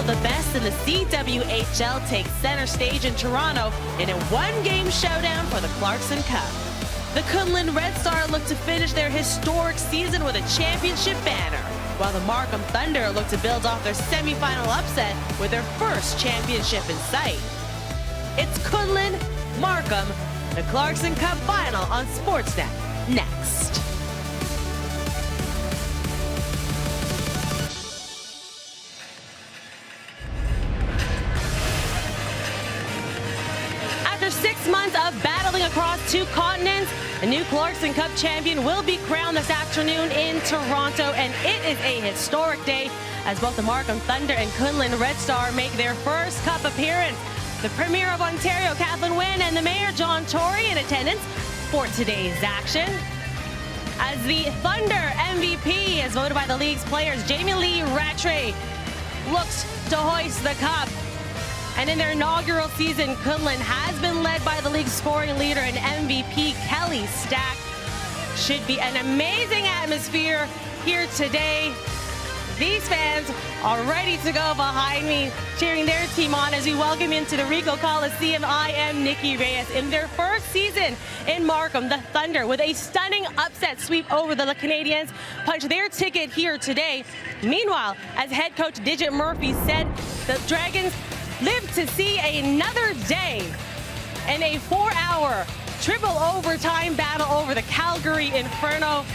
the best in the CWHL take center stage in Toronto in a one-game showdown for the Clarkson Cup. The Kunlun Red Star look to finish their historic season with a championship banner, while the Markham Thunder look to build off their semifinal upset with their first championship in sight. It's Kunlun, Markham, the Clarkson Cup final on Sportsnet next. After 6 months of battling across 2 continents, a new Clarkson Cup champion will be crowned this afternoon in Toronto, and it is a historic day as both the Markham Thunder and Kunlun Red Star make their first Cup appearance. The Premier of Ontario, Kathleen Wynne, and the Mayor, John Tory, in attendance for today's action. As the Thunder MVP, as voted by the league's players, Jamie Lee Rattray looks to hoist the cup. And in their inaugural season, Kunlun has been led by the league's scoring leader and MVP, Kelly Stack. Should be an amazing atmosphere here today. These fans are ready to go behind me, cheering their team on as we welcome into the Ricoh Coliseum. I am Nikki Reyes. In their first season in Markham, the Thunder, with a stunning upset sweep over the Canadians, punched their ticket here today. Meanwhile, as head coach Digit Murphy said, the Dragons live to see another day in a 4-hour triple overtime battle over the Calgary Inferno.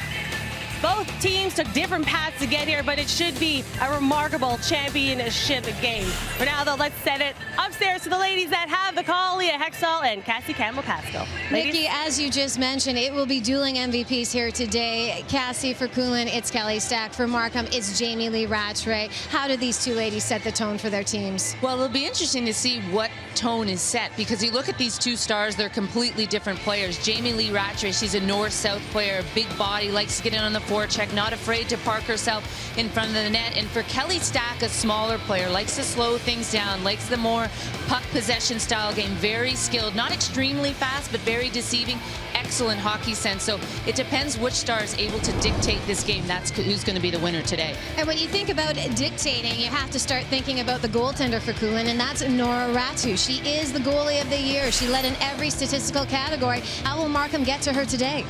Both teams took different paths to get here, but it should be a remarkable championship game. For now, though, let's send it upstairs to the ladies that have the call, Leah Hexall and Cassie Campbell-Pascal. Nikki, as you just mentioned, it will be dueling MVPs here today. Cassie for Kunlun, it's Kelly Stack. For Markham, it's Jamie Lee Rattray. How did these two ladies set the tone for their teams? Well, it'll be interesting to see what tone is set, because you look at these two stars, they're completely different players. Jamie Lee Rattray, she's a north-south player, big body, likes to get in on the forecheck, not afraid to park herself in front of the net. And for Kelly Stack, a smaller player, likes to slow things down, likes the more puck possession style game, very skilled, not extremely fast, but very deceiving, excellent hockey sense. So it depends which star is able to dictate this game. That's who's going to be the winner today. And when you think about dictating, you have to start thinking about the goaltender for Kunlun, and that's Nora Ratu. She is the goalie of the year. She led in every statistical category. How will Markham get to her today?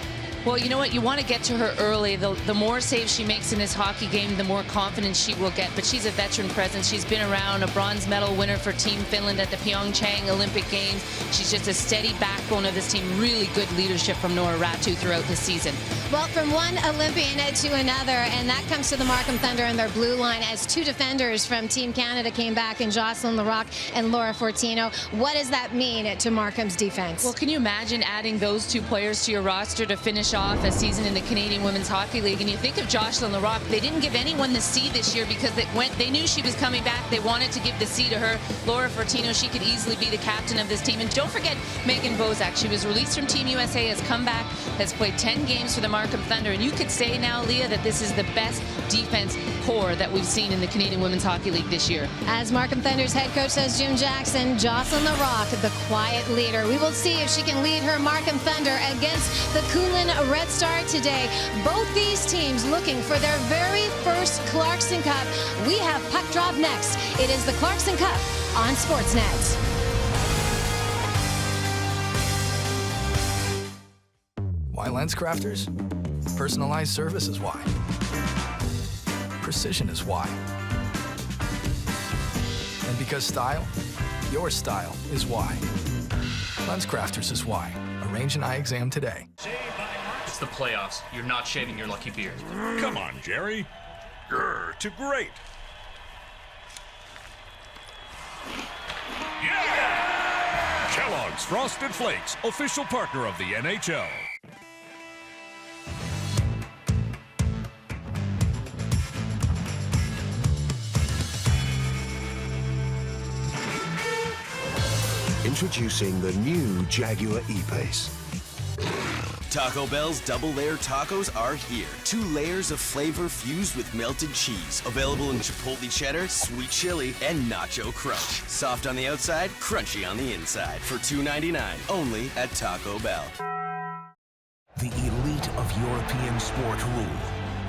Well, you know what? You want to get to her early. The more saves she makes in this hockey game, the more confidence she will get. But she's a veteran presence. She's been around, a bronze medal winner for Team Finland at the Pyeongchang Olympic Games. She's just a steady backbone of this team. Really good leadership from Nora Ratu throughout the season. Well, from one Olympian to another, and that comes to the Markham Thunder and their blue line as 2 defenders from Team Canada came back in Jocelyn Larocque and Laura Fortino. What does that mean to Markham's defense? Well, can you imagine adding those 2 players to your roster to finish off a season in the Canadian Women's Hockey League? And you think of Jocelyn Larocque, they didn't give anyone the C this year because they knew she was coming back. They wanted to give the C to her. Laura Fortino, she could easily be the captain of this team. And don't forget Megan Bozak. She was released from Team USA, has come back, has played 10 games for the Markham Thunder. And you could say now, Leah, that this is the best defense core that we've seen in the Canadian Women's Hockey League this year. As Markham Thunder's head coach says, Jim Jackson, Jocelyn Larocque, the quiet leader. We will see if she can lead her Markham Thunder against the Kunlun Red Star today. Both these teams looking for their very first Clarkson Cup. We have puck drop next. It is the Clarkson Cup on Sportsnet. Why LensCrafters? Personalized service is why. Precision is why. And because style, your style is why. LensCrafters is why. Arrange an eye exam today. It's the playoffs. You're not shaving your lucky beard. Come on, Jerry. Grr, to great. Yeah! Kellogg's Frosted Flakes, official partner of the NHL. Introducing the new Jaguar E-Pace. Taco Bell's double layer tacos are here. 2 layers of flavor fused with melted cheese. Available in chipotle cheddar, sweet chili, and nacho crunch. Soft on the outside, crunchy on the inside. For $2.99, only at Taco Bell. The elite of European sport rule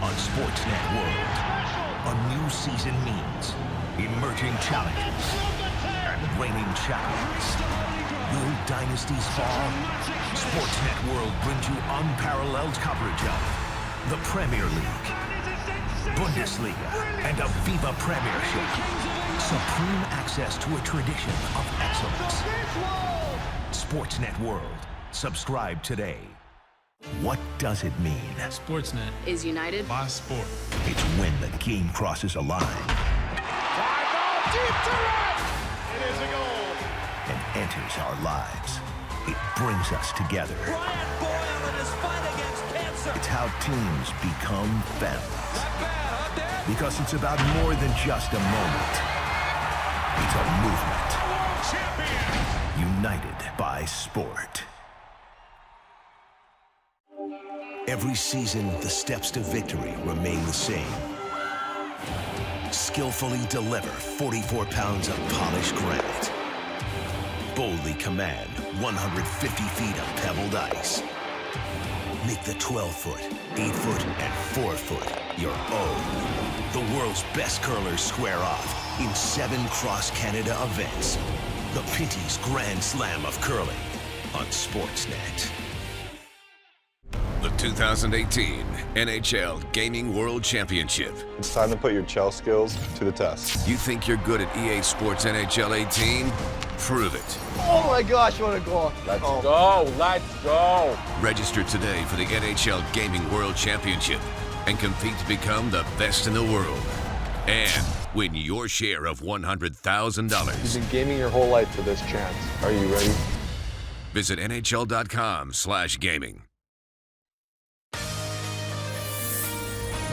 on Sportsnet World. A new season means emerging challenges, and reigning champions. Will dynasties fall? Sportsnet World brings you unparalleled coverage of the Premier League, Bundesliga, and a Viva Premiership. Supreme access to a tradition of excellence. Sportsnet World. Subscribe today. What does it mean? Sportsnet is united by sport. It's when the game crosses a line. Deep to right. It is a goal. And enters our lives. It brings us together. Brian Boyle in his fight against cancer. It's how teams become families. Because it's about more than just a moment. It's a movement. United by sport. Every season, the steps to victory remain the same. Skillfully deliver 44 pounds of polished granite. Boldly command 150 feet of pebbled ice. Make the 12-foot, 8-foot, and 4-foot your own. The world's best curlers square off in 7 cross-Canada events. The Pinty's Grand Slam of Curling on Sportsnet. The 2018 NHL Gaming World Championship. It's time to put your CHL skills to the test. You think you're good at EA Sports NHL 18? Prove it. Oh my gosh, what a goal. Let's go, let's go. Register today for the NHL Gaming World Championship and compete to become the best in the world. And win your share of $100,000. You've been gaming your whole life for this chance. Are you ready? Visit NHL.com/gaming.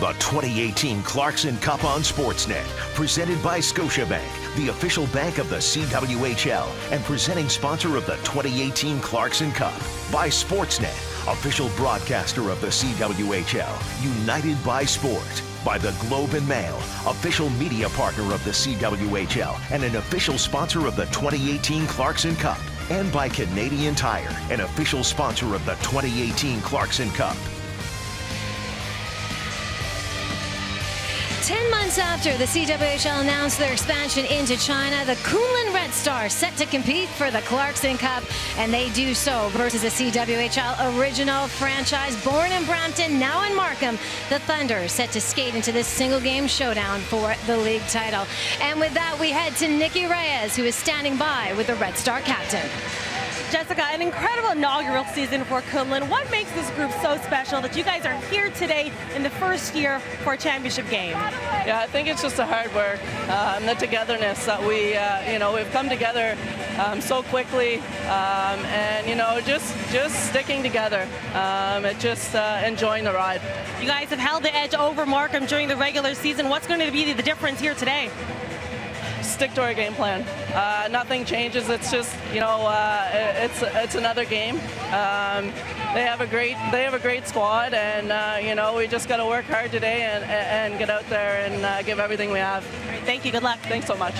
The 2018 Clarkson Cup on Sportsnet, presented by Scotiabank, the official bank of the CWHL, and presenting sponsor of the 2018 Clarkson Cup. By Sportsnet, official broadcaster of the CWHL, united by sport. By the Globe and Mail, official media partner of the CWHL, and an official sponsor of the 2018 Clarkson Cup. And by Canadian Tire, an official sponsor of the 2018 Clarkson Cup. 10 months after the CWHL announced their expansion into China, the Kunlun Red Stars set to compete for the Clarkson Cup, and they do so versus a CWHL original franchise born in Brampton, now in Markham. The Thunder set to skate into this single-game showdown for the league title. And with that, we head to Nikki Reyes, who is standing by with the Red Star captain. Jessica, an incredible inaugural season for Kunlun. What makes this group so special that you guys are here today in the first year for a championship game? Yeah, I think it's just the hard work and the togetherness that we've come together so quickly, and just sticking together, and just enjoying the ride. You guys have held the edge over Markham during the regular season. What's going to be the difference here today? Stick to our game plan. Nothing changes. It's just it's another game. They have a great squad, and we just got to work hard today and get out there and give everything we have. All right, thank you. Good luck. Thanks so much.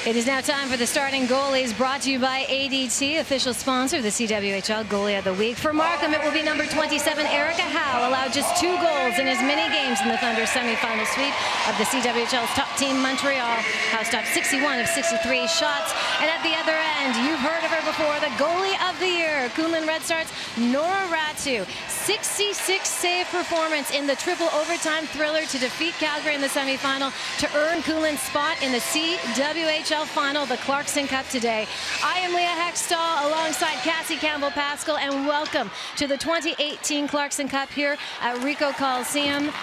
It is now time for the starting goalies, brought to you by ADT, official sponsor of the CWHL Goalie of the Week. For Markham, it will be number 27, Erica Howe, allowed just 2 goals in as many games in the Thunder semifinal sweep of the CWHL's top team, Montreal. Howe stopped 61 of 63 shots. And at the other end, you've heard of her before, the goalie of the year, Kunlun Red Stars, Nora Ratu. 66 save performance in the triple overtime thriller to defeat Calgary in the semifinal to earn Kunlun's spot in the CWHL final, the Clarkson Cup today. I am Leah Hextall alongside Cassie Campbell-Pascal, and welcome to the 2018 Clarkson Cup here at Ricoh Coliseum.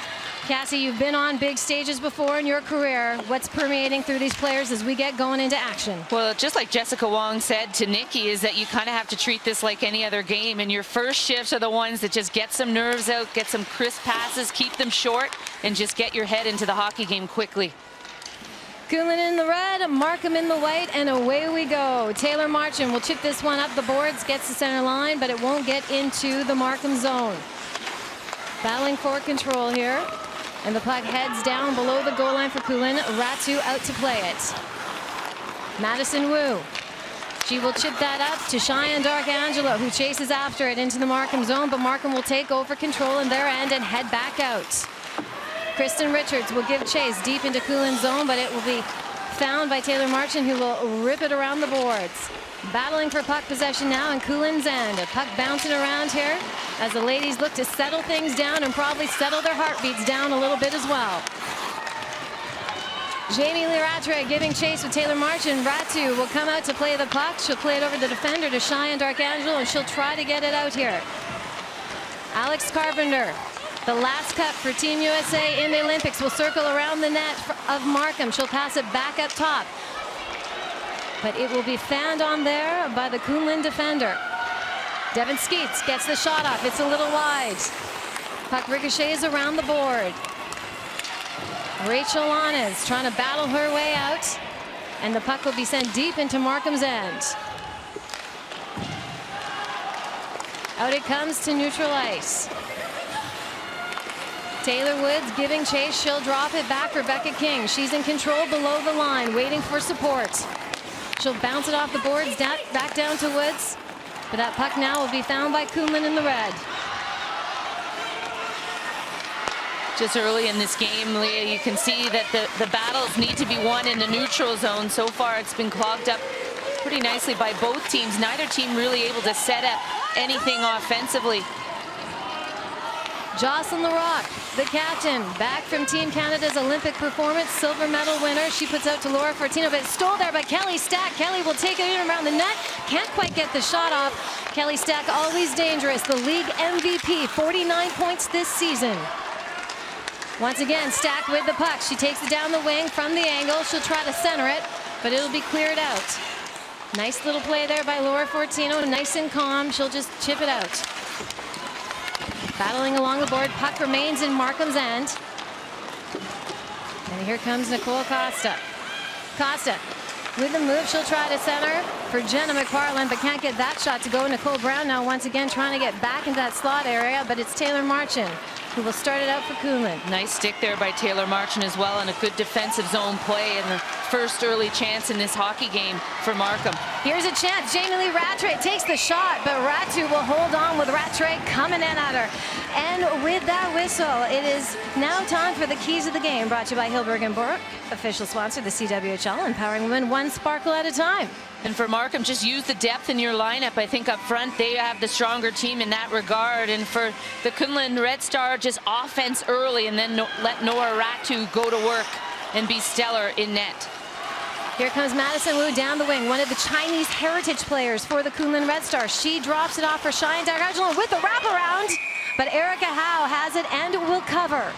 Cassie, you've been on big stages before in your career. What's permeating through these players as we get going into action? Well, just like Jessica Wong said to Nikki, is that you kind of have to treat this like any other game, and your first shifts are the ones that just get some nerves out, get some crisp passes, keep them short, and just get your head into the hockey game quickly. Kunlun in the red, Markham in the white, and away we go. Taylor Marchand will chip this one up the boards, gets the center line, but it won't get into the Markham zone. Battling for control here. And the puck heads down below the goal line for Kunlun. Ratu out to play it. Madison Wu. She will chip that up to Cheyenne Darkangelo, who chases after it into the Markham zone, but Markham will take over control in their end and head back out. Kristen Richards will give chase deep into Kunlun's zone, but it will be found by Taylor Marchand, who will rip it around the boards. Battling for puck possession now in Kunlun's end. A puck bouncing around here as the ladies look to settle things down and probably settle their heartbeats down a little bit as well. Jamie Lee Rattray giving chase with Taylor Marchand. Ratu will come out to play the puck. She'll play it over the defender to Cheyenne Darkangelo, and she'll try to get it out here. Alex Carpenter, the last cut for Team USA in the Olympics, will circle around the net of Markham. She'll pass it back up top, but it will be fanned on there by the Kunlun defender. Devin Skeets gets the shot off. It's a little wide. Puck ricochets around the board. Rachel Lanes trying to battle her way out, and the puck will be sent deep into Markham's end. Out it comes to neutral ice. Taylor Woods giving chase. She'll drop it back. Rebecca King, she's in control below the line, waiting for support. She'll bounce it off the boards, back down to Woods, but that puck now will be found by Kunlun in the red. Just early in this game, Leah, you can see that the battles need to be won in the neutral zone. So far, it's been clogged up pretty nicely by both teams. Neither team really able to set up anything offensively. Jocelyn Larocque, the captain, back from Team Canada's Olympic performance, silver medal winner. She puts out to Laura Fortino, but it's stole there by Kelly Stack. Kelly will take it in around the net. Can't quite get the shot off. Kelly Stack, always dangerous. The league MVP, 49 points this season. Once again, Stack with the puck. She takes it down the wing from the angle. She'll try to center it, but it'll be cleared out. Nice little play there by Laura Fortino. Nice and calm. She'll just chip it out. Battling along the board. Puck remains in Markham's end. And here comes Nicole Costa. Costa with the move. She'll try to center for Jenna McFarland, but can't get that shot to go. Nicole Brown now once again trying to get back into that slot area, but it's Taylor Marchand who will start it out for Kunlun. Nice stick there by Taylor Marchand as well, and a good defensive zone play, and the first early chance in this hockey game for Markham. Here's a chance. Jamie Lee Rattray takes the shot, but Ratu will hold on with Rattray coming in at her. And with that whistle, it is now time for the keys of the game, brought to you by Hilberg & Bork, official sponsor, the CWHL, empowering women one sparkle at a time. And for Markham, just use the depth in your lineup. I think up front, they have the stronger team in that regard. And for the Kunlun Red Star, just offense early and then let Nora Ratu go to work and be stellar in net. Here comes Madison Wu down the wing, one of the Chinese heritage players for the Kunlun Red Star. She drops it off for Cheyenne Darkangelo with the wraparound, but Erica Howe has it and will cover.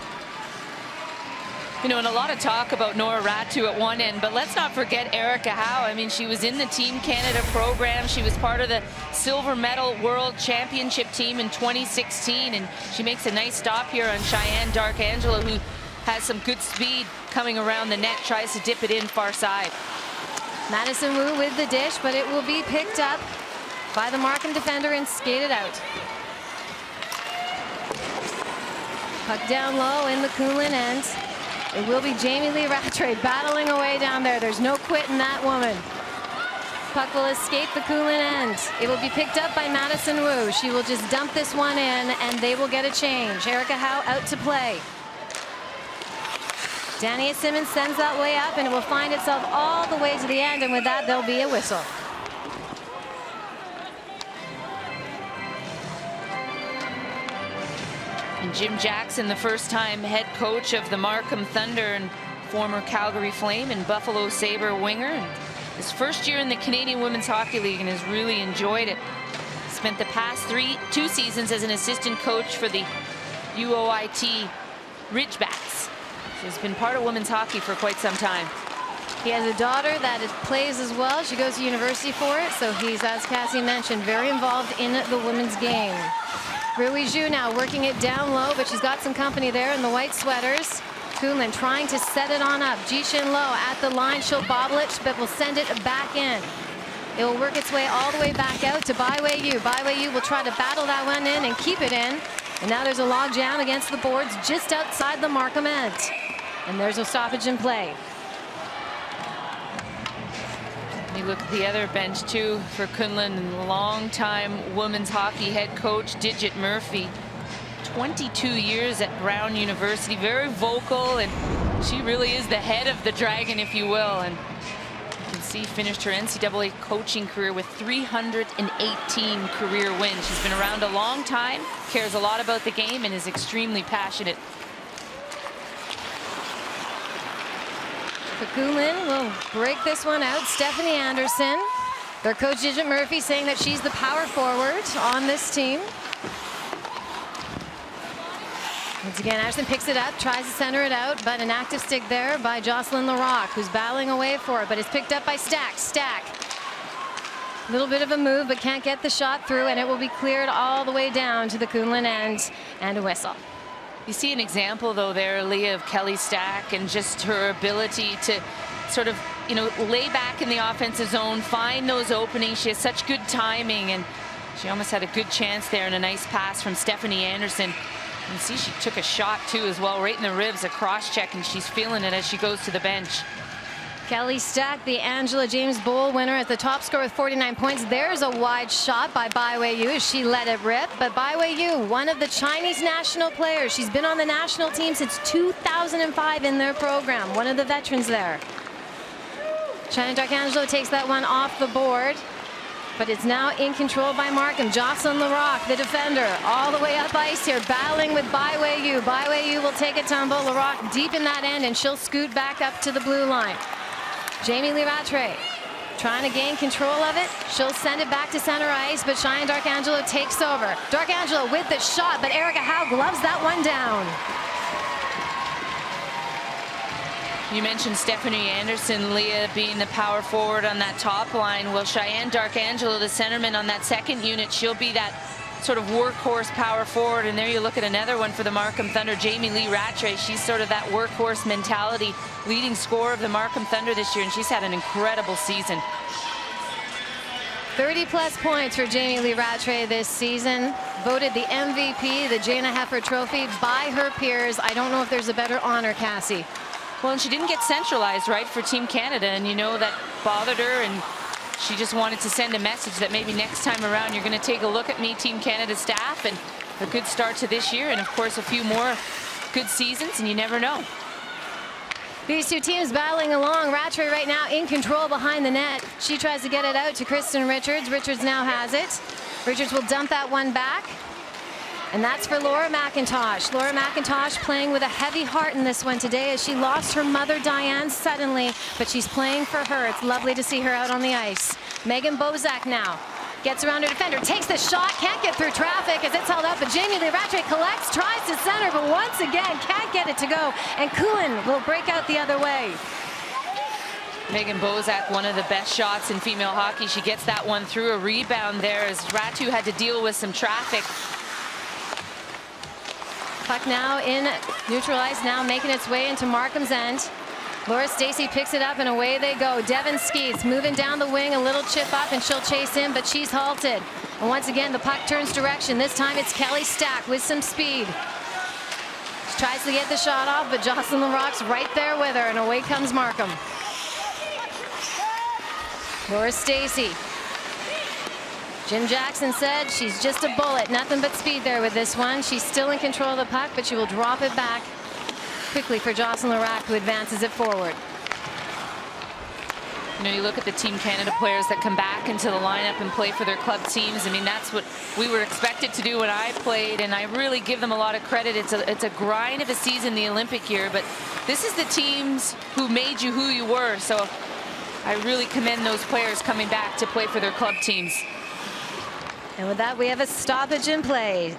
You know, and a lot of talk about Nora Ratu at one end, but let's not forget Erica Howe. I mean, she was in the Team Canada program. She was part of the silver medal world championship team in 2016, and she makes a nice stop here on Cheyenne Darkangelo, who has some good speed coming around the net, tries to dip it in far side. Madison Wu with the dish, but it will be picked up by the Markham defender and skated out. Puck down low in the Kunlun end. It will be Jamie Lee Rattray battling away down there. There's no quitting that woman. Puck will escape the Kunlun end. It will be picked up by Madison Wu. She will just dump this one in, and they will get a change. Erica Howe out to play. Dania Simmons sends that way up, and it will find itself all the way to the end, and with that, there'll be a whistle. And Jim Jackson, the first-time head coach of the Markham Thunder and former Calgary Flame and Buffalo Sabre winger. And his first year in the Canadian Women's Hockey League and has really enjoyed it. Spent the past two seasons as an assistant coach for the UOIT Ridgebacks. So he's been part of women's hockey for quite some time. He has a daughter that plays as well. She goes to university for it, so he's, as Cassie mentioned, very involved in the women's game. Rui Zhu now working it down low, but she's got some company there in the white sweaters. Kunlun trying to set it on up. Jishin Lo at the line. She'll bobble it, but will send it back in. It will work its way all the way back out to Bai Wei Yu. Bai Wei Yu will try to battle that one in and keep it in. And now there's a log jam against the boards just outside the Markham end. And there's a stoppage in play. You look at the other bench too for Kunlun, longtime women's hockey head coach Digit Murphy. 22 years at Brown University, very vocal, and she really is the head of the dragon, if you will. And you can see finished her NCAA coaching career with 318 career wins. She's been around a long time, cares a lot about the game, and is extremely passionate. The Kunlun will break this one out. Stephanie Anderson. Their coach, Gidget Murphy, saying that she's the power forward on this team. Once again, Anderson picks it up, tries to center it out, but an active stick there by Jocelyn Larocque, who's battling away for it, but it's picked up by Stack. Stack. A little bit of a move, but can't get the shot through, and it will be cleared all the way down to the Kunlun end, and a whistle. You see an example, though, there, Leah, of Kelly Stack and just her ability to sort of, you know, lay back in the offensive zone, find those openings. She has such good timing, and she almost had a good chance there, and a nice pass from Stephanie Anderson. You see she took a shot, too, as well, right in the ribs, a cross-check, and she's feeling it as she goes to the bench. Kelly Stack, the Angela James Bowl winner, at the top score with 49 points. There's a wide shot by Bai Weiyu as she let it rip. But Bai Weiyu, one of the Chinese national players. She's been on the national team since 2005 in their program. One of the veterans there. China D'Arcangelo takes that one off the board. But it's now in control by Markham. Jocelyn Larocque, the defender, all the way up ice here, battling with Bai Weiyu. Bai Weiyu will take a tumble. Larocque deep in that end, and she'll scoot back up to the blue line. Jamie Lee Rattray trying to gain control of it. She'll send it back to center ice, but Cheyenne D'Arcangelo takes over. D'Arcangelo with the shot, but Erica Howe gloves that one down. You mentioned Stephanie Anderson, Leah, being the power forward on that top line. Well, Cheyenne D'Arcangelo, the centerman on that second unit, she'll be that sort of workhorse power forward. And there you look at another one for the Markham Thunder, Jamie Lee Rattray. She's sort of that workhorse mentality, leading scorer of the Markham Thunder this year, and she's had an incredible season. 30-plus points for Jamie Lee Rattray this season. Voted the MVP, the Jana Heffer Trophy, by her peers. I don't know if there's a better honor, Cassie. Well, and she didn't get centralized, right, for Team Canada, and you know that bothered her, and she just wanted to send a message that maybe next time around you're going to take a look at me, Team Canada staff, and a good start to this year, and of course a few more good seasons, and you never know. These two teams battling along. Rattray right now in control behind the net. She tries to get it out to Kristen Richards. Richards now has it. Richards will dump that one back. And that's for Laura McIntosh. Laura McIntosh playing with a heavy heart in this one today as she lost her mother, Diane, suddenly, but she's playing for her. It's lovely to see her out on the ice. Megan Bozak now gets around her defender, takes the shot, can't get through traffic as it's held up, but Jamie Lee Rattray collects, tries to center, but once again can't get it to go, and Kunlun will break out the other way. Megan Bozak, one of the best shots in female hockey. She gets that one through, a rebound there as Ratu had to deal with some traffic. Puck now in neutral ice, now making its way into Markham's end. Laura Stacey picks it up and away they go. Devin Skeets moving down the wing, a little chip up and she'll chase in, but she's halted. And once again, the puck turns direction. This time it's Kelly Stack with some speed. She tries to get the shot off, but Jocelyn Larocque's right there with her, and away comes Markham. Laura Stacey. Jim Jackson said she's just a bullet, nothing but speed there with this one. She's still in control of the puck, but she will drop it back quickly for Jocelyn Larocque, who advances it forward. You know, you look at the Team Canada players that come back into the lineup and play for their club teams. I mean, that's what we were expected to do when I played, and I really give them a lot of credit. It's a grind of a season, the Olympic year, but this is the teams who made you who you were. So I really commend those players coming back to play for their club teams. And with that, we have a stoppage in play.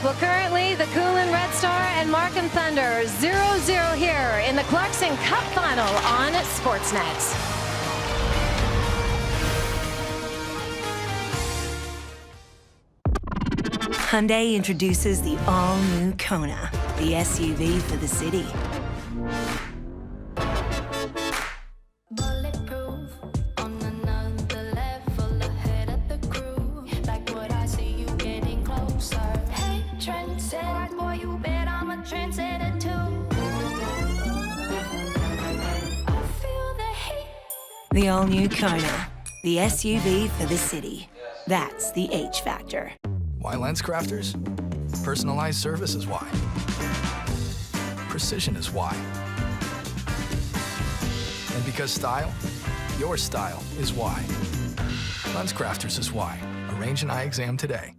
Well, currently, the Kunlun Red Star and Markham Thunder 0-0 here in the Clarkson Cup Final on Sportsnet. Hyundai introduces the all-new Kona, the SUV for the city. The all-new Kona, the SUV for the city. That's the H factor. Why lens crafters? Personalized service is why. Precision is why. And because style, your style is why. Lens crafters is why. Arrange an eye exam today.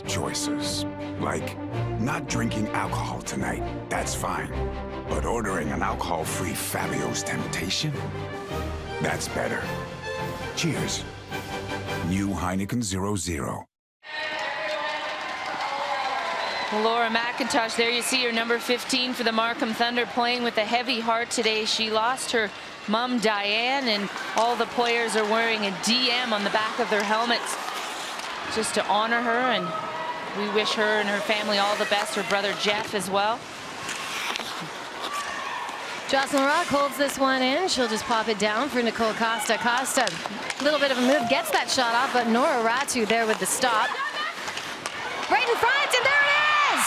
Choices. Like, not drinking alcohol tonight, that's fine. But ordering an alcohol-free Fabio's Temptation? That's better. Cheers. New Heineken 0.0. Laura McIntosh, there you see her number 15 for the Markham Thunder, playing with a heavy heart today. She lost her mom, Diane, and all the players are wearing a DM on the back of their helmets just to honor her, and we wish her and her family all the best, her brother Jeff as well. Jocelyn Rock holds this one in. She'll just pop it down for Nicole Costa. Costa, a little bit of a move, gets that shot off, but Nora Ratu there with the stop. Right in front, and there it is!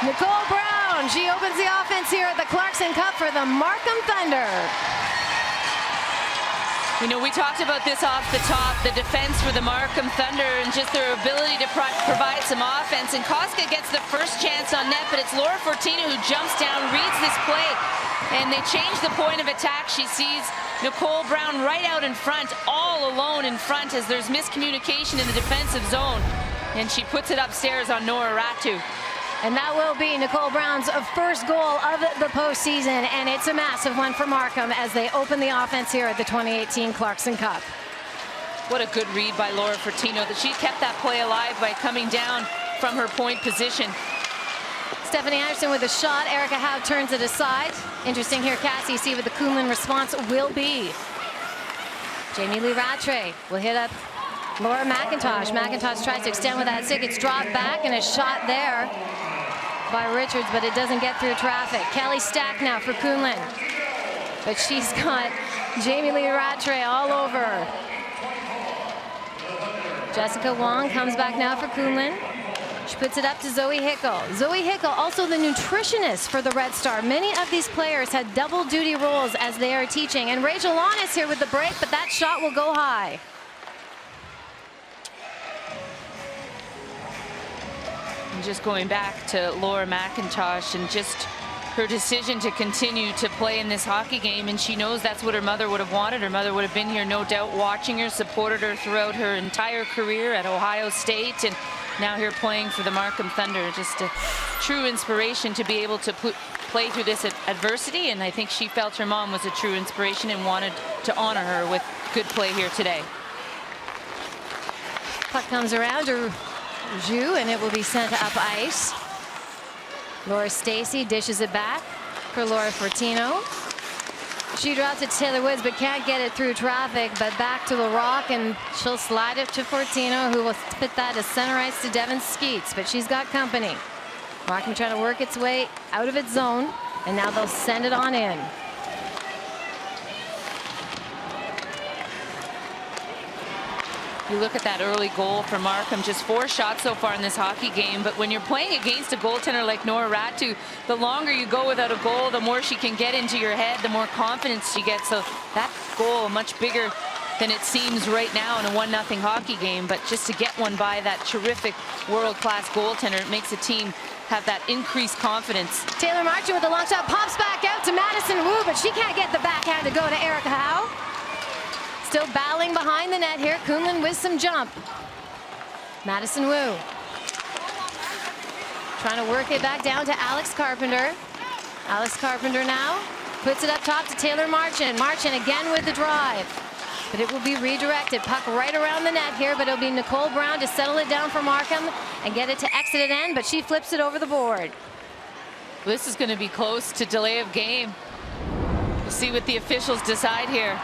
Nicole Brown, she opens the offense here at the Clarkson Cup for the Markham Thunder. You know, we talked about this off the top, the defense for the Markham Thunder and just their ability to provide some offense. And Koska gets the first chance on net, but it's Laura Fortino who jumps down, reads this play, and they change the point of attack. She sees Nicole Brown right out in front, all alone in front as there's miscommunication in the defensive zone. And she puts it upstairs on Nora Ratu. And that will be Nicole Brown's first goal of the postseason, and it's a massive one for Markham as they open the offense here at the 2018 Clarkson Cup. What a good read by Laura Fortino, that she kept that play alive by coming down from her point position. Stephanie Anderson with a shot. Erica Howe turns it aside. Interesting here, Cassie, see what the Kunlun response will be. Jamie Lee Rattray will hit up Laura McIntosh. McIntosh tries to extend with that stick. It's dropped back, and a shot there by Richards, but it doesn't get through traffic. Kelly Stack now for Kunlun. But she's got Jamie Lee Rattray all over her. Jessica Wong comes back now for Kunlun. She puts it up to Zoe Hickel. Zoe Hickel, also the nutritionist for the Red Star. Many of these players had double duty roles as they are teaching. And Rachel Lawn is here with the break, but that shot will go high. And just going back to Laura McIntosh and just her decision to continue to play in this hockey game, and she knows that's what her mother would have wanted. Her mother would have been here, no doubt, watching her, supported her throughout her entire career at Ohio State, and now here playing for the Markham Thunder. Just a true inspiration to be able to play through this adversity, and I think she felt her mom was a true inspiration and wanted to honor her with good play here today. Puck comes around to Zhu, and it will be sent up ice. Laura Stacey dishes it back for Laura Fortino. She drops it to Taylor Woods, but can't get it through traffic, but back to LaRock, and she'll slide it to Fortino, who will put that to center ice to Devin Skeets, but she's got company. Markham trying to work its way out of its zone, and now they'll send it on in. You look at that early goal for Markham, just 4 shots so far in this hockey game, but when you're playing against a goaltender like Nora Ratu, the longer you go without a goal, the more she can get into your head, the more confidence she gets. So that goal much bigger than it seems right now in a 1-0 hockey game, but just to get one by that terrific world-class goaltender, it makes a team have that increased confidence. Taylor Marchand with the long shot, pops back out to Madison Wu, but she can't get the backhand to go to Erica Howe. Still battling behind the net here. Kunlun with some jump. Madison Wu trying to work it back down to Alex Carpenter. Alex Carpenter now puts it up top to Taylor Marchand. Marchand again with the drive, but it will be redirected. Puck right around the net here, but it'll be Nicole Brown to settle it down for Markham and get it to exit and end, but she flips it over the board. This is going to be close to delay of game. We'll see what the officials decide here.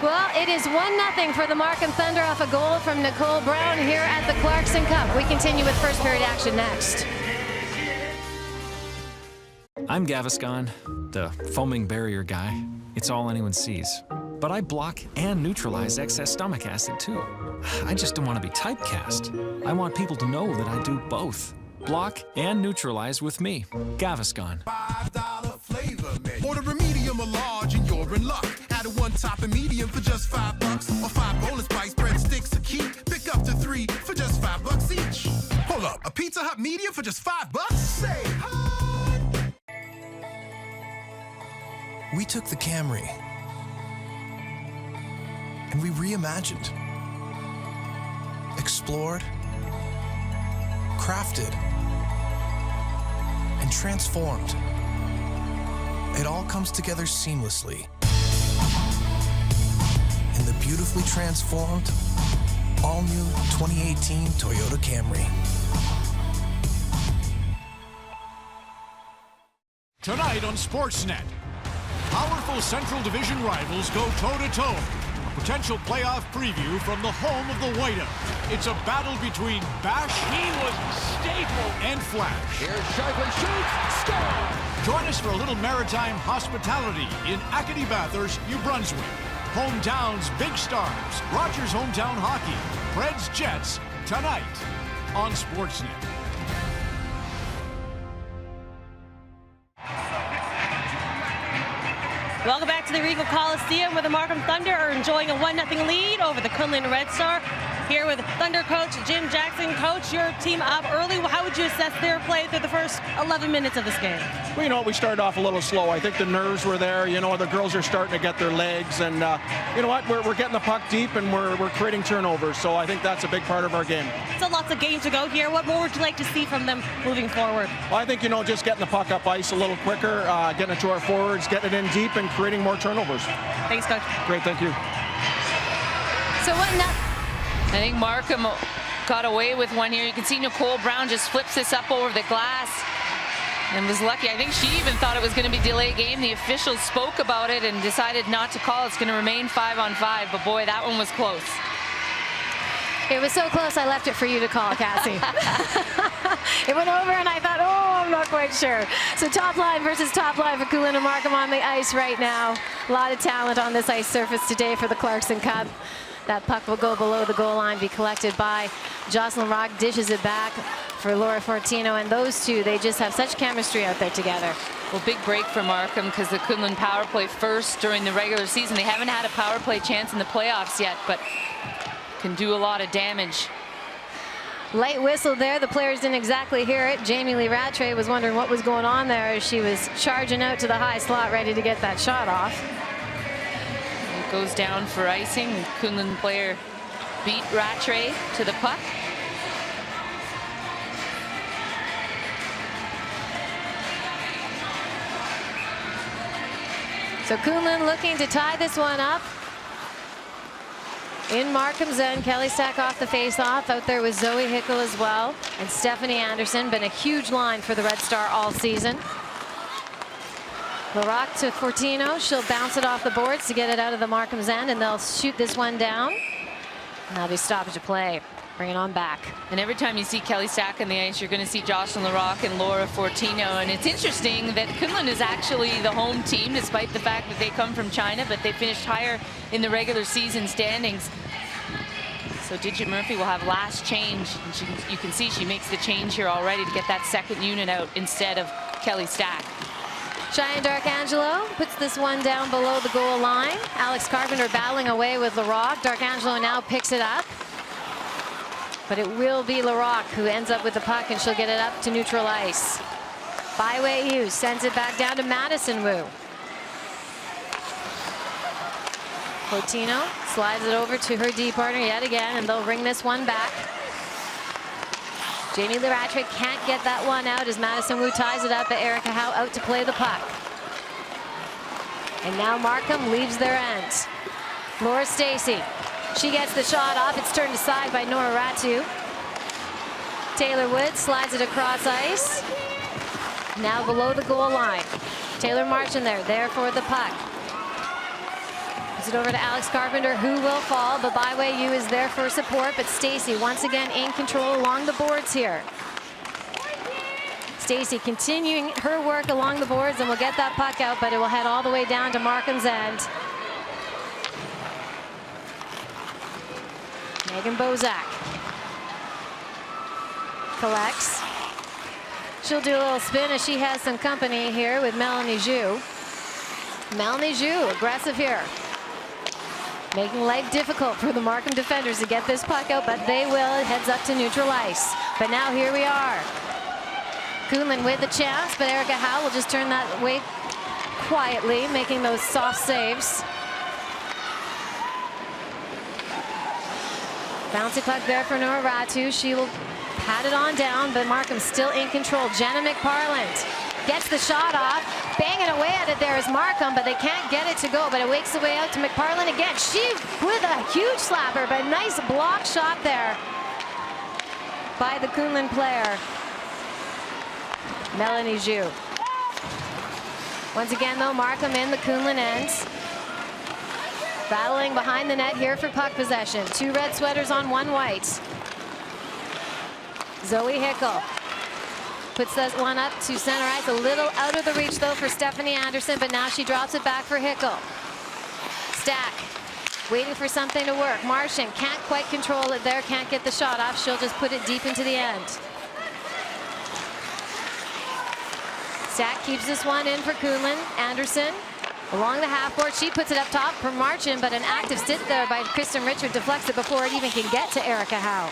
Well, it is 1-0 for the Markham Thunder off a goal from Nicole Brown here at the Clarkson Cup. We continue with first period action next. I'm Gaviscon, the foaming barrier guy. It's all anyone sees. But I block and neutralize excess stomach acid, too. I just don't want to be typecast. I want people to know that I do both. Block and neutralize with me, Gaviscon. $5 flavor menu. Order a medium or large and you're in luck. Add a one top and medium for just $5. Or 5 boneless bites, breadsticks a key. Pick up to 3 for just $5 each. Hold up, a Pizza Hut medium for just $5? Say hi. We took the Camry and we reimagined, explored, crafted, and transformed. It all comes together seamlessly in the beautifully transformed, all-new 2018 Toyota Camry. Tonight on Sportsnet, powerful Central Division rivals go toe-to-toe. A potential playoff preview from the home of the Whiteout. It's a battle between Bash He was stapled. and Flash. Here's Sharpley shoots, score! Join us for a little maritime hospitality in Acadie Bathurst, New Brunswick. Hometown's big stars, Rogers Hometown Hockey, Preds Jets, tonight on Sportsnet. Welcome back to the Regal Coliseum, where the Markham Thunder are enjoying a 1-0 lead over the Kunlun Red Star. Here with Thunder coach Jim Jackson. Coach, your team up early. How would you assess their play through the first 11 minutes of this game? Well, you know, we started off a little slow. I think the nerves were there. You know, the girls are starting to get their legs. And you know what? We're getting the puck deep, and we're creating turnovers. So I think that's a big part of our game. So lots of games to go here. What more would you like to see from them moving forward? Well, I think, you know, just getting the puck up ice a little quicker, getting it to our forwards, getting it in deep, and creating more turnovers. Thanks, Coach. Great, thank you. So what now? I think Markham got away with one here. You can see Nicole Brown just flips this up over the glass and was lucky. I think she even thought it was going to be delayed game. The officials spoke about it and decided not to call. It's going to remain 5-on-5, but boy, that one was close. It was so close, I left it for you to call, Cassie. It went over, and I thought, oh, I'm not quite sure. So top line versus top line for Kunlun and Markham on the ice right now. A lot of talent on this ice surface today for the Clarkson Cup. That puck will go below the goal line, be collected by Jocelyn Rock, dishes it back for Laura Fortino, and those two, they just have such chemistry out there together. Well, big break for Markham because the Kunlun power play first during the regular season. They haven't had a power play chance in the playoffs yet, but can do a lot of damage. Light whistle there. The players didn't exactly hear it. Jamie Lee Rattray was wondering what was going on there as she was charging out to the high slot, ready to get that shot off. It goes down for icing. The Kunlun player beat Rattray to the puck. So Kunlun looking to tie this one up. In Markham's end, Kelly Stack off the face-off. Out there was Zoe Hickel as well. And Stephanie Anderson, been a huge line for the Red Star all season. LaRock to Fortino. She'll bounce it off the boards to get it out of the Markham's end, and they'll shoot this one down. And that'll be stoppage of play. Bring it on back. And every time you see Kelly Stack on the ice, you're going to see Jocelyn LaRock and Laura Fortino. And it's interesting that Kunlun is actually the home team, despite the fact that they come from China, but they finished higher in the regular season standings. So Digit Murphy will have last change. And you can see she makes the change here already to get that second unit out instead of Kelly Stack. Cheyenne Darkangelo puts this one down below the goal line. Alex Carpenter battling away with LaRock. Darkangelo now picks it up. But it will be LaRock who ends up with the puck, and she'll get it up to neutral ice. Byway Hughes sends it back down to Madison Wu. Fortino slides it over to her D partner yet again, and they'll ring this one back. Jamie Lee Rattray can't get that one out as Madison Wu ties it up, but Erica Howe out to play the puck. And now Markham leaves their end. Laura Stacey, she gets the shot off. It's turned aside by Nora Ratu. Taylor Wood slides it across ice. Now below the goal line. Taylor Marchand there for the puck. Puts it over to Alex Carpenter, who will fall, but Byway is there for support. But Stacey once again in control along the boards here. Stacey continuing her work along the boards and will get that puck out, but it will head all the way down to Markham's end. Megan Bozak collects. She'll do a little spin as she has some company here with Melanie Zhu. Melanie Zhu, aggressive here. Making life difficult for the Markham defenders to get this puck out, but they will. It heads up to neutral ice. But now here we are. Kunlun with the chance, but Erica Howe will just turn that way quietly, making those soft saves. Bouncy puck there for Nora Ratu. She will pat it on down, but Markham still in control. Jenna McParland gets the shot off, banging away at it there is Markham, but they can't get it to go, but it wakes the way out to McParland again. She with a huge slapper, but nice block shot there by the Kunlun player, Melanie Zhu. Once again, though, Markham in the Kunlun ends. Battling behind the net here for puck possession. 2 red sweaters on 1 white. Zoe Hickel puts that one up to center ice. A little out of the reach, though, for Stephanie Anderson, but now she drops it back for Hickel. Stack waiting for something to work. Marchand can't quite control it there, can't get the shot off. She'll just put it deep into the end. Stack keeps this one in for Kunlun. Anderson along the half board. She puts it up top for Marchand, but an active stick there by Kristen Richard deflects it before it even can get to Erica Howe.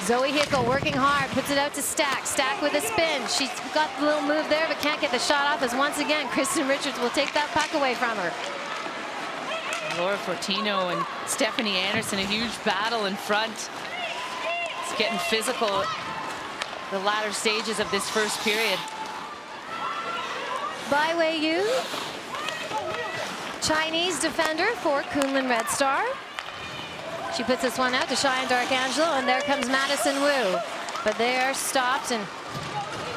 Zoe Hickel working hard, puts it out to Stack. Stack with a spin. She's got the little move there, but can't get the shot off as once again Kristen Richards will take that puck away from her. Laura Fortino and Stephanie Anderson, a huge battle in front. It's getting physical the latter stages of this first period. Byway Yu, Chinese defender for Kunlun Red Star. She puts this one out to Cheyenne Darkangelo, and there comes Madison Wu. But they are stopped, and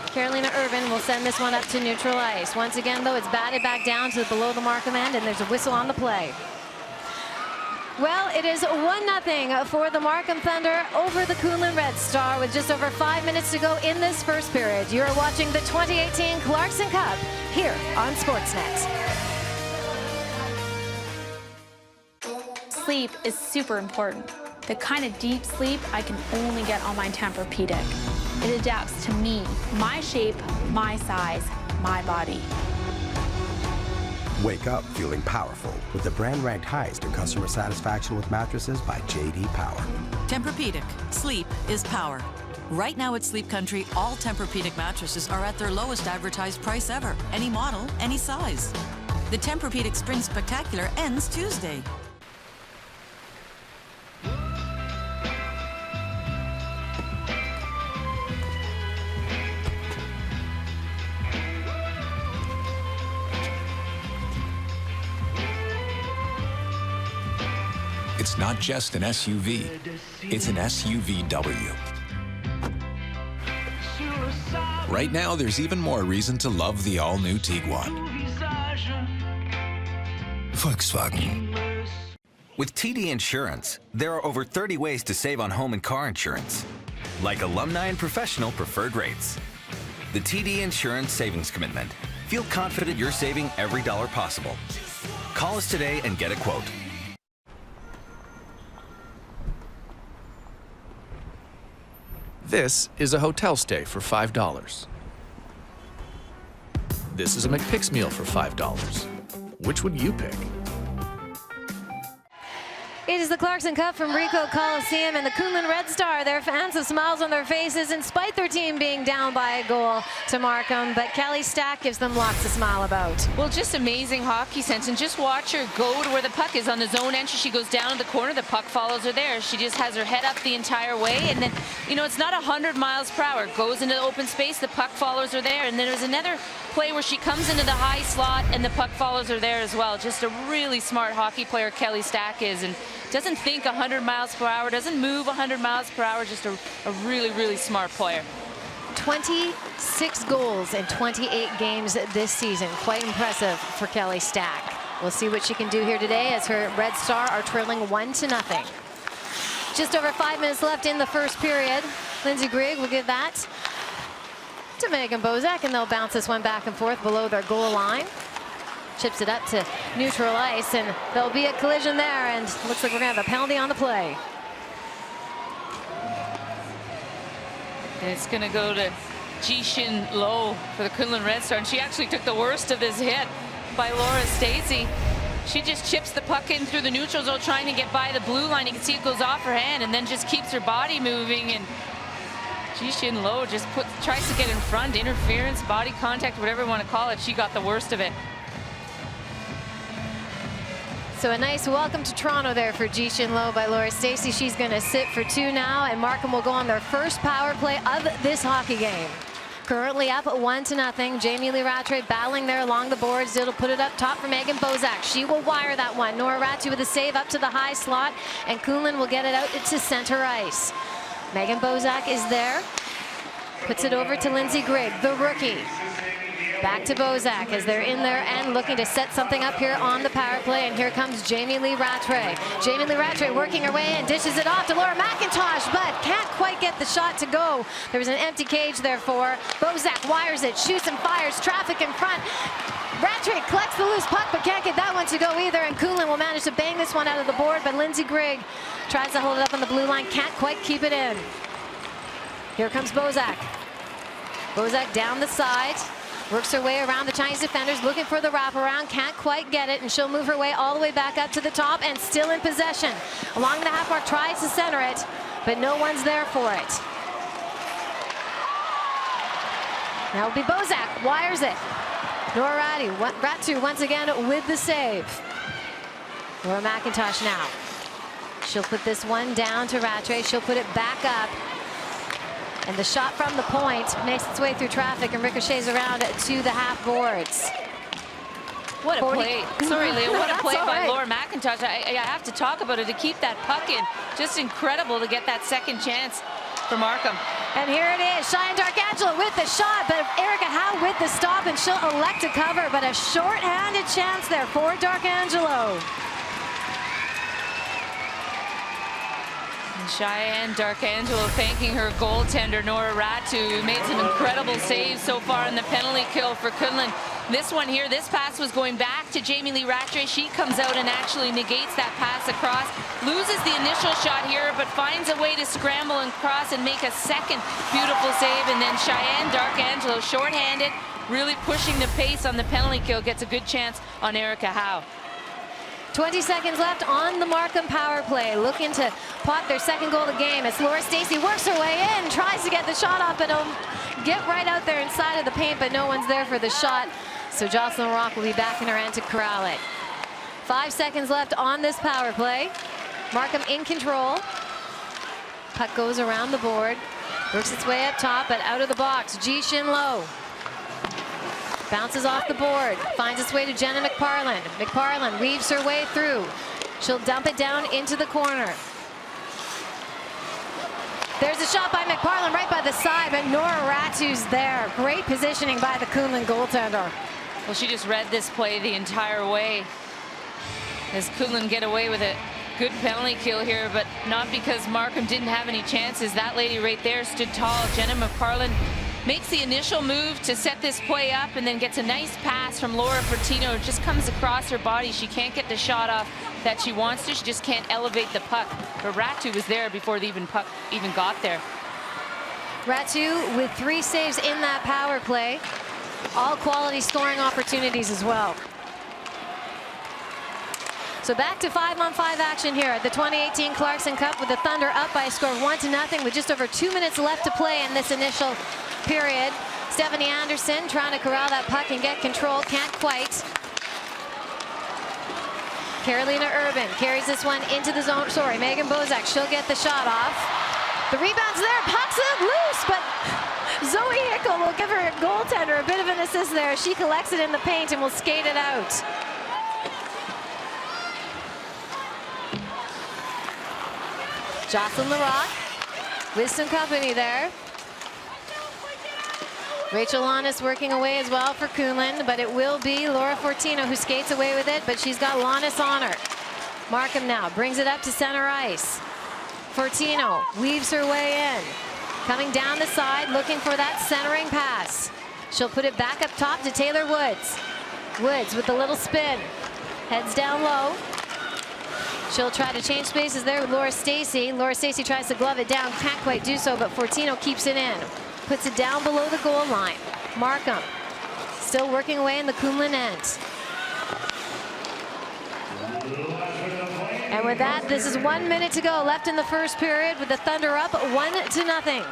Carolina Irvin will send this one up to neutral ice. Once again, though, it's batted back down to below the Markham end, and there's a whistle on the play. Well, it is 1-0 for the Markham Thunder over the Kunlun Red Star with just over 5 minutes to go in this first period. You're watching the 2018 Clarkson Cup here on Sportsnet. Sleep is super important. The kind of deep sleep I can only get on my Tempur-Pedic. It adapts to me, my shape, my size, my body. Wake up feeling powerful with the brand ranked highest in customer satisfaction with mattresses by J.D. Power. Tempur-Pedic. Sleep is power. Right now at Sleep Country, all Tempur-Pedic mattresses are at their lowest advertised price ever. Any model, any size. The Tempur-Pedic Spring Spectacular ends Tuesday. It's not just an SUV, it's an SUVW. Right now, there's even more reason to love the all-new Tiguan. Volkswagen. With TD Insurance, there are over 30 ways to save on home and car insurance, like alumni and professional preferred rates. The TD Insurance Savings Commitment. Feel confident you're saving every dollar possible. Call us today and get a quote. This is a hotel stay for $5. This is a McPick's meal for $5. Which would you pick? It is the Clarkson Cup from Ricoh Coliseum, and the Kunlun Red Star, their fans have smiles on their faces in spite their team being down by a goal to Markham, but Kelly Stack gives them lots to smile about. Well, just amazing hockey sense, and just watch her go to where the puck is on the zone entry. She goes down to the corner, the puck follows her there. She just has her head up the entire way, and then, you know, it's not 100 miles per hour. Goes into the open space, the puck follows her there, and then there's another play where she comes into the high slot and the puck follows her there as well. Just a really smart hockey player Kelly Stack is, and doesn't think 100 miles per hour, doesn't move 100 miles per hour, just a really, really smart player. 26 goals in 28 games this season. Quite impressive for Kelly Stack. We'll see what she can do here today as her Red Star are trailing 1-0. Just over 5 minutes left in the first period. Lindsey Grigg will give that to Megan Bozak, and they'll bounce this one back and forth below their goal line. Chips it up to neutral ice, and there'll be a collision there, and looks like we're gonna have a penalty on the play. And it's gonna go to Jishin Lo for the Kunlun Red Star, and she actually took the worst of this hit by Laura Stacey. She just chips the puck in through the neutral zone, trying to get by the blue line. You can see it goes off her hand and then just keeps her body moving. And Jishin Lo just tries to get in front. Interference, body contact, whatever you want to call it. She got the worst of it. So a nice welcome to Toronto there for Jishin Lo by Laura Stacey. She's going to sit for 2 now, and Markham will go on their first power play of this hockey game. Currently up 1-0. Jamie Lee Rattray battling there along the boards. It'll put it up top for Megan Bozak. She will wire that one. Nora Ratu with a save up to the high slot, and Kunlun will get it out to center ice. Megan Bozak is there. Puts it over to Lindsey Grigg, the rookie. Back to Bozak as they're in there and looking to set something up here on the power play. And here comes Jamie Lee Rattray. Jamie Lee Rattray working her way and dishes it off to Laura McIntosh, but can't quite get the shot to go. There was an empty cage there for Bozak. Wires it, shoots and fires, traffic in front. Rattray collects the loose puck, but can't get that one to go either. And Kunlun will manage to bang this one out of the board, but Lindsey Grigg tries to hold it up on the blue line, can't quite keep it in. Here comes Bozak. Bozak down the side. Works her way around the Chinese defenders, looking for the wraparound, can't quite get it, and she'll move her way all the way back up to the top and still in possession. Along the half mark, tries to center it, but no one's there for it. Now it'll be Bozak, wires it. Nora Ratu once again with the save. Laura McIntosh now. She'll put this one down to Rattray, she'll put it back up. And the shot from the point makes its way through traffic and ricochets around to the half boards. What a play. Sorry, Leah, what a play by right. Laura McIntosh. I have to talk about it, to keep that puck in. Just incredible to get that second chance for Markham. And here it is, Cheyenne Darkangelo with the shot, but Erica Howe with the stop, and she'll elect to cover, but a short-handed chance there for Darkangelo. Cheyenne Darkangelo thanking her goaltender, Nora Ratu, who made some incredible saves so far in the penalty kill for Kunlun. This one here, this pass was going back to Jamie Lee Rattray. She comes out and actually negates that pass across. Loses the initial shot here, but finds a way to scramble and cross and make a second beautiful save. And then Cheyenne Darkangelo, shorthanded, really pushing the pace on the penalty kill, gets a good chance on Erica Howe. 20 seconds left on the Markham power play. Looking to pot their second goal of the game as Laura Stacey works her way in, tries to get the shot off, but it'll get right out there inside of the paint, but no one's there for the shot. So Jocelyn Rock will be back in her end to corral it. 5 seconds left on this power play. Markham in control. Puck goes around the board. Works its way up top, but out of the box. Jishin Lo. Bounces off the board, finds its way to Jenna McParland. McParland weaves her way through. She'll dump it down into the corner. There's a shot by McParland right by the side, but Nora Ratu's there. Great positioning by the Kunlun goaltender. Well, she just read this play the entire way as Kunlun get away with a good penalty kill here, but not because Markham didn't have any chances. That lady right there stood tall. Jenna McParland makes the initial move to set this play up and then gets a nice pass from Laura Fortino. It just comes across her body. She can't get the shot off that she wants to. She just can't elevate the puck. But Ratu was there before the puck even got there. Ratu with 3 saves in that power play. All quality scoring opportunities as well. So back to 5-on-5 action here at the 2018 Clarkson Cup with the Thunder up by a score of 1-0 with just over 2 minutes left to play in this initial period. Stephanie Anderson trying to corral that puck and get control, can't quite. Carolina Urban carries this one into the zone. Sorry, Megan Bozak, she'll get the shot off. The rebound's there, puck's up loose, but Zoe Hickel will give her goaltender a bit of an assist there. She collects it in the paint and will skate it out. Jocelyn Larocque with some company there. Rachel Lannis working away as well for Kunlun, but it will be Laura Fortino who skates away with it, but she's got Lannis on her. Markham now brings it up to center ice. Fortino weaves her way in. Coming down the side, looking for that centering pass. She'll put it back up top to Taylor Woods. Woods with the little spin. Heads down low. She'll try to change spaces there with Laura Stacey. Laura Stacey tries to glove it down, can't quite do so, but Fortino keeps it in. Puts it down below the goal line. Markham still working away in the Kunlun end. And with that, this is 1 minute to go left in the first period with the Thunder up 1-0.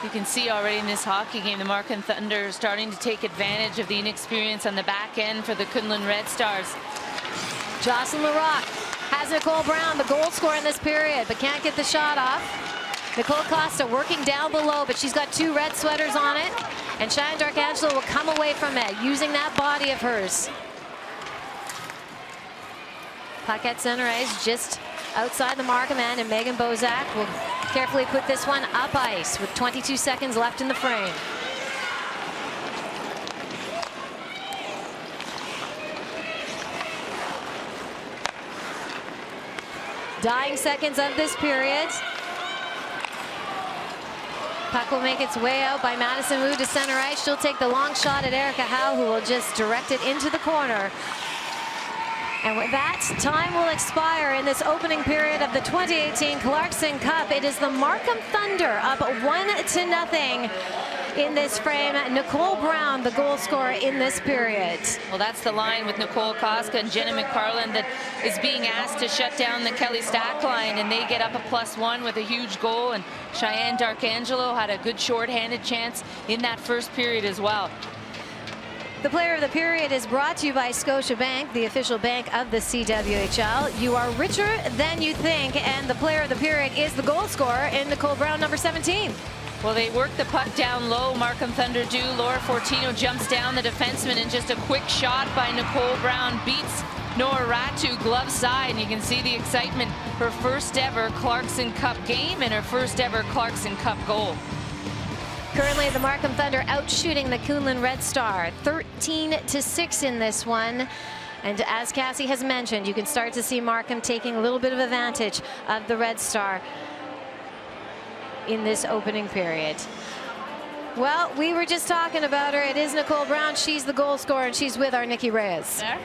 You can see already in this hockey game, the Markham Thunder starting to take advantage of the inexperience on the back end for the Kunlun Red Stars. Jocelyn Larocque has Nicole Brown, the goal scorer in this period, but can't get the shot off. Nicole Costa working down below, but she's got 2 red sweaters on it. And Cheyenne Darkangelo will come away from it, using that body of hers. Puck at center ice, just outside the Markham end, and Megan Bozak will carefully put this one up ice with 22 seconds left in the frame. Dying seconds of this period. Puck will make its way out by Madison Wu to center ice. She'll take the long shot at Erica Howe, who will just direct it into the corner. And with that, time will expire in this opening period of the 2018 Clarkson Cup. It is the Markham Thunder up 1-0 in this frame. Nicole Brown, the goal scorer in this period. Well, that's the line with Nicole Koska and Jenna McFarland that is being asked to shut down the Kelly Stack line, and they get up a +1 with a huge goal. And Cheyenne Darkangelo had a good shorthanded chance in that first period as well. The player of the period is brought to you by Scotiabank, the official bank of the CWHL. You are richer than you think, and the player of the period is the goal scorer in Nicole Brown, number 17. Well, they work the puck down low. Markham Thunder do. Laura Fortino jumps down the defenseman, and just a quick shot by Nicole Brown beats Noah Ratu glove side. And you can see the excitement. Her first ever Clarkson Cup game and her first ever Clarkson Cup goal. Currently, the Markham Thunder out-shooting the Kunlun Red Star, 13-6 in this one. And as Cassie has mentioned, you can start to see Markham taking a little bit of advantage of the Red Star in this opening period. Well, we were just talking about her. It is Nicole Brown. She's the goal scorer, and she's with our Nikki Reyes. There.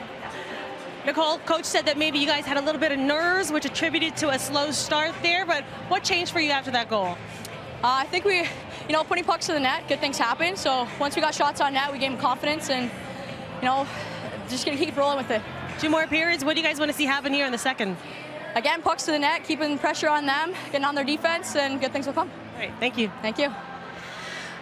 Nicole, coach said that maybe you guys had a little bit of nerves, which attributed to a slow start there, but what changed for you after that goal? I think we, putting pucks to the net, good things happen. So once we got shots on net, we gave them confidence, and, just gonna keep rolling with it. 2 more periods. What do you guys want to see happen here in the second? Again, pucks to the net, keeping pressure on them, getting on their defense, and good things will come. All right, thank you. Thank you.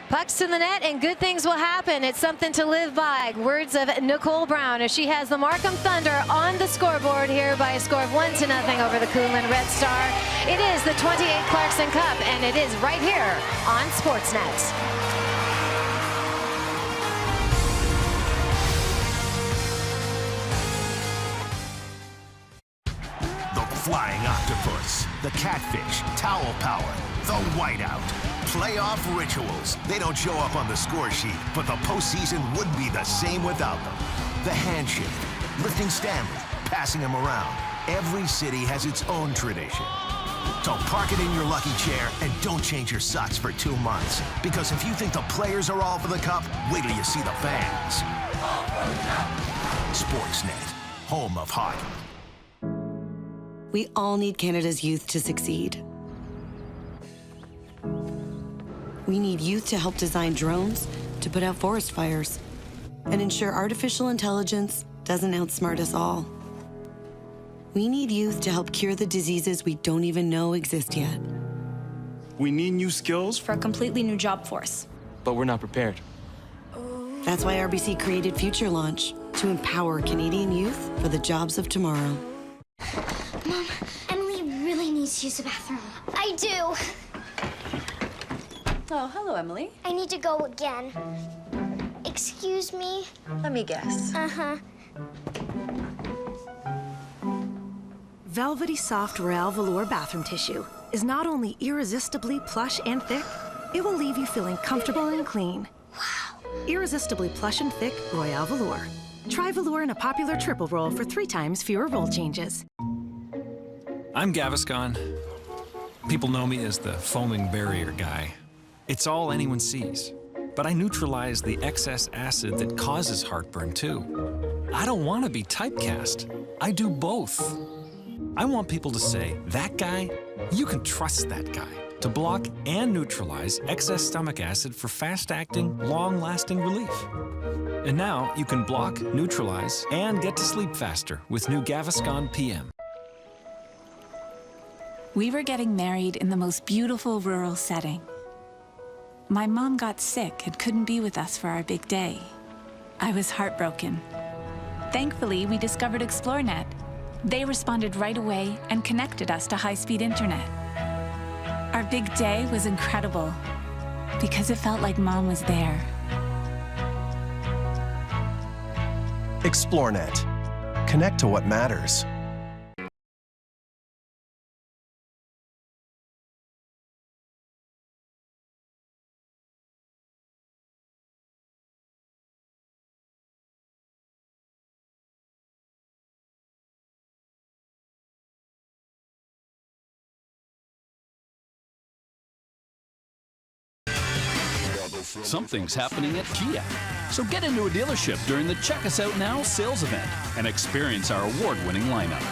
Pucks to the net and good things will happen. It's something to live by. Words of Nicole Brown as she has the Markham Thunder on the scoreboard here by a score of 1-0 over the Kunlun Red Star. It is the 28th Clarkson Cup, and it is right here on Sportsnet. The Flying Octopus, the Catfish, Towel Power, the Whiteout. Playoff rituals. They don't show up on the score sheet, but the postseason would be the same without them. The handshake, lifting Stanley, passing him around. Every city has its own tradition. So park it in your lucky chair and don't change your socks for 2 months. Because if you think the players are all for the cup, wait till you see the fans. Sportsnet, home of hockey. We all need Canada's youth to succeed. We need youth to help design drones to put out forest fires and ensure artificial intelligence doesn't outsmart us all. We need youth to help cure the diseases we don't even know exist yet. We need new skills for a completely new job force. But we're not prepared. That's why RBC created Future Launch, to empower Canadian youth for the jobs of tomorrow. Mom, Emily really needs to use the bathroom. I do. Oh, hello, Emily. I need to go again. Excuse me? Let me guess. Uh-huh. Velvety soft Royale Velour bathroom tissue is not only irresistibly plush and thick, It will leave you feeling comfortable and clean. Wow. Irresistibly plush and thick Royale Velour. Try Velour in a popular triple roll for 3 times fewer roll changes. I'm Gaviscon. People know me as the foaming barrier guy. It's all anyone sees. But I neutralize the excess acid that causes heartburn too. I don't want to be typecast. I do both. I want people to say, that guy, you can trust that guy to block and neutralize excess stomach acid for fast-acting, long-lasting relief. And now you can block, neutralize, and get to sleep faster with new Gaviscon PM. We were getting married in the most beautiful rural setting. My mom got sick and couldn't be with us for our big day. I was heartbroken. Thankfully, we discovered ExploreNet. They responded right away and connected us to high-speed internet. Our big day was incredible because it felt like Mom was there. ExploreNet. Connect to what matters. Something's happening at Kia. So get into a dealership during the Check Us Out Now sales event and experience our award-winning lineup.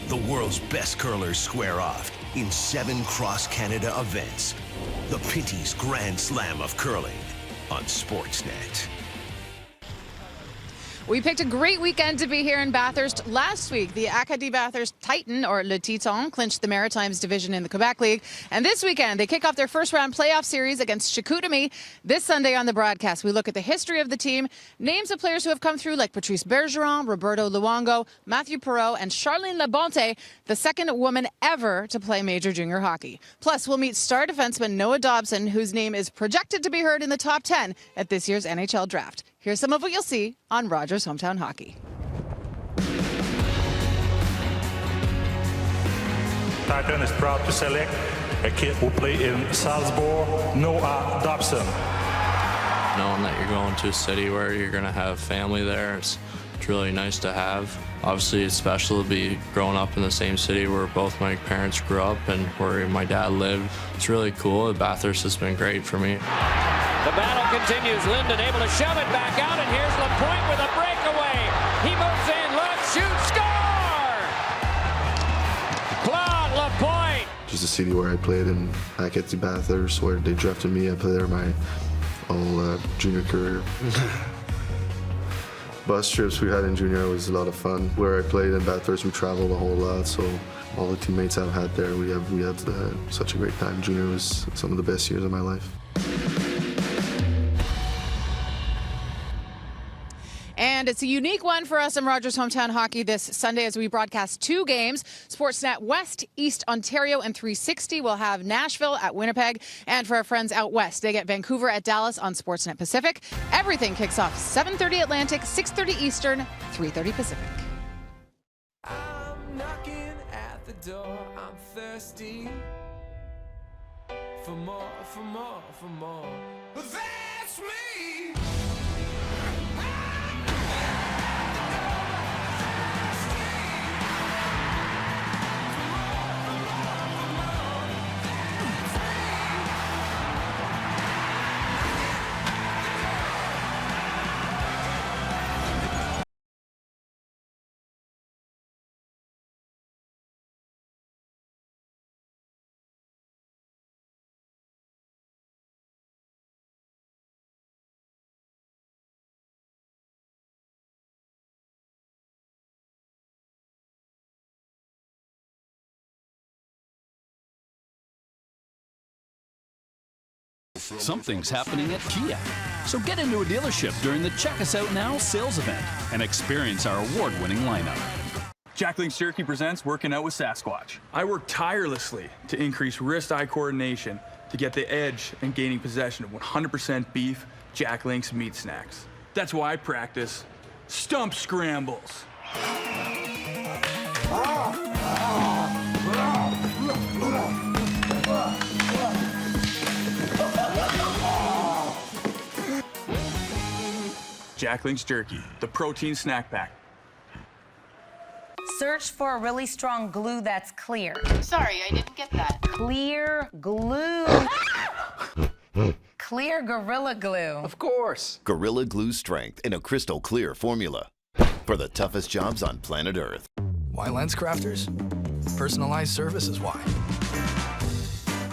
The world's best curlers square off in 7 cross-Canada events. The Pinty's Grand Slam of Curling on Sportsnet. We picked a great weekend to be here in Bathurst. Last week, the Acadie Bathurst Titan, or Le Titan, clinched the Maritimes division in the Quebec League. And this weekend, they kick off their first-round playoff series against Chicoutimi. This Sunday on the broadcast, we look at the history of the team, names of players who have come through like Patrice Bergeron, Roberto Luongo, Matthew Perreault, and Charlene Labonte, the second woman ever to play major junior hockey. Plus, we'll meet star defenseman Noah Dobson, whose name is projected to be heard in the top 10 at this year's NHL draft. Here's some of what you'll see on Rogers Hometown Hockey. Titan is proud to select a kid who played in Salzburg, Noah Dobson. Knowing that you're going to a city where you're going to have family there, it's really nice to have. Obviously, it's special to be growing up in the same city where both my parents grew up and where my dad lived. It's really cool. Bathurst has been great for me. The battle continues. Linden able to shove it back out, and here's Lapointe with a breakaway. He moves in, left, shoot, score! Claude Lapointe. Just a city where I played in Acadie Bathurst, where they drafted me. I played there my whole junior career. Bus trips we had in junior was a lot of fun. Where I played in Bathurst, we traveled a whole lot, so all the teammates I've had there, we had such a great time. Junior was some of the best years of my life. And it's a unique one for us in Rogers Hometown Hockey this Sunday as we broadcast 2 games. Sportsnet West, East Ontario, and 360 will have Nashville at Winnipeg. And for our friends out west, they get Vancouver at Dallas on Sportsnet Pacific. Everything kicks off 7:30 Atlantic, 6:30 Eastern, 3:30 Pacific. I'm knocking at the door, I'm thirsty for more, for more, for more. That's me! Something's happening at Kia. So get into a dealership during the Check Us Out Now sales event and experience our award-winning lineup. Jack Link's Jerky presents Working Out with Sasquatch. I work tirelessly to increase wrist-eye coordination to get the edge in gaining possession of 100% beef Jack Link's meat snacks. That's why I practice stump scrambles. Jack Link's Jerky, the protein snack pack. Search for a really strong glue that's clear. Sorry, I didn't get that. Clear glue. Clear Gorilla Glue. Of course. Gorilla Glue strength in a crystal clear formula for the toughest jobs on planet Earth. Why lens crafters? Personalized service is why.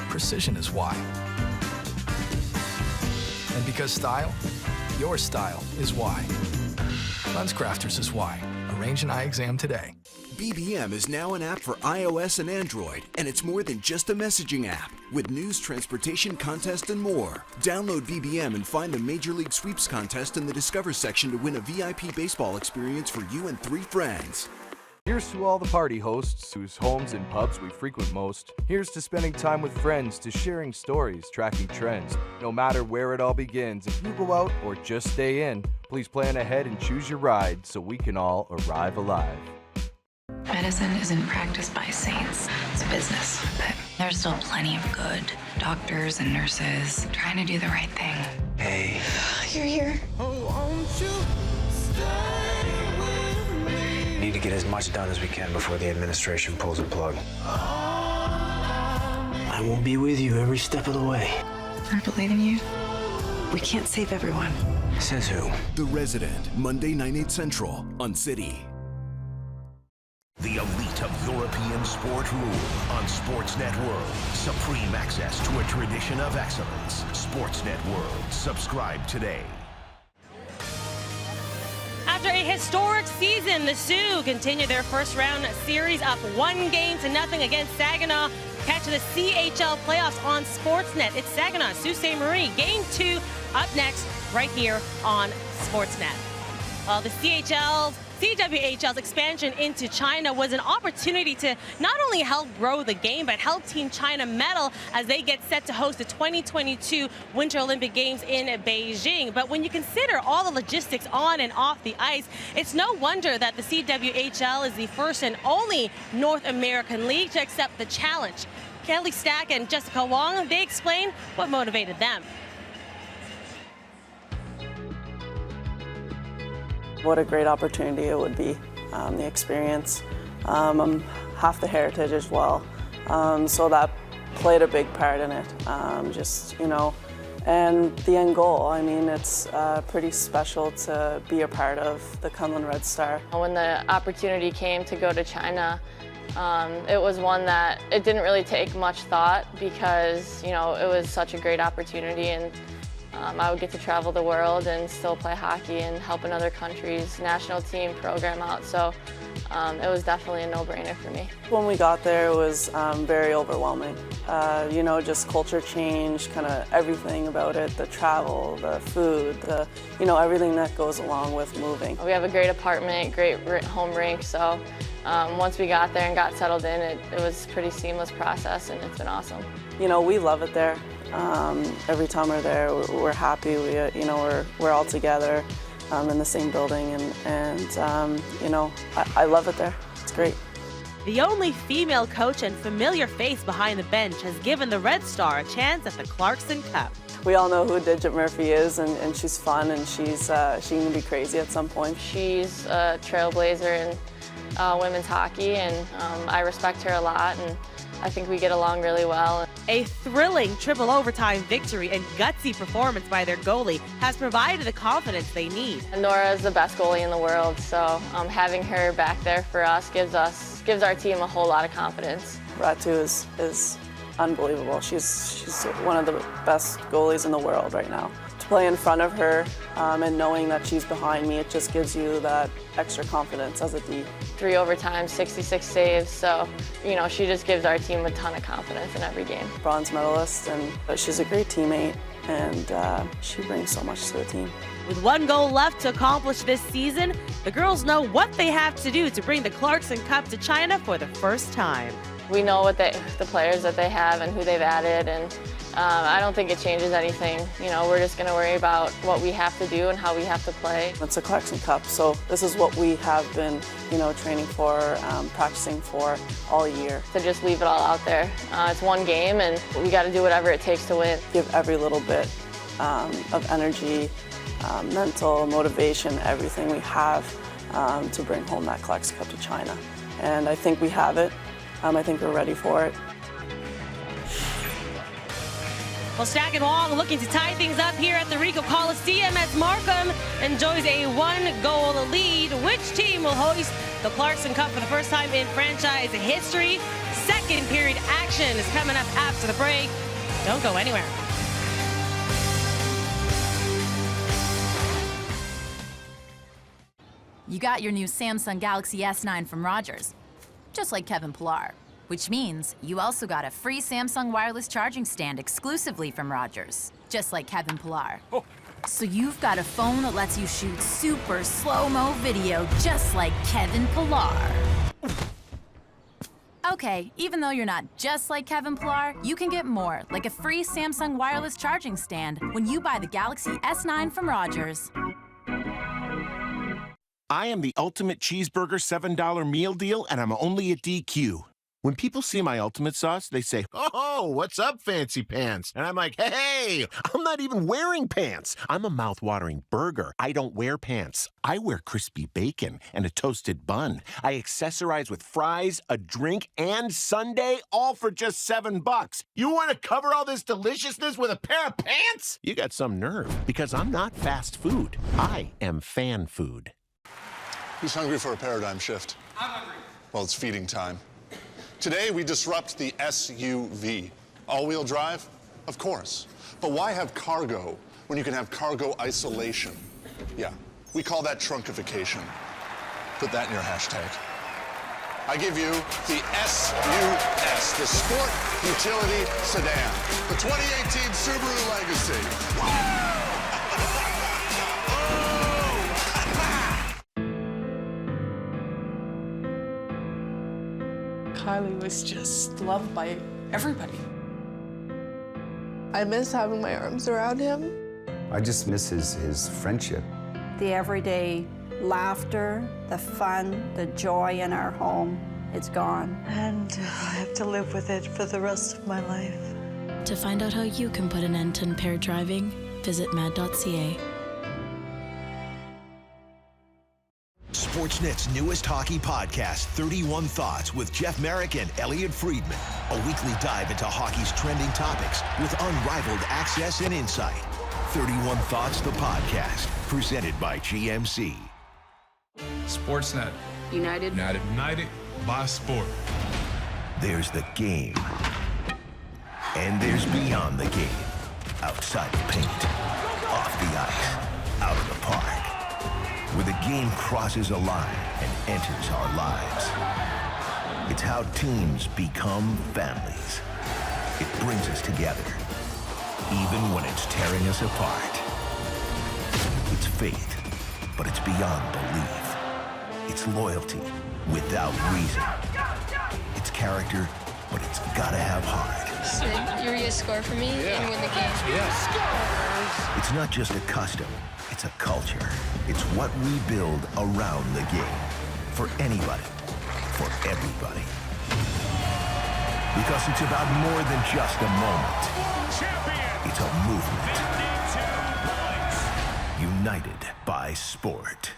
Precision is why. And because style, your style is why. Lens crafters is why. Arrange an eye exam today. BBM is now an app for iOS and Android, and it's more than just a messaging app. With news, transportation, contest, and more. Download BBM and find the Major League Sweeps contest in the Discover section to win a VIP baseball experience for you and 3 friends. Here's to all the party hosts whose homes and pubs we frequent most. Here's to spending time with friends, to sharing stories, tracking trends. No matter where it all begins, if you go out or just stay in, please plan ahead and choose your ride so we can all arrive alive. Medicine isn't practiced by saints, it's business. But there's still plenty of good doctors and nurses trying to do the right thing. Hey. You're here. Oh, won't you stay with me? We need to get as much done as we can before the administration pulls the plug. I will be with you every step of the way. I believe in you. We can't save everyone. Says who? The Resident, Monday 9/8 Central on City. The elite of European sport rule on Sportsnet World. Supreme access to a tradition of excellence. Sportsnet World. Subscribe today. After a historic season, the Sioux continue their first round series up 1-0 against Saginaw. Catch the CHL playoffs on Sportsnet. It's Saginaw, Sault Ste. Marie. Game 2 up next right here on Sportsnet. The CWHL's expansion into China was an opportunity to not only help grow the game, but help Team China medal as they get set to host the 2022 Winter Olympic Games in Beijing. But when you consider all the logistics on and off the ice, it's no wonder that the CWHL is the first and only North American league to accept the challenge. Kelly Stack and Jessica Wong, they explain what motivated them. What a great opportunity it would be, the experience. I'm half the heritage as well, so that played a big part in it. And the end goal, I mean, it's pretty special to be a part of the Kunlun Red Star. When the opportunity came to go to China, it was one that it didn't really take much thought because, it was such a great opportunity, and I would get to travel the world and still play hockey and help another country's national team program out. So it was definitely a no-brainer for me. When we got there, it was very overwhelming. Just culture change, kind of everything about it, the travel, the food, everything that goes along with moving. We have a great apartment, great home rink, so once we got there and got settled in, it was a pretty seamless process, and it's been awesome. We love it there. Every time we're there, we're happy. We're all together in the same building, and I love it there. It's great. The only female coach and familiar face behind the bench has given the Red Star a chance at the Clarkson Cup. We all know who Digit Murphy is, and she's fun, and she can be crazy at some point. She's a trailblazer in women's hockey, and I respect her a lot, and I think we get along really well. A thrilling triple overtime victory and gutsy performance by their goalie has provided the confidence they need. Nora is the best goalie in the world, so having her back there for us gives our team a whole lot of confidence. Ratu is unbelievable. She's one of the best goalies in the world right now. To play in front of her and knowing that she's behind me, it just gives you that extra confidence as a D. 3 overtimes, 66 saves, so she just gives our team a ton of confidence in every game. Bronze medalist, and she's a great teammate, and she brings so much to the team. With 1 goal left to accomplish this season, the girls know what they have to do to bring the Clarkson Cup to China for the first time. We know what the players that they have and who they've added, and I don't think it changes anything. We're just going to worry about what we have to do and how we have to play. It's a Clarkson Cup, so this is what we have been, training for, practicing for all year. To just leave it all out there. It's one game, and we got to do whatever it takes to win. Give every little bit of energy mental, motivation, everything we have to bring home that Clarkson Cup to China. And I think we have it. I think we're ready for it. Well, Stack and Wong looking to tie things up here at the Ricoh Coliseum as Markham enjoys a 1-goal lead. Which team will hoist the Clarkson Cup for the first time in franchise history? Second period action is coming up after the break. Don't go anywhere. You got your new Samsung Galaxy S9 from Rogers, just like Kevin Pillar. Which means you also got a free Samsung wireless charging stand exclusively from Rogers, just like Kevin Pillar. Oh. So you've got a phone that lets you shoot super slow-mo video just like Kevin Pillar. Okay, even though you're not just like Kevin Pillar, you can get more, like a free Samsung wireless charging stand when you buy the Galaxy S9 from Rogers. I am the ultimate cheeseburger $7 meal deal, and I'm only at DQ. When people see my ultimate sauce, they say, "Oh, what's up, fancy pants?" And I'm like, hey, I'm not even wearing pants. I'm a mouth-watering burger. I don't wear pants. I wear crispy bacon and a toasted bun. I accessorize with fries, a drink, and sundae, all for just $7. You want to cover all this deliciousness with a pair of pants? You got some nerve, because I'm not fast food. I am fan food. Who's hungry for a paradigm shift? I'm hungry. Well, it's feeding time. Today, we disrupt the SUV. All-wheel drive? Of course. But why have cargo when you can have cargo isolation? Yeah, we call that trunkification. Put that in your hashtag. I give you the SUS, the Sport Utility Sedan, the 2018 Subaru Legacy. Kylie was just loved by everybody. I miss having my arms around him. I just miss his friendship. The everyday laughter, the fun, the joy in our home, it's gone. And I have to live with it for the rest of my life. To find out how you can put an end to impaired driving, visit mad.ca. Sportsnet's newest hockey podcast, 31 Thoughts with Jeff Merrick and Elliot Friedman. A weekly dive into hockey's trending topics with unrivaled access and insight. 31 Thoughts, the podcast, presented by GMC. Sportsnet. United. United by sport. There's the game. And there's beyond the game. Outside the paint. Off the ice. Out of the park. Where the game crosses a line and enters our lives. It's how teams become families. It brings us together, even when it's tearing us apart. It's faith, but it's beyond belief. It's loyalty without reason. It's character, but it's gotta have heart. Did Uriah score for me and win the game? Yeah. It's not just a custom. It's a culture. It's what we build around the game. For anybody. For everybody. Because it's about more than just a moment. It's a movement. United by sport.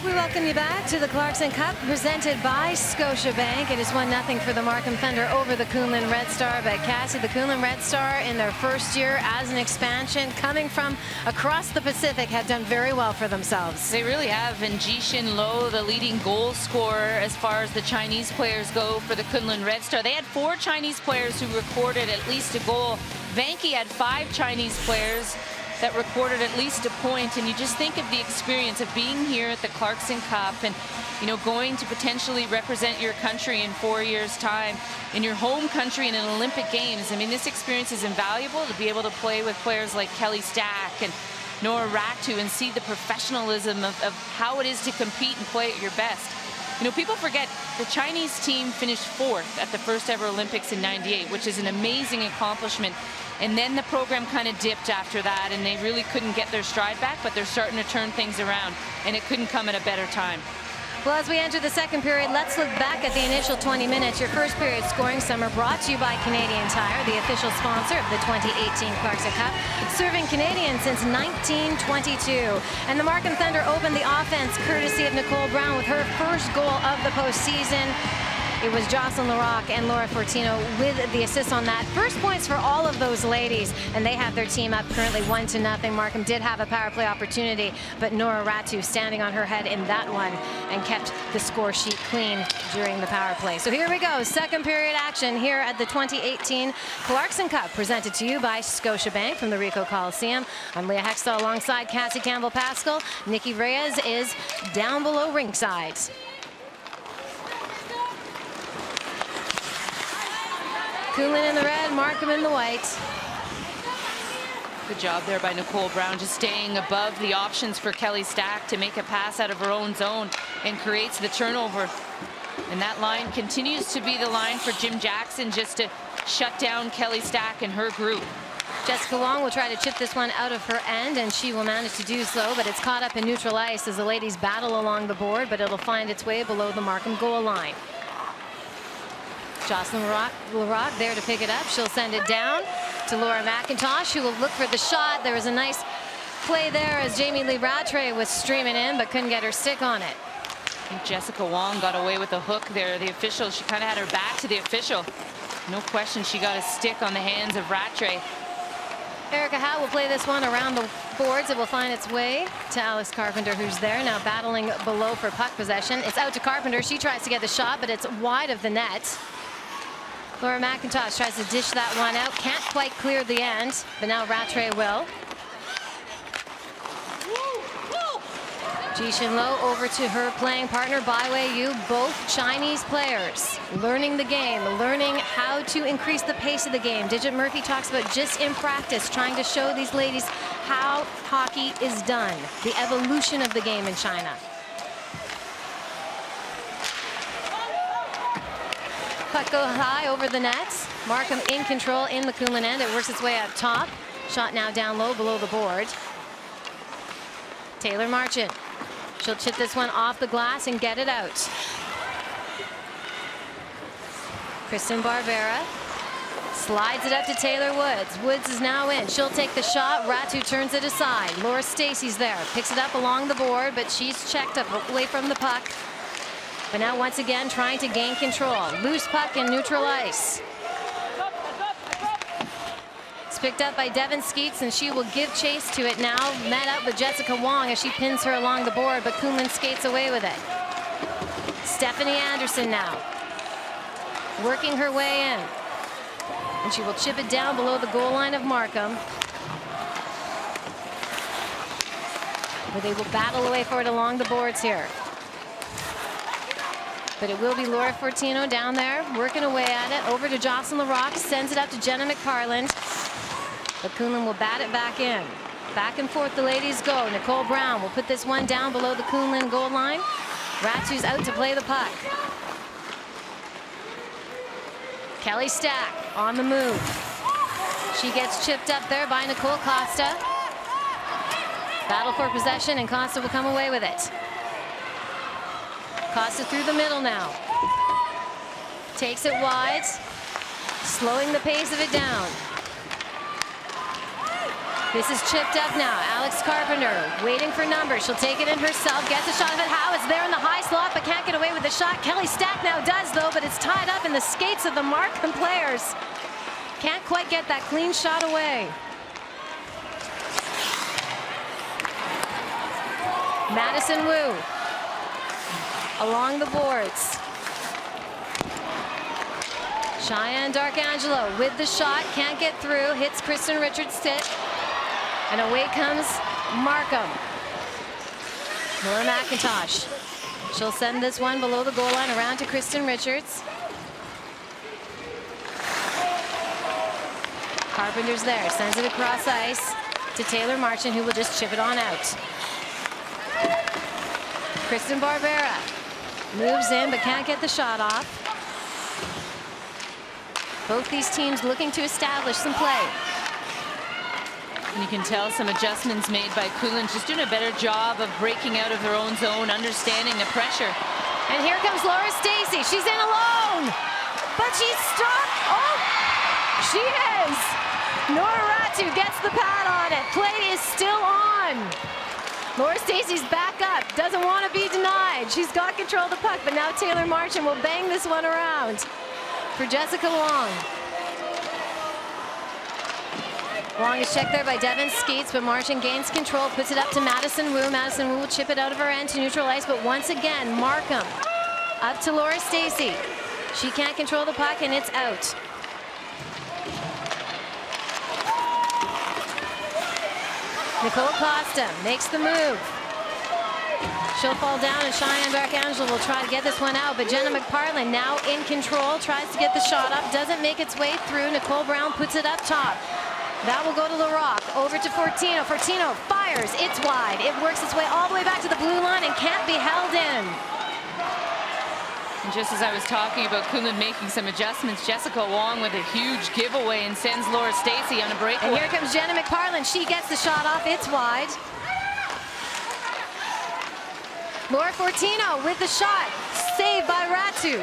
We welcome you back to the Clarkson Cup, presented by Scotiabank. It is 1-0 for the Markham Thunder over the Kunlun Red Star. But Cassie, the Kunlun Red Star in their first year as an expansion, coming from across the Pacific, have done very well for themselves. They really have. And Jishin Lo, the leading goal scorer as far as the Chinese players go for the Kunlun Red Star. They had 4 Chinese players who recorded at least a goal. Vanke had 5 Chinese players that recorded at least a point, and you just think of the experience of being here at the Clarkson Cup and, you know, going to potentially represent your country in 4 years' time in your home country in an Olympic Games. I mean, this experience is invaluable to be able to play with players like Kelly Stack and Nora Raktu and see the professionalism of how it is to compete and play at your best. You know, people forget the Chinese team finished 4th at the first ever Olympics in '98, which is an amazing accomplishment. And then the program kind of dipped after that, and they really couldn't get their stride back, but they're starting to turn things around, and it couldn't come at a better time. Well, as we enter the second period, let's look back at the initial 20 minutes. Your first period scoring summer brought to you by Canadian Tire, the official sponsor of the 2018 Clarkson Cup, serving Canadians since 1922. And the Markham Thunder opened the offense courtesy of Nicole Brown with her first goal of the postseason. It was Jocelyn Larocque and Laura Fortino with the assists on that. First points for all of those ladies, and they have their team up currently 1-0. Markham did have a power play opportunity, but Nora Ratu standing on her head in that one and kept the score sheet clean during the power play. So here we go, second period action here at the 2018 Clarkson Cup, presented to you by Scotiabank from the Ricoh Coliseum. I'm Leah Hextall alongside Cassie Campbell-Pascal. Nikki Reyes is down below ringside. Kunlun in the red, Markham in the white. Good job there by Nicole Brown, just staying above the options for Kelly Stack to make a pass out of her own zone and creates the turnover. And that line continues to be the line for Jim Jackson, just to shut down Kelly Stack and her group. Jessica Wong will try to chip this one out of her end, and she will manage to do so, but it's caught up in neutral ice as the ladies battle along the board, but it'll find its way below the Markham goal line. Jocelyn Larocque there to pick it up. She'll send it down to Laura McIntosh, who will look for the shot. There was a nice play there as Jamie Lee Rattray was streaming in, but couldn't get her stick on it. I think Jessica Wong got away with a hook there. The official, she kind of had her back to the official. No question she got a stick on the hands of Rattray. Erica Howe will play this one around the boards. It will find its way to Alex Carpenter, who's there now battling below for puck possession. It's out to Carpenter. She tries to get the shot, but it's wide of the net. Laura McIntosh tries to dish that one out. Can't quite clear the end, but now Rattray will. Ji Shin Lo over to her playing partner, Bai Wei Yu, both Chinese players. Learning the game, learning how to increase the pace of the game. Digit Murphy talks about just in practice, trying to show these ladies how hockey is done, the evolution of the game in China. Puck goes high over the net. Markham in control in the Kunlun end. It works its way up top. Shot now down low below the board. Taylor Marchant. She'll chip this one off the glass and get it out. Kristen Barbera slides it up to Taylor Woods. Woods is now in. She'll take the shot. Ratu turns it aside. Laura Stacey's there. Picks it up along the board, but she's checked up away from the puck. But now once again trying to gain control. Loose puck in neutral ice. It's picked up by Devin Skeets, and she will give chase to it now. Met up with Jessica Wong as she pins her along the board, but Kunlun skates away with it. Stephanie Anderson now working her way in. And she will chip it down below the goal line of Markham, where they will battle away for it along the boards here. But it will be Laura Fortino down there, working away at it. Over to Jocelyn Larocque, sends it up to Jenna McFarland. But Kunlun will bat it back in. Back and forth the ladies go. Nicole Brown will put this one down below the Kunlun goal line. Ratu's out to play the puck. Kelly Stack on the move. She gets chipped up there by Nicole Costa. Battle for possession, and Costa will come away with it. Costa through the middle now. Takes it wide, slowing the pace of it down. This is chipped up now. Alex Carpenter waiting for numbers. She'll take it in herself, gets a shot of it. Howe is there in the high slot, but can't get away with the shot. Kelly Stack now does, though, but it's tied up in the skates of the Markham players. Can't quite get that clean shot away. Madison Wu along the boards. Cheyenne Darkangelo with the shot, can't get through, hits Kristen Richards' stick, and away comes Markham. Laura McIntosh. She'll send this one below the goal line around to Kristen Richards. Carpenter's there, sends it across ice to Taylor Marchant, who will just chip it on out. Kristen Barbera moves in, but can't get the shot off. Both these teams looking to establish some play. And you can tell some adjustments made by Kunlun, just doing a better job of breaking out of their own zone, understanding the pressure And here comes Laura Stacey. She's in alone, but she's stopped. Oh, she is. Nora Ratu gets the pad on it. Play is still on. Laura Stacey's back up, doesn't want to be denied. She's got control of the puck, but now Taylor Marchand will bang this one around for Jessica Wong. Wong is checked there by Devin Skeets, but Marchand gains control, puts it up to Madison Wu. Madison Wu will chip it out of her end to neutral ice, but once again, Markham up to Laura Stacey. She can't control the puck, and it's out. Nicole Costa makes the move. She'll fall down, and Cheyenne Darkangelo will try to get this one out, but Jenna McParland now in control, tries to get the shot up, doesn't make its way through. Nicole Brown puts it up top. That will go to LaRock, over to Fortino. Fortino fires, it's wide. It works its way all the way back to the blue line and can't be held in. And just as I was talking about Kunlun making some adjustments, Jessica Wong with a huge giveaway and sends Laura Stacey on a breakaway. And here comes Jenna McParland. She gets the shot off, it's wide. Laura Fortino with the shot, saved by Ratu.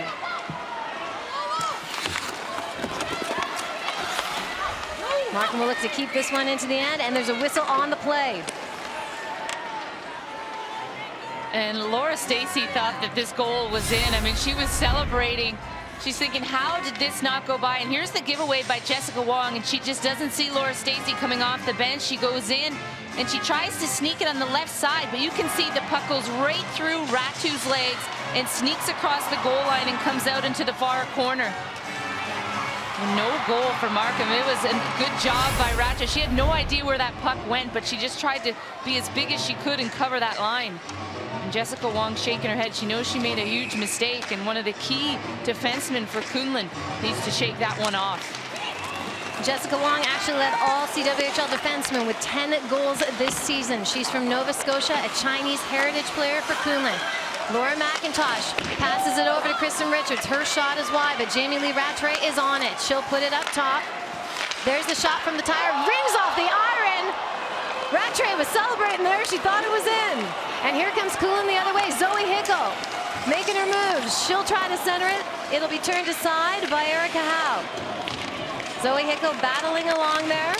Markham will look to keep this one into the end, and there's a whistle on the play. And Laura Stacey thought that this goal was in. I mean, she was celebrating. She's thinking, how did this not go by? And here's the giveaway by Jessica Wong, and she just doesn't see Laura Stacey coming off the bench. She goes in, and she tries to sneak it on the left side, but you can see the puck goes right through Ratu's legs and sneaks across the goal line and comes out into the far corner. No goal for Markham. It was a good job by Ratu. She had no idea where that puck went, but she just tried to be as big as she could and cover that line. And Jessica Wong shaking her head. She knows she made a huge mistake, and one of the key defensemen for Kunlun needs to shake that one off. Jessica Wong actually led all CWHL defensemen with 10 goals this season. She's from Nova Scotia, a Chinese heritage player for Kunlun. Laura McIntosh passes it over to Kristen Richards. Her shot is wide, but Jamie Lee Rattray is on it. She'll put it up top. There's the shot from the tire. Rings off the iron. Rattray was celebrating there. She thought it was in. And here comes Kunlun the other way. Zoe Hickle making her moves. She'll try to center it. It'll be turned aside by Erica Howe. Zoe Hickle battling along there.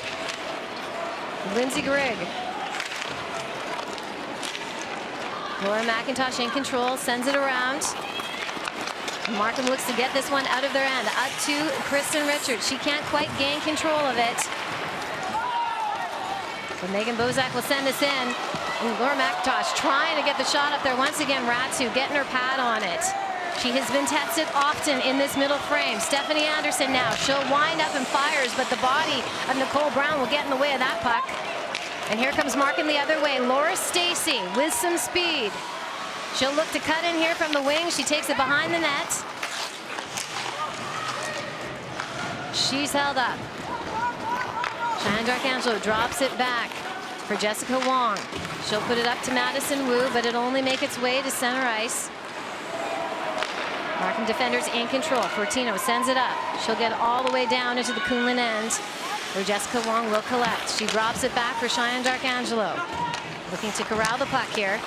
Lindsay Grigg. Laura McIntosh in control, sends it around. Markham looks to get this one out of their end. Up to Kristen Richards. She can't quite gain control of it. So Megan Bozak will send this in. And Laura McIntosh trying to get the shot up there. Once again, Ratu getting her pad on it. She has been tested often in this middle frame. Stephanie Anderson now. She'll wind up and fires, but the body of Nicole Brown will get in the way of that puck. And here comes Markham the other way. Laura Stacey with some speed. She'll look to cut in here from the wing. She takes it behind the net. She's held up. Cheyenne Darkangelo drops it back for Jessica Wong. She'll put it up to Madison Wu, but it'll only make its way to center ice. Markham defenders in control. Fortino sends it up. She'll get all the way down into the Kunlun end, where Jessica Wong will collect. She drops it back for Cheyenne Darkangelo. Looking to corral the puck here.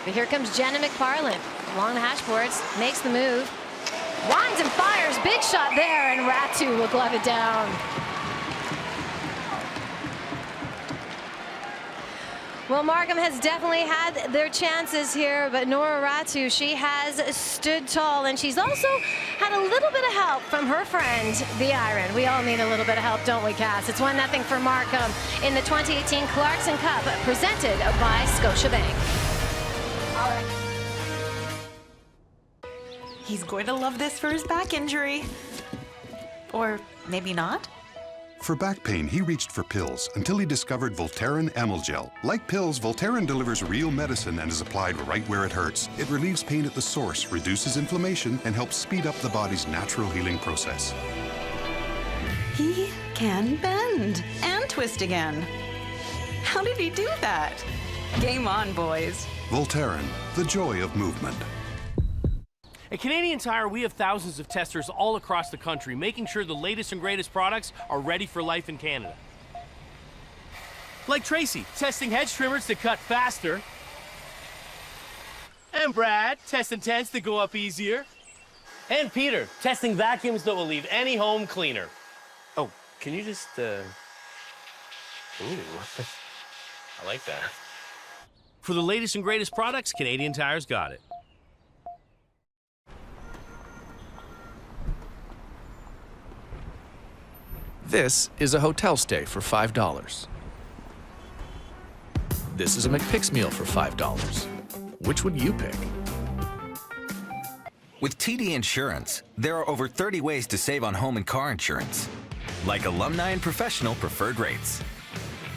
But here comes Jenna McParland. Along the hash boards, makes the move. Winds and fires, big shot there, and Ratu will glove it down. Well, Markham has definitely had their chances here, but Nora Ratu, she has stood tall, and she's also had a little bit of help from her friend, the Iron. We all need a little bit of help, don't we, Cass? It's 1-0 for Markham in the 2018 Clarkson Cup, presented by Scotiabank. He's going to love this for his back injury. Or maybe not. For back pain, he reached for pills until he discovered Voltaren Amyl Gel. Like pills, Voltaren delivers real medicine and is applied right where it hurts. It relieves pain at the source, reduces inflammation, and helps speed up the body's natural healing process. He can bend and twist again. How did he do that? Game on, boys. Voltaren, the joy of movement. At Canadian Tire, we have thousands of testers all across the country, making sure the latest and greatest products are ready for life in Canada. Like Tracy, testing hedge trimmers to cut faster And Brad, testing tents that go up easier. And Peter, testing vacuums that will leave any home cleaner. Oh, can you just, Ooh, I like that. For the latest and greatest products, Canadian Tire's got it. This is a hotel stay for $5. This is a McPick's meal for $5. Which would you pick? With TD Insurance, there are over 30 ways to save on home and car insurance, like alumni and professional preferred rates.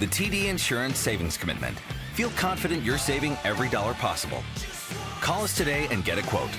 The TD Insurance Savings Commitment. Feel confident you're saving every dollar possible. Call us today and get a quote.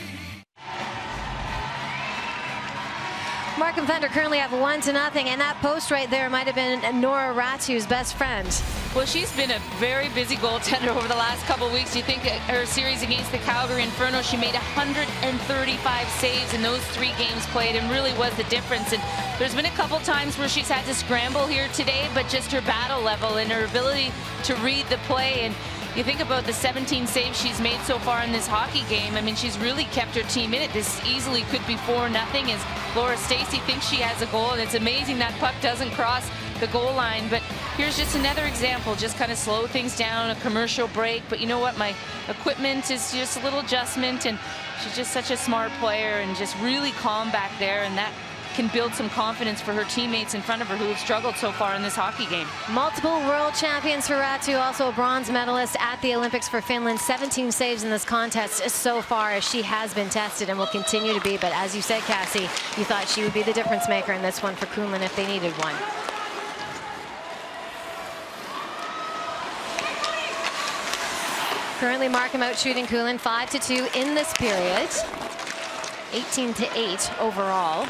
Markham Thunder currently have 1-0, and that post right there might have been Nora Ratu's best friend. Well, she's been a very busy goaltender over the last couple of weeks. You think her series against the Calgary Inferno, she made 135 saves in those 3 games played and really was the difference. And there's been a couple times where she's had to scramble here today, but just her battle level and her ability to read the play. And you think about the 17 saves she's made so far in this hockey game. I mean, she's really kept her team in it. This easily could be 4-0 as Laura Stacey thinks she has a goal, and it's amazing that puck doesn't cross the goal line. But here's just another example, just kind of slow things down, a commercial break. But you know what? My equipment is just a little adjustment, and she's just such a smart player and just really calm back there, and that can build some confidence for her teammates in front of her who have struggled so far in this hockey game. Multiple world champions for Ratu, also a bronze medalist at the Olympics for Finland. 17 saves in this contest so far, as she has been tested and will continue to be. But as you said, Cassie, you thought she would be the difference maker in this one for Kunlun if they needed one. Currently Markham out shooting Kunlun 5-2 in this period. 18-8 overall,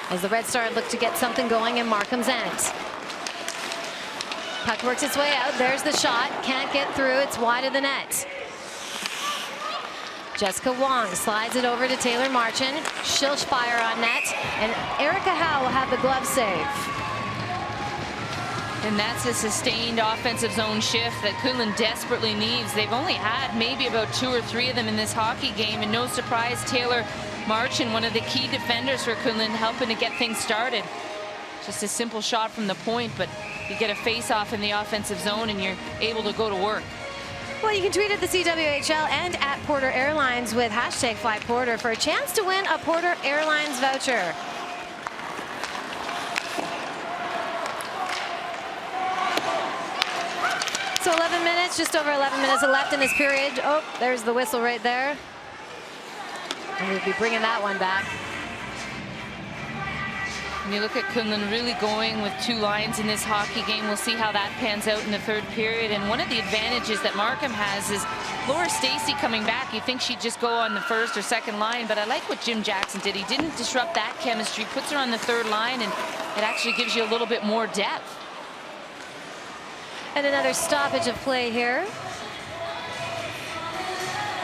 as the Red Star look to get something going in Markham's end. Puck works its way out. There's the shot. Can't get through. It's wide of the net. Jessica Wong slides it over to Taylor Marchand. She'll fire on net, and Erica Howe will have the glove save. And that's a sustained offensive zone shift that Kunlun desperately needs. They've only had maybe about 2 or 3 of them in this hockey game, and no surprise, Taylor Marchand, one of the key defenders for Kunlun, helping to get things started. Just a simple shot from the point, but you get a face-off in the offensive zone and you're able to go to work. Well, you can tweet at the CWHL and at Porter Airlines with #FlyPorter for a chance to win a Porter Airlines voucher. So 11 minutes, just over 11 minutes left in this period. Oh, there's the whistle right there. And we'll be bringing that one back. When you look at Kunlun really going with 2 lines in this hockey game, we'll see how that pans out in the 3rd period. And one of the advantages that Markham has is Laura Stacey coming back. You think she'd just go on the 1st or 2nd line, but I like what Jim Jackson did. He didn't disrupt that chemistry, puts her on the 3rd line, and it actually gives you a little bit more depth. And another stoppage of play here.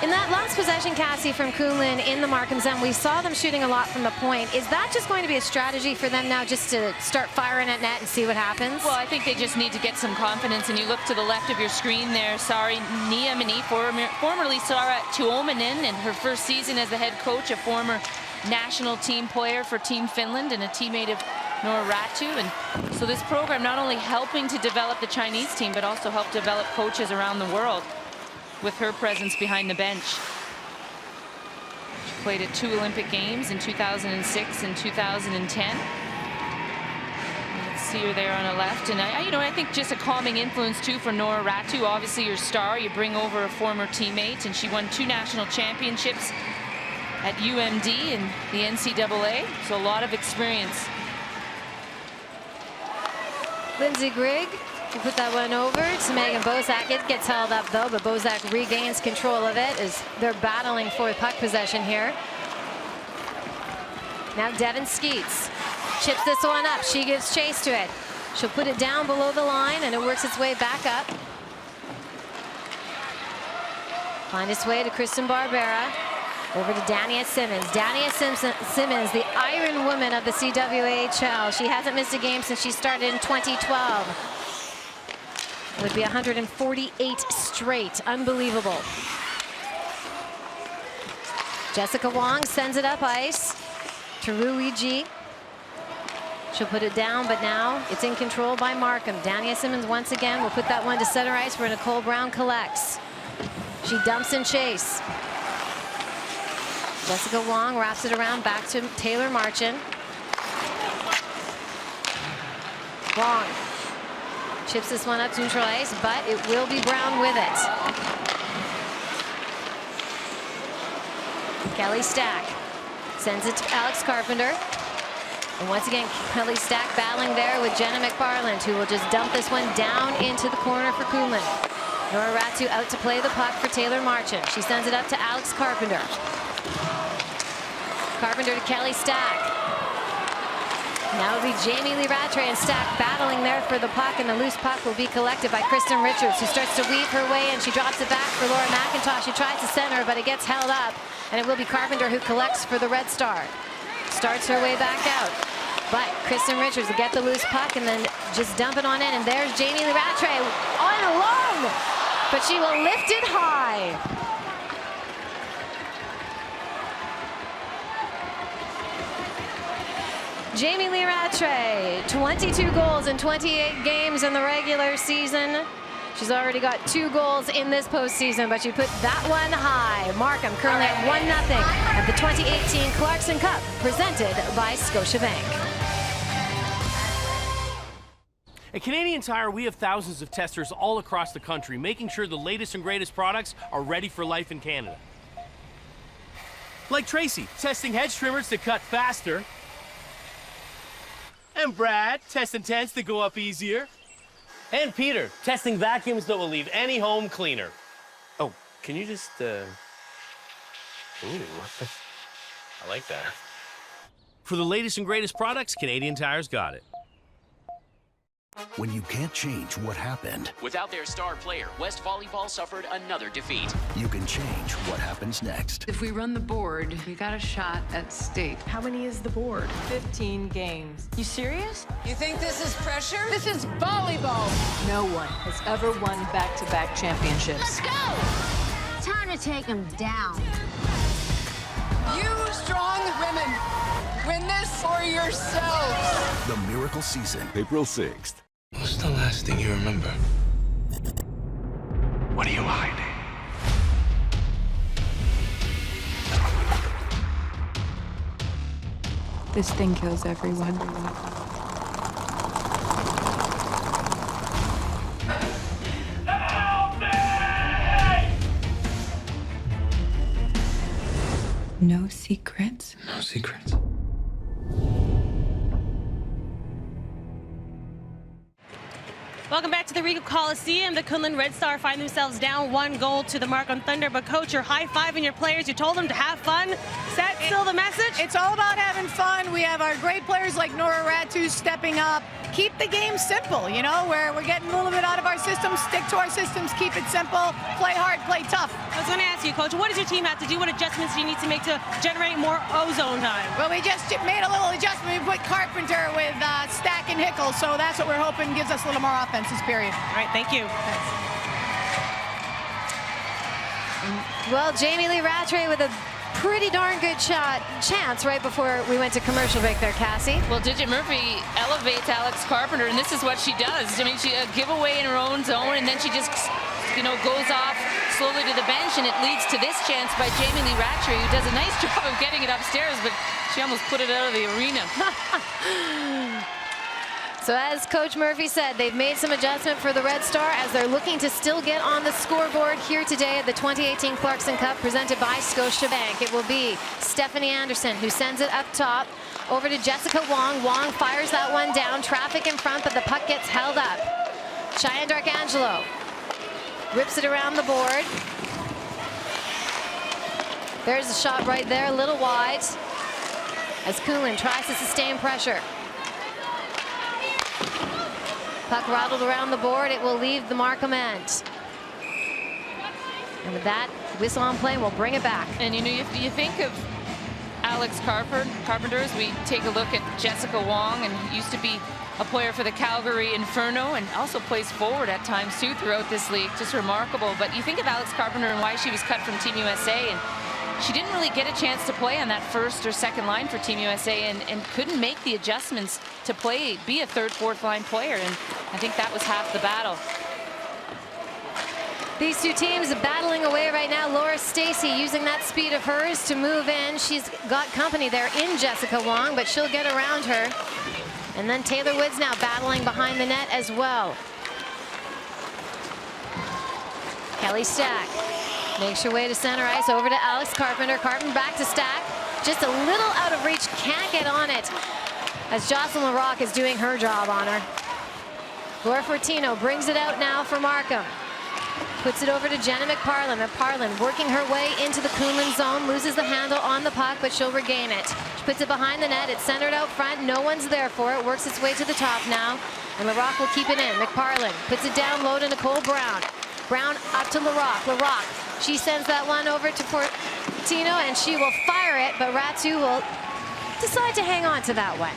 In that last possession, Cassie, from Kunlun in the Markham zone, we saw them shooting a lot from the point. Is that just going to be a strategy for them now, just to start firing at net and see what happens? Well, I think they just need to get some confidence. And you look to the left of your screen there, Sari Nieminen, formerly Sara Tuominen, in her first season as the head coach, a former national team player for Team Finland and a teammate of Nora Ratu. And so this program not only helping to develop the Chinese team, but also help develop coaches around the world with her presence behind the bench. She played at 2 Olympic Games in 2006 and 2010. Let's see her there on the left. And I think just a calming influence too for Nora Ratu. Obviously your star, you bring over a former teammate, and she won 2 national championships at UMD and the NCAA, so a lot of experience. Lindsay Grigg will put that one over to Megan Bozak. It gets held up though, but Bozak regains control of it as they're battling for puck possession here. Now Devin Skeets chips this one up. She gives chase to it. She'll put it down below the line, and it works its way back up. Find its way to Kristen Barbera. Over to Dania Simmons. Dania Simmons, the Iron Woman of the CWHL. She hasn't missed a game since she started in 2012. It would be 148 straight. Unbelievable. Jessica Wong sends it up ice to Ruiji. She'll put it down, but now it's in control by Markham. Dania Simmons once again will put that one to center ice where Nicole Brown collects. She dumps and chase. Jessica Wong wraps it around back to Taylor Marchand. Wong chips this one up to neutral ice, but it will be Brown with it. Kelly Stack sends it to Alex Carpenter. And once again, Kelly Stack battling there with Jenna McFarland, who will just dump this one down into the corner for Kunlun. Nora Ratu out to play the puck for Taylor Marchand. She sends it up to Alex Carpenter. Carpenter to Kelly Stack. Now it'll be Jamie Lee Rattray and Stack battling there for the puck, and the loose puck will be collected by Kristen Richards, who starts to weave her way in. She drops it back for Laura McIntosh, who tries to center, but it gets held up, and it will be Carpenter who collects for the Red Star. Starts her way back out, but Kristen Richards will get the loose puck and then just dump it on in, and there's Jamie Lee Rattray on alone, but she will lift it high. Jamie Lee Rattray, 22 goals in 28 games in the regular season. She's already got 2 goals in this postseason, but she put that one high. Markham currently at 1-0 at the 2018 Clarkson Cup, presented by Scotiabank. At Canadian Tire, we have thousands of testers all across the country, making sure the latest and greatest products are ready for life in Canada. Like Tracy, testing hedge trimmers to cut faster. And Brad, testing tents to go up easier. And Peter, testing vacuums that will leave any home cleaner. Oh, can you just, Ooh, I like that. For the latest and greatest products, Canadian Tire's got it. When you can't change what happened, without their star player, West Volleyball suffered another defeat. you can change what happens next. If we run the board, we got a shot at state. How many is the board? 15 games. You serious? You think this is pressure? This is volleyball. No one has ever won back-to-back championships. Let's go! Time to take them down. You strong women, win this for yourselves. The Miracle Season, April 6th. What's the last thing you remember? What are you hiding? This thing kills everyone. No secrets? No secrets. Welcome back to the Regal Coliseum. The Kunlun Red Star find themselves down 1 to the Markham Thunder. But coach, you're high-fiving your players. You told them to have fun. Is that still the message? It's all about having fun. We have our great players like Nora Ratu stepping up. Keep the game simple, you know, where we're getting a little bit out of our systems. Stick to our systems. Keep it simple. Play hard, play tough. I was going to ask you, coach, what does your team have to do? What adjustments do you need to make to generate more ozone time? Well, we just made a little adjustment. We put Carpenter with Stack and Hickle, so that's what we're hoping gives us a little more offense this period. All right, thank you. Thanks. Well, Jamie Lee Rattray with a pretty darn good chance right before we went to commercial break there, Cassie. Well, Digit Murphy elevates Alex Carpenter, and this is what she does. I mean, she give away in her own zone, and then she just, you know, goes off slowly to the bench, and it leads to this chance by Jamie Lee Rattray, who does a nice job of getting it upstairs, but she almost put it out of the arena. So as Coach Murphy said, they've made some adjustment for the Red Star as they're looking to still get on the scoreboard here today at the 2018 Clarkson Cup presented by Scotiabank. It will be Stephanie Anderson who sends it up top over to Jessica Wong. Wong fires that one down. Traffic in front, but the puck gets held up. Cheyenne Darkangelo rips it around the board. There's a shot right there, a little wide, as Kunlun tries to sustain pressure. Puck rattled around the board. It will leave the Markham end. And with that, whistle on play, we'll bring it back. And you know, you think of Alex Carpenter as we take a look at Jessica Wong, and used to be a player for the Calgary Inferno and also plays forward at times too throughout this league. Just remarkable. But you think of Alex Carpenter and why she was cut from Team USA, and she didn't really get a chance to play on that first or second line for Team USA and couldn't make the adjustments to be a third, fourth line player. And I think that was half the battle. These two teams battling away right now. Laura Stacey using that speed of hers to move in. She's got company there in Jessica Wong, but she'll get around her. And then Taylor Woods now battling behind the net as well. Kelly Stack makes her way to center ice, over to Alex Carpenter. Carpenter back to Stack. Just a little out of reach, can't get on it, as Jocelyn Larocque is doing her job on her. Laura Fortino brings it out now for Markham. Puts it over to Jenna McParlin. McParlin working her way into the Kunlun zone, loses the handle on the puck, but she'll regain it. She puts it behind the net. It's centered out front. No one's there for it. Works its way to the top now, and Larocque will keep it in. McParlin puts it down low to Nicole Brown. Brown up to Larocque. Larocque, she sends that one over to Fortino, and she will fire it, but Ratu will decide to hang on to that one.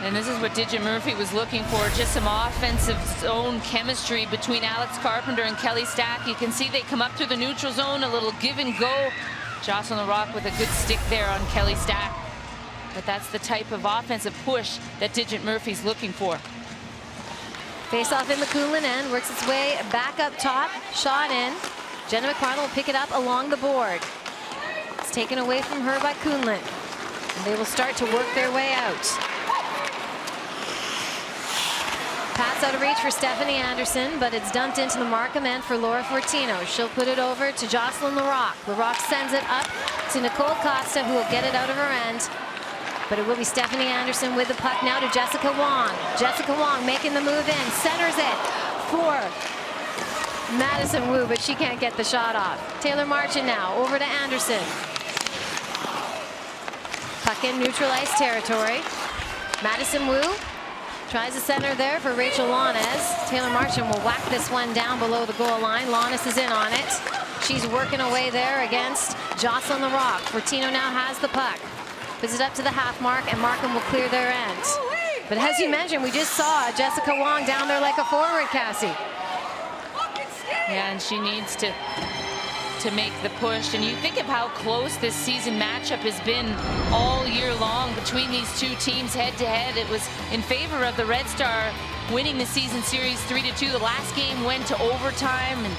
And this is what Digit Murphy was looking for, just some offensive zone chemistry between Alex Carpenter and Kelly Stack. You can see they come up through the neutral zone, a little give and go. Jocelyn Larocque with a good stick there on Kelly Stack. But that's the type of offensive push that Digit Murphy's looking for. Face off in the Kunlun end, works its way back up top, shot in. Jenna McParlin will pick it up along the board. It's taken away from her by Kunlun. And they will start to work their way out. Pass out of reach for Stephanie Anderson, but it's dumped into the Markham end for Laura Fortino. She'll put it over to Jocelyn Larocque. Larocque sends it up to Nicole Costa, who will get it out of her end. But it will be Stephanie Anderson with the puck now to Jessica Wong. Jessica Wong making the move in, centers it for Madison Wu, but she can't get the shot off. Taylor Marchand now over to Anderson. Puck in neutral ice territory. Madison Wu tries to center there for Rachel Launes. Taylor Marchand will whack this one down below the goal line. Launes is in on it. She's working away there against Jocelyn Larocque. Fortino now has the puck. Puts it up to the half mark, and Markham will clear their end. But as you mentioned, we just saw Jessica Wong down there like a forward, Cassie. Yeah, and she needs to make the push. And you think of how close this season matchup has been all year long between these two teams head to head. It was in favor of the Red Star winning the season series 3-2. The last game went to overtime, and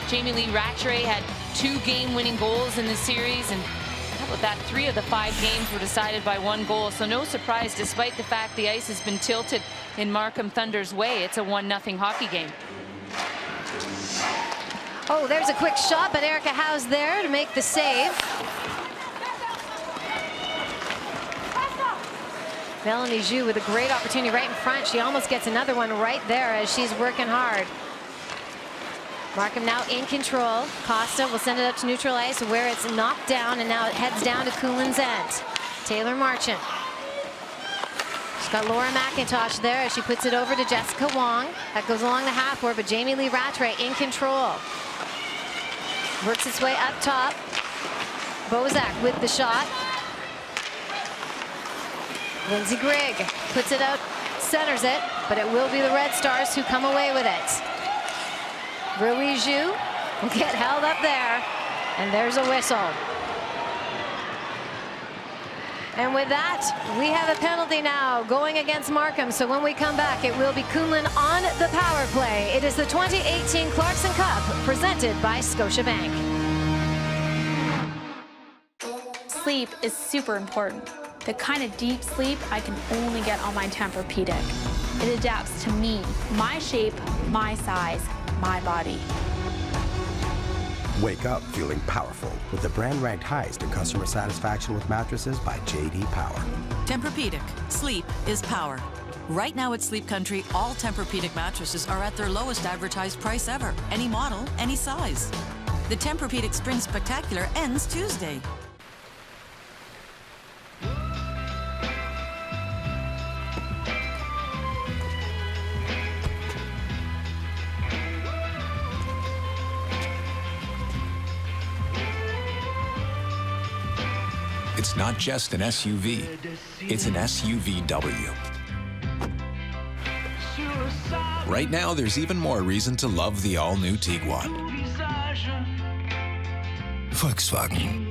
Jamie Lee Rattray had 2 game-winning goals in the series. And how about that? 3 of the 5 games were decided by 1 goal. So no surprise, despite the fact the ice has been tilted in Markham Thunder's way. It's a 1-0 hockey game. Oh, there's a quick shot, but Erica Howe's there to make the save. Melanie Zhu with a great opportunity right in front. She almost gets another one right there as she's working hard. Markham now in control. Costa will send it up to neutral ice where it's knocked down, and now it heads down to Kunlun's end. Taylor Marchand. She's got Laura McIntosh there as she puts it over to Jessica Wong. That goes along the half board, but Jamie Lee Rattray in control. Works its way up top. Bozak with the shot. Lindsay Grigg puts it out, centers it, but it will be the Red Stars who come away with it. Rui Zhu will get held up there, and there's a whistle. And with that, we have a penalty now going against Markham. So when we come back, it will be Kunlun on the power play. It is the 2018 Clarkson Cup presented by Scotiabank. Sleep is super important. The kind of deep sleep I can only get on my Tempur-Pedic. It adapts to me, my shape, my size, my body. Wake up feeling powerful with the brand-ranked highest in customer satisfaction with mattresses by J.D. Power. Tempur-Pedic. Sleep is power. Right now at Sleep Country, all Tempur-Pedic mattresses are at their lowest advertised price ever. Any model, any size. The Tempur-Pedic Spring Spectacular ends Tuesday. It's not just an SUV, it's an SUVW. Right now, there's even more reason to love the all-new Tiguan. Volkswagen.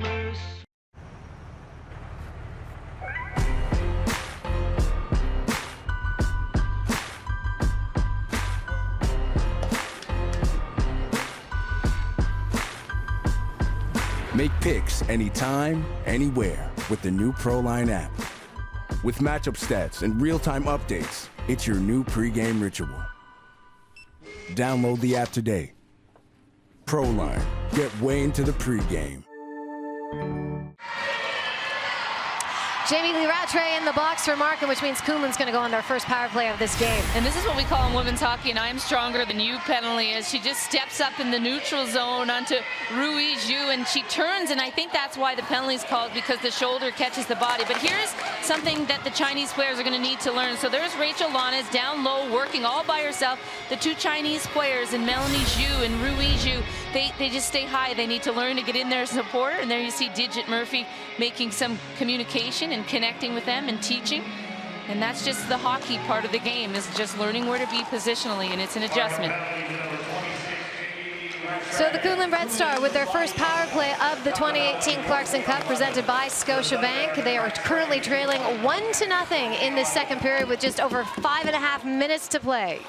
Make picks anytime, anywhere with the new ProLine app. With matchup stats and real-time updates, it's your new pregame ritual. Download the app today. ProLine, get way into the pregame. Jamie Lee Rattray in the box for Markham, which means Kunlun's going to go on their first power play of this game. And this is what we call in women's hockey an I'm stronger than you penalty, as she just steps up in the neutral zone onto Rui Zhu, and she turns, and I think that's why the penalty is called, because the shoulder catches the body. But here's something that the Chinese players are going to need to learn. So there's Rachel Lanes down low, working all by herself. The two Chinese players, and Melanie Zhu and Rui Zhu, they just stay high. They need to learn to get in there and support. And there you see Digit Murphy making some communication and connecting with them and teaching. And that's just the hockey part of the game, is just learning where to be positionally, and it's an adjustment. So the Kunlun Red Star with their first power play of the 2018 Clarkson Cup, presented by Scotiabank. They are currently trailing 1-0 in this second period with just over 5.5 minutes to play.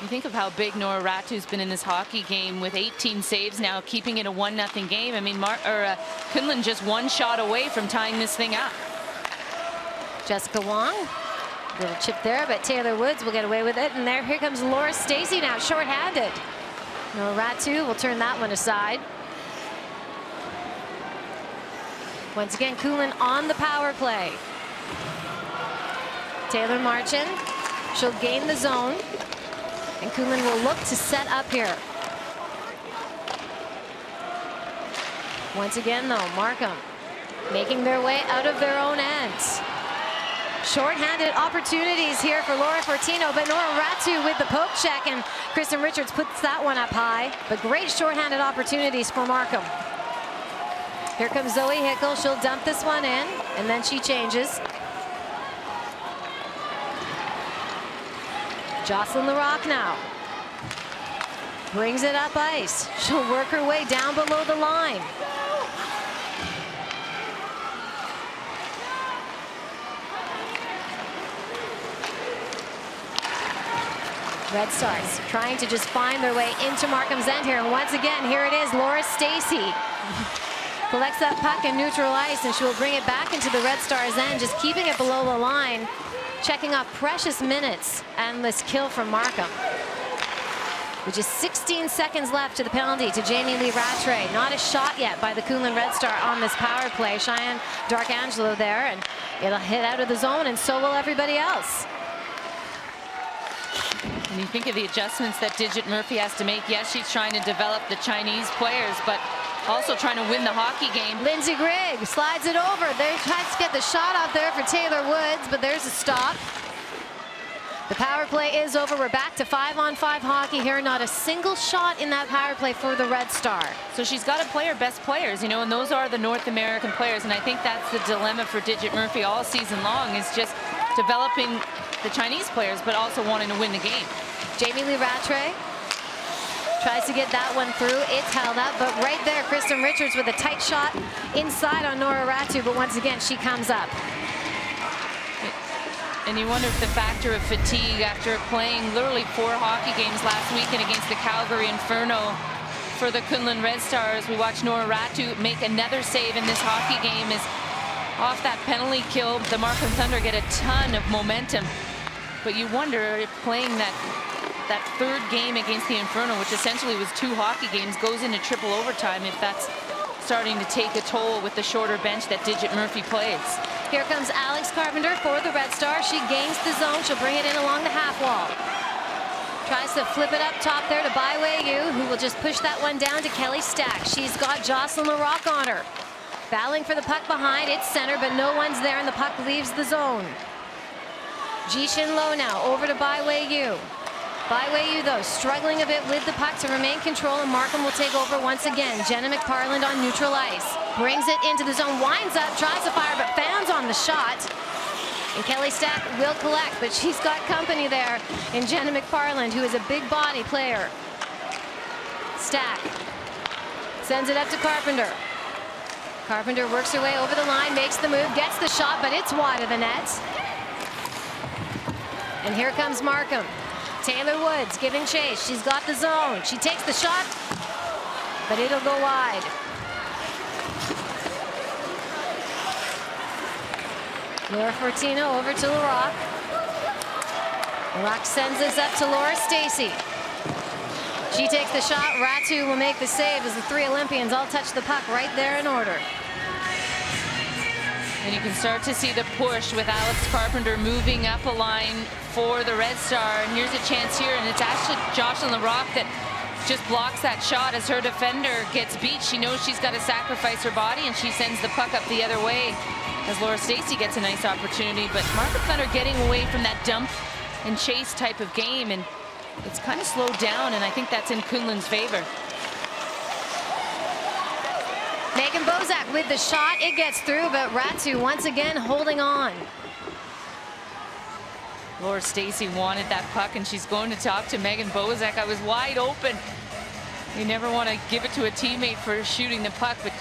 You think of how big Nora Ratu's been in this hockey game, with 18 saves now, keeping it a 1-0 game. I mean, Kunlun just one shot away from tying this thing up. Jessica Wong, little chip there, but Taylor Woods will get away with it. And here comes Laura Stacey now, shorthanded. Nora Ratu will turn that one aside. Once again, Kunlun on the power play. Taylor Marchand, she'll gain the zone. And Kunlun will look to set up here. Once again, though, Markham making their way out of their own ends. Short-handed opportunities here for Laura Fortino, but Nora Ratu with the poke check, and Kristen Richards puts that one up high. But great short-handed opportunities for Markham. Here comes Zoe Hickel. She'll dump this one in, and then she changes. Jocelyn Larocque now brings it up ice. She'll work her way down below the line. Red Stars trying to just find their way into Markham's end here. And once again, here it is, Laura Stacey collects that puck in neutral ice, and she will bring it back into the Red Stars' end, just keeping it below the line. Checking off precious minutes and this kill from Markham. With just 16 seconds left to the penalty to Jamie Lee Rattray. Not a shot yet by the Kunlun Red Star on this power play. Cheyenne Darkangelo there, and it'll hit out of the zone, and so will everybody else. And you think of the adjustments that Digit Murphy has to make. Yes, she's trying to develop the Chinese players, but also trying to win the hockey game. Lindsey Grigg slides it over. They tried to get the shot out there for Taylor Woods, but there's a stop. The power play is over. We're back to 5-on-5 hockey here. Not a single shot in that power play for the Red Star. So she's got to play her best players, you know, and those are the North American players. And I think that's the dilemma for Digit Murphy all season long, is just developing the Chinese players, but also wanting to win the game. Jamie Lee Rattray tries to get that one through. It's held up, but right there, Kristen Richards with a tight shot inside on Nora Ratu, but once again, she comes up. And you wonder if the factor of fatigue after playing literally 4 hockey games last weekend against the Calgary Inferno for the Kunlun Red Stars. We watched Nora Ratu make another save in this hockey game. Is off that penalty kill. The Markham Thunder get a ton of momentum, but you wonder if playing that third game against the Inferno, which essentially was 2 hockey games, goes into triple overtime, if that's starting to take a toll with the shorter bench that Digit Murphy plays. Here comes Alex Carpenter for the Red Star. She gains the zone. She'll bring it in along the half wall. Tries to flip it up top there to Bai Wei Yu, who will just push that one down to Kelly Stack. She's got Jocelyn Larocque on her. Battling for the puck behind. It's center, but no one's there, and the puck leaves the zone. Jishin Lo now over to Bai Wei Yu. Bai Wei Yu, though, struggling a bit with the puck to remain control, and Markham will take over once again. Jenna McParland on neutral ice. Brings it into the zone, winds up, tries to fire, but fans on the shot. And Kelly Stack will collect, but she's got company there in Jenna McParland, who is a big body player. Stack sends it up to Carpenter. Carpenter works her way over the line, makes the move, gets the shot, but it's wide of the net. And here comes Markham. Taylor Woods giving chase. She's got the zone. She takes the shot, but it'll go wide. Laura Fortino over to LaRock. LaRock sends this up to Laura Stacy. She takes the shot. Ratu will make the save as the three Olympians all touch the puck right there in order. And you can start to see the push with Alex Carpenter moving up a line for the Red Star. And here's a chance here, and it's actually Jocelyn LaRock that just blocks that shot as her defender gets beat. She knows she's got to sacrifice her body, and she sends the puck up the other way as Laura Stacy gets a nice opportunity. But Markham Thunder getting away from that dump and chase type of game, and it's kind of slowed down, and I think that's in Kunlun's favor. Megan Bozak with the shot. It gets through, but Ratu once again holding on. Laura Stacy wanted that puck, and she's going to talk to Megan Bozak. I was wide open. You never want to give it to a teammate for shooting the puck, but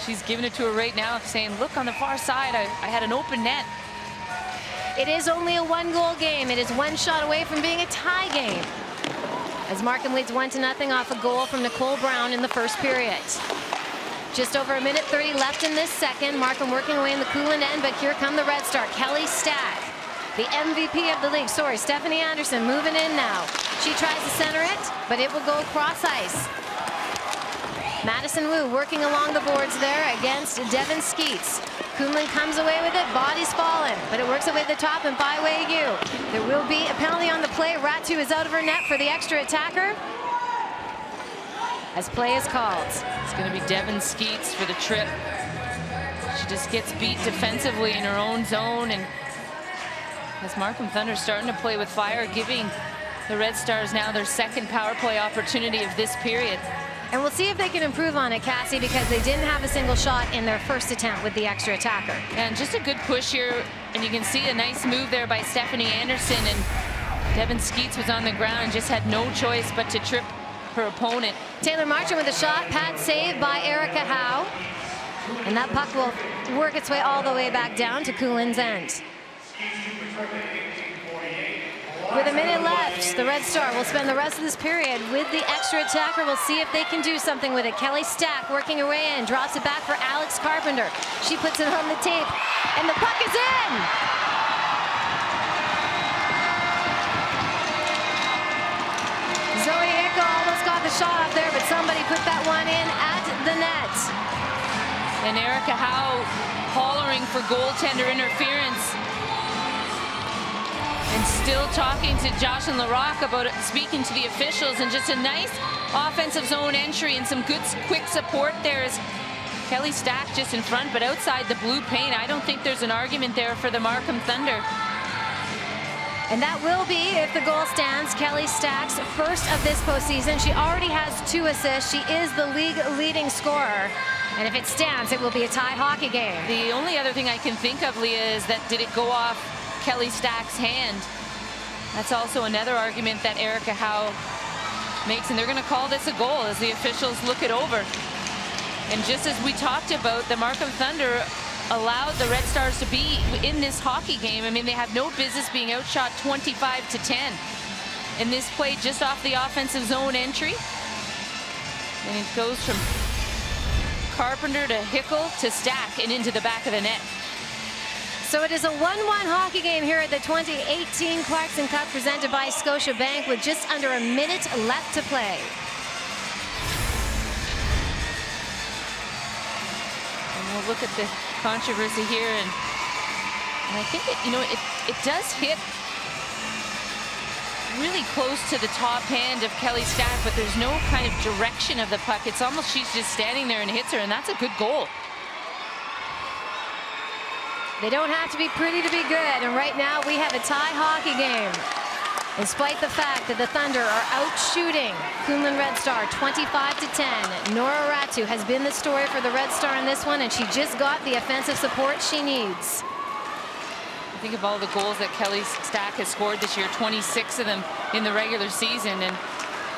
she's giving it to her right now, saying, look, on the far side, I had an open net. It is only a one-goal game. It is one shot away from being a tie game, as Markham leads 1-0 off a goal from Nicole Brown in the first period. Just over a minute 30 left in this second. Markham working away in the Kunlun end, but here come the Red Star. Kelly Stack, the MVP of the league. Sorry, Stephanie Anderson moving in now. She tries to center it, but it will go across ice. Madison Wu working along the boards there against Devin Skeets. Kunlun comes away with it. Body's fallen, but it works away the top, and by way you. There will be a penalty on the play. Ratu is out of her net for the extra attacker, as play is called. It's going to be Devin Skeets for the trip. She just gets beat defensively in her own zone, and as Markham Thunder starting to play with fire, giving the Red Stars now their second power play opportunity of this period. And we'll see if they can improve on it, Cassie, because they didn't have a single shot in their first attempt with the extra attacker. And just a good push here, and you can see a nice move there by Stephanie Anderson, and Devin Skeets was on the ground and just had no choice but to trip her opponent. Taylor Marchand with a shot. Pad save by Erica Howe. And that puck will work its way all the way back down to Kunlun's end. With a minute left, the Red Star will spend the rest of this period with the extra attacker. We'll see if they can do something with it. Kelly Stack working her way in, drops it back for Alex Carpenter. She puts it on the tape, and the puck is in! Zoe Hickel almost got the shot up there, but somebody put that one in at the net. And Erica Howe hollering for goaltender interference. And still talking to Jocelyn LaRock about it, speaking to the officials, and just a nice offensive zone entry and some good quick support there as Kelly Stack just in front, but outside the blue paint. I don't think there's an argument there for the Markham Thunder. And that will be, if the goal stands, Kelly Stack's first of this postseason. She already has 2 assists. She is the league leading scorer. And if it stands, it will be a tie hockey game. The only other thing I can think of, Leah, is that did it go off Kelly Stack's hand? That's also another argument that Erica Howe makes, and they're going to call this a goal as the officials look it over. And just as we talked about, the Markham Thunder allowed the Red Stars to be in this hockey game. I mean, they have no business being outshot 25-10. And this play just off the offensive zone entry. And it goes from Carpenter to Hickel to Stack and into the back of the net. So it is a 1-1 hockey game here at the 2018 Clarkson Cup, presented by Scotiabank, with just under a minute left to play. And we'll look at the controversy here, and I think it does hit really close to the top hand of Kelly Stack, but there's no kind of direction of the puck. It's almost she's just standing there and hits her, and that's a good goal. They don't have to be pretty to be good, and right now we have a tie hockey game. Despite the fact that the Thunder are out shooting Kunlun Red Star 25-10, Nora Ratu has been the story for the Red Star in this one, and she just got the offensive support she needs. Think of all the goals that Kelly Stack has scored this year, 26 of them in the regular season, and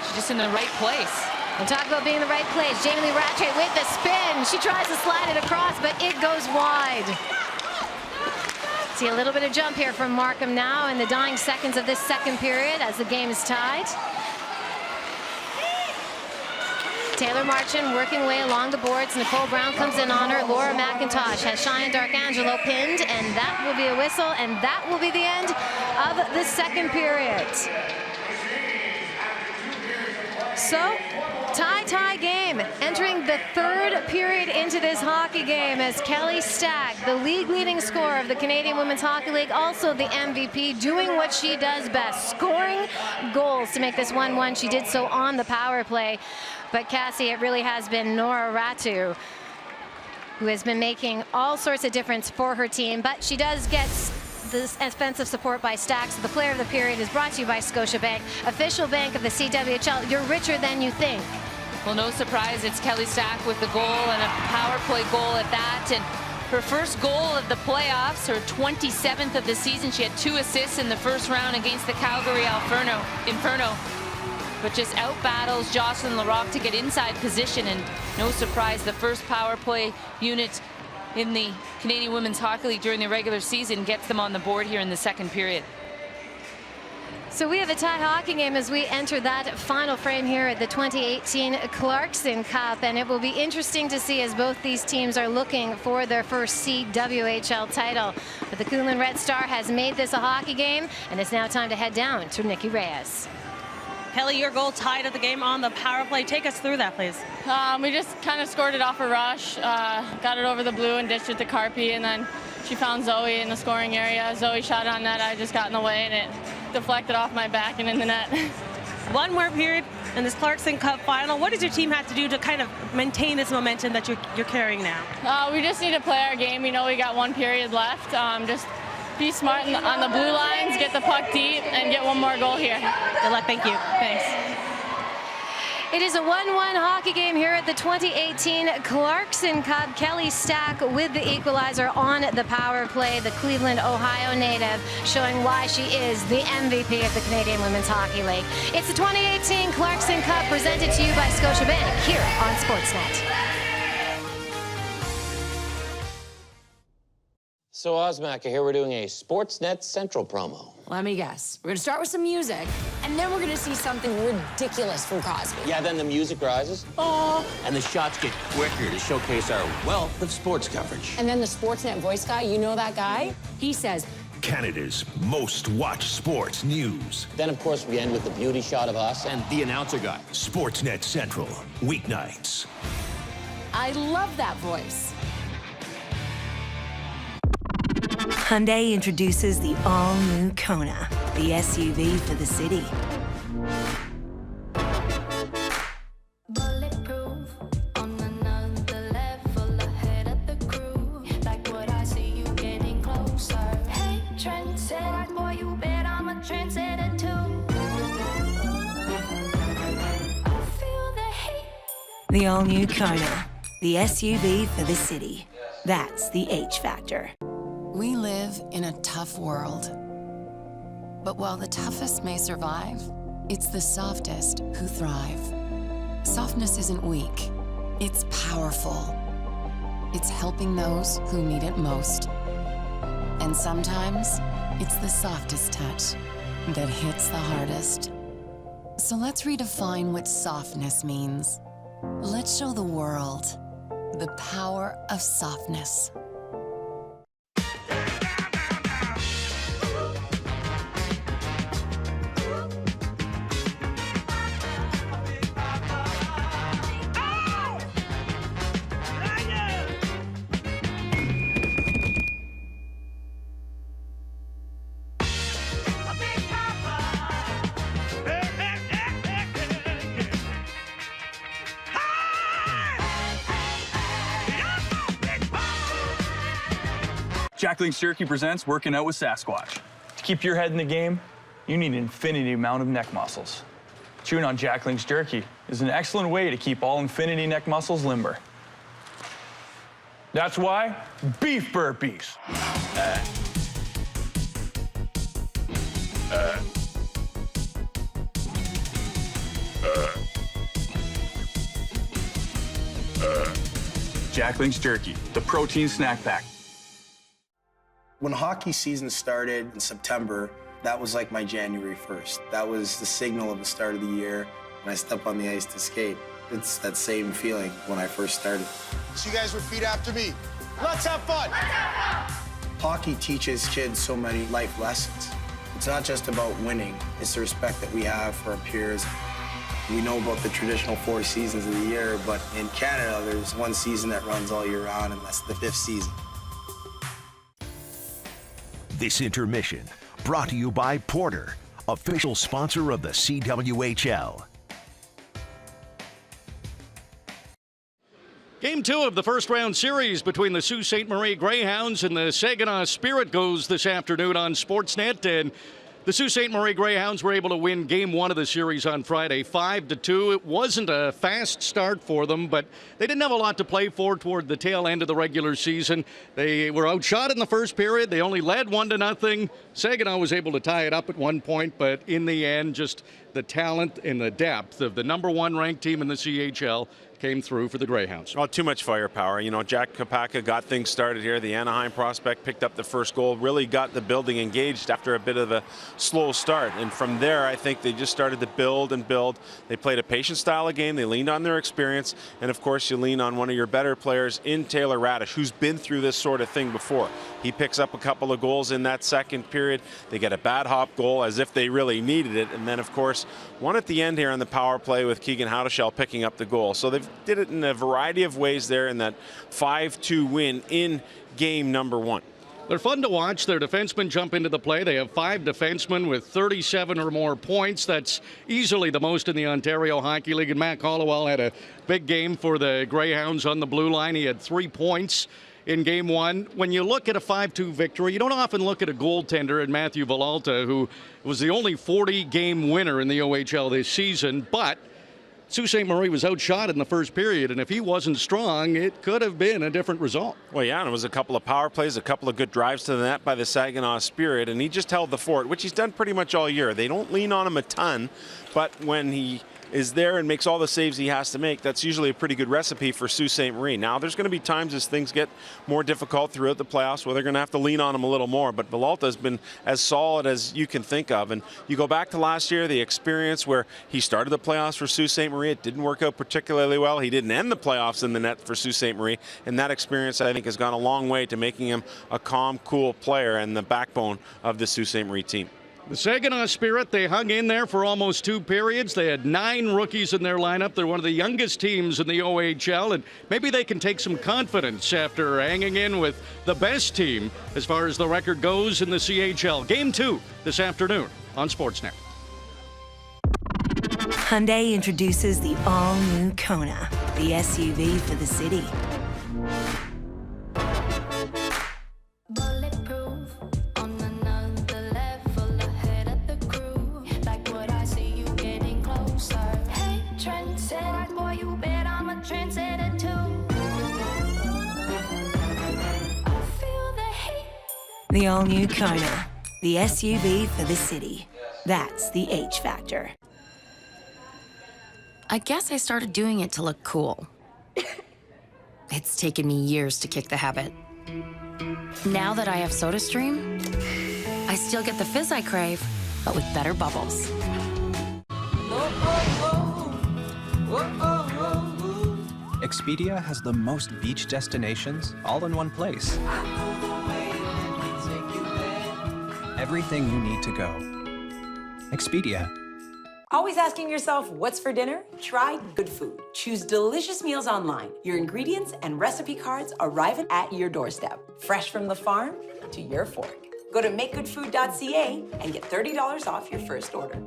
she's just in the right place. And talk about being in the right place. Jamie Lee Rattray with the spin. She tries to slide it across, but it goes wide. See a little bit of jump here from Markham now in the dying seconds of this second period as the game is tied. Taylor Marchand working way along the boards. Nicole Brown comes in on her. Laura McIntosh has Cheyenne Darkangelo pinned, and that will be a whistle, and that will be the end of the second period. So, tie game, entering the third period into this hockey game as Kelly Stack, the league leading scorer of the Canadian Women's Hockey League, also the MVP, doing what she does best, scoring goals to make this 1-1. She did so on the power play. But Cassie, it really has been Nora Ratu who has been making all sorts of difference for her team, but she does get this offensive support by Stack. So the player of the period is brought to you by Scotiabank, official bank of the CWHL. You're richer than you think. Well, no surprise, it's Kelly Stack with the goal and a power play goal at that. And her first goal of the playoffs, her 27th of the season. She had 2 assists in the first round against the Calgary Inferno. But just out-battles Jocelyn Larocque to get inside position, and no surprise, the first power play unit in the Canadian Women's Hockey League during the regular season gets them on the board here in the second period. So we have a tie hockey game as we enter that final frame here at the 2018 Clarkson Cup, and it will be interesting to see as both these teams are looking for their first CWHL title. But the Kunlun Red Star has made this a hockey game, and it's now time to head down to Nikki Reyes. Kelly, your goal tied at the game on the power play. Take us through that, please. We just kind of scored it off a rush, got it over the blue and dished it to Carpy, and then she found Zoe in the scoring area. Zoe shot on net. I just got in the way, and it deflected off my back and in the net. One more period in this Clarkson Cup final. What does your team have to do to kind of maintain this momentum that you're carrying now? We just need to play our game. You know, we got 1 period left. Just be smart on the blue lines, get the puck deep, and get 1 more goal here. Good luck. Thank you. Thanks. It is a 1-1 hockey game here at the 2018 Clarkson Cup. Kelly Stack with the equalizer on the power play, the Cleveland, Ohio native, showing why she is the MVP of the Canadian Women's Hockey League. It's the 2018 Clarkson Cup presented to you by Scotiabank here on Sportsnet. So, Osmac, I hear we're doing a Sportsnet Central promo. Let me guess. We're going to start with some music, and then we're going to see something ridiculous from Crosby. Yeah, then the music rises. Oh. And the shots get quicker to showcase our wealth of sports coverage. And then the Sportsnet voice guy, you know that guy? He says, Canada's most watched sports news. Then, of course, we end with the beauty shot of us and the announcer guy. Sportsnet Central, weeknights. I love that voice. Hyundai introduces the all-new Kona, the SUV for the city. Bulletproof, on another level, ahead of the crew. Like what I see, you getting closer. Hey, trendsetter, boy, you bet I'm a trendsetter too. I feel the heat. The all-new Kona, the SUV for the city. That's the H factor. We live in a tough world. But while the toughest may survive, it's the softest who thrive. Softness isn't weak, it's powerful. It's helping those who need it most. And sometimes, it's the softest touch that hits the hardest. So let's redefine what softness means. Let's show the world the power of softness. Jack Link's Jerky presents Working Out with Sasquatch. To keep your head in the game, you need an infinity amount of neck muscles. Chewing on Jack Link's Jerky is an excellent way to keep all infinity neck muscles limber. That's why beef burpees. Jackling's Jerky, the protein snack pack. When hockey season started in September, that was like my January 1st. That was the signal of the start of the year when I step on the ice to skate. It's that same feeling when I first started. So you guys repeat after me. Let's have fun. Let's have fun. Hockey teaches kids so many life lessons. It's not just about winning, it's the respect that we have for our peers. We know about the traditional 4 seasons of the year, but in Canada, there's one season that runs all year round, and that's the 5th season. This intermission brought to you by Porter, official sponsor of the CWHL. Game 2 of the first round series between the Sault Ste. Marie Greyhounds and the Saginaw Spirit goes this afternoon on Sportsnet. And the Sault Ste. Marie Greyhounds were able to win Game 1 of the series on Friday, 5-2. It wasn't a fast start for them, but they didn't have a lot to play for toward the tail end of the regular season. They were outshot in the first period. They only led 1-0. Saginaw was able to tie it up at one point, but in the end, just the talent and the depth of the number 1 ranked team in the CHL came through for the Greyhounds. Oh, too much firepower. You know, Jack Kapaka got things started here. The Anaheim prospect picked up the first goal, really got the building engaged after a bit of a slow start. And from there, I think they just started to build and build. They played a patient style of game. They leaned on their experience. And of course, you lean on one of your better players in Taylor Radish, who's been through this sort of thing before. He picks up a couple of goals in that second period. They get a bad hop goal as if they really needed it. And then, of course, one at the end here on the power play with Keegan Howdeshell picking up the goal. So they've did it in a variety of ways there in that 5-2 win in game number 1. They're fun to watch. Their defensemen jump into the play. They have 5 defensemen with 37 or more points. That's easily the most in the Ontario Hockey League. And Matt Caldwell had a big game for the Greyhounds on the blue line. He had 3 points in Game 1. When you look at a 5-2 victory, you don't often look at a goaltender in Matthew Villalta, who was the only 40-game winner in the OHL this season, but Sault Ste. Marie was outshot in the first period, and if he wasn't strong, it could have been a different result. Well, yeah, and it was a couple of power plays, a couple of good drives to the net by the Saginaw Spirit, and he just held the fort, which he's done pretty much all year. They don't lean on him a ton, but when he is there and makes all the saves he has to make, that's usually a pretty good recipe for Sault Ste. Marie. Now, there's going to be times as things get more difficult throughout the playoffs where they're going to have to lean on him a little more, but Villalta has been as solid as you can think of. And you go back to last year, the experience where he started the playoffs for Sault Ste. Marie, it didn't work out particularly well. He didn't end the playoffs in the net for Sault Ste. Marie, and that experience, I think, has gone a long way to making him a calm, cool player and the backbone of the Sault Ste. Marie team. The Saginaw Spirit, they hung in there for almost 2 periods. They had 9 rookies in their lineup. They're one of the youngest teams in the OHL, and maybe they can take some confidence after hanging in with the best team as far as the record goes in the CHL. Game 2 this afternoon on Sportsnet. Hyundai introduces the all-new Kona, the SUV for the city. The all-new Kona, the SUV for the city. That's the H factor. I guess I started doing it to look cool. It's taken me years to kick the habit. Now that I have SodaStream, I still get the fizz I crave, but with better bubbles. Expedia has the most beach destinations all in one place. Everything you need to go. Expedia. Always asking yourself, what's for dinner? Try Good Food. Choose delicious meals online. Your ingredients and recipe cards arrive at your doorstep. Fresh from the farm to your fork. Go to makegoodfood.ca and get $30 off your first order.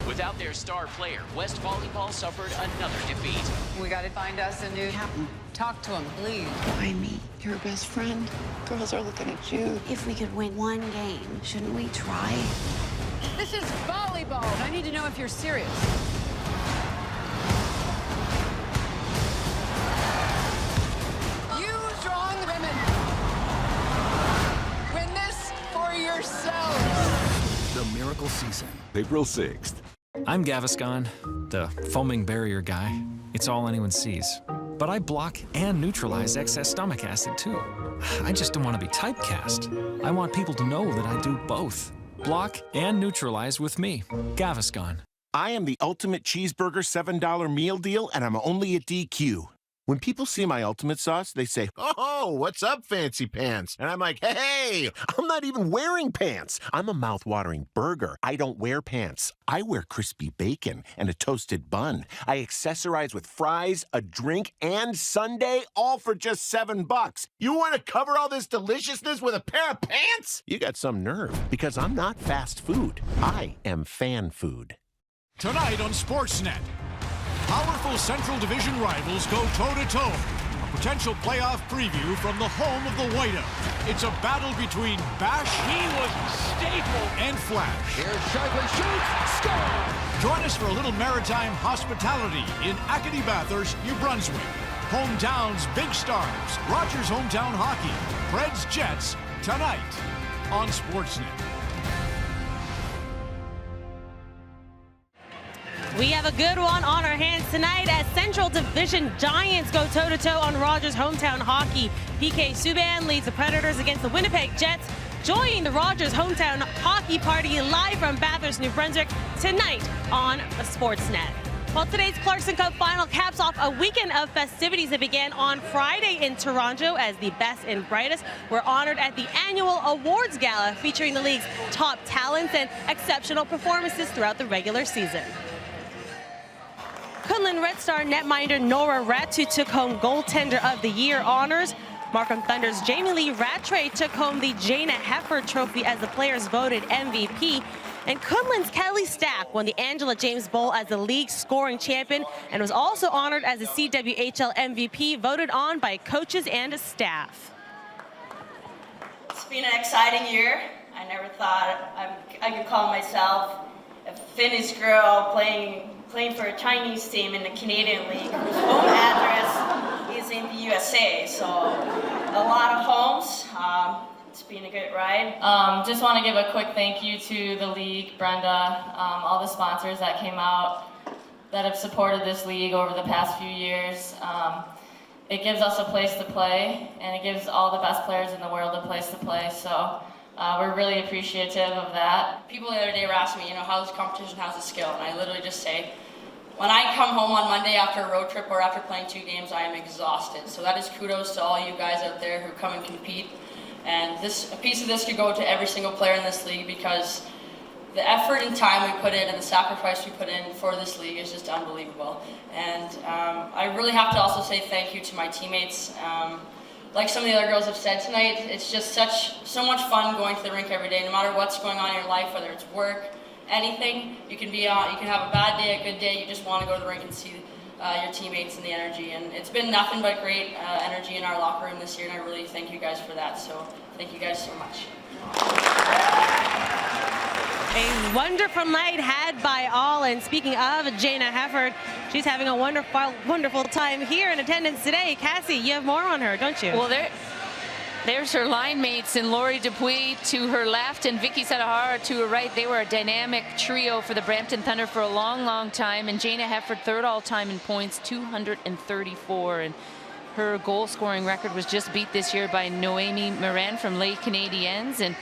Without their star player, West Volleyball suffered another defeat. We got to find us a new captain. Talk to him, please. Why me? You're a best friend. Girls are looking at you. If we could win one game, shouldn't we try? This is volleyball. I need to know if you're serious. You strong women. Win this for yourselves. The Miracle Season, April 6th. I'm Gaviscon, the foaming barrier guy. It's all anyone sees. But I block and neutralize excess stomach acid too. I just don't want to be typecast. I want people to know that I do both. Block and neutralize with me, Gaviscon. I am the ultimate cheeseburger $7 meal deal, and I'm only at DQ. When people see my ultimate sauce, they say, "Oh, what's up, fancy pants?" And I'm like, "Hey, I'm not even wearing pants. I'm a mouth-watering burger. I don't wear pants. I wear crispy bacon and a toasted bun. I accessorize with fries, a drink, and sundae, all for just $7. You want to cover all this deliciousness with a pair of pants? You got some nerve, because I'm not fast food. I am fan food. Tonight on Sportsnet, powerful Central Division rivals go toe-to-toe. A potential playoff preview from the home of the Whiteout. It's a battle between Bash, he was staple, and Flash. Here's Sharpley shoots, score! Join us for a little maritime hospitality in Acadie Bathurst, New Brunswick. Hometown's big stars, Rogers Hometown Hockey, Preds Jets, tonight on Sportsnet. We have a good one on our hands tonight as Central Division Giants go toe-to-toe on Rogers Hometown Hockey. PK Subban leads the Predators against the Winnipeg Jets. Join the Rogers Hometown Hockey Party live from Bathurst, New Brunswick tonight on Sportsnet. Well, today's Clarkson Cup final caps off a weekend of festivities that began on Friday in Toronto as the best and brightest were honored at the annual awards gala featuring the league's top talents and exceptional performances throughout the regular season. Kunlun Red Star netminder Nora Ratu took home Goaltender of the Year honors. Markham Thunder's Jamie Lee Rattray took home the Jana Hefford Trophy as the players voted MVP. And Kunlun's Kelly Stack won the Angela James Bowl as the league scoring champion and was also honored as the CWHL MVP, voted on by coaches and staff. It's been an exciting year. I never thought I could call myself a Finnish girl playing for a Chinese team in the Canadian League, whose home address is in the USA. So a lot of homes. It's been a good ride. Just want to give a quick thank you to the league, Brenda, all the sponsors that came out that have supported this league over the past few years. It gives us a place to play, and it gives all the best players in the world a place to play. So we're really appreciative of that. People the other day were asking me, how's the competition, how's the skill? And I literally just say, when I come home on Monday after a road trip or after playing 2 games, I am exhausted. So that is kudos to all you guys out there who come and compete. And a piece of this could go to every single player in this league, because the effort and time we put in and the sacrifice we put in for this league is just unbelievable. And I really have to also say thank you to my teammates. Like some of the other girls have said tonight, it's just so much fun going to the rink every day, no matter what's going on in your life, whether it's work, anything. You can have a bad day, a good day. You just want to go to the rink and see your teammates and the energy. And it's been nothing but great energy in our locker room this year, and I really thank you guys for that. So thank you guys so much. A wonderful night had by all, and speaking of Jana Hefford, she's having a wonderful time here in attendance today. Cassie, you have more on her, don't you? Well, there's her line mates in Lori Dupuis to her left and Vicky Sadahara to her right. They were a dynamic trio for the Brampton Thunder for a long time, and Jana Hefford third all-time in points, 234, and her goal scoring record was just beat this year by Noemi Morin from Les Canadiens, and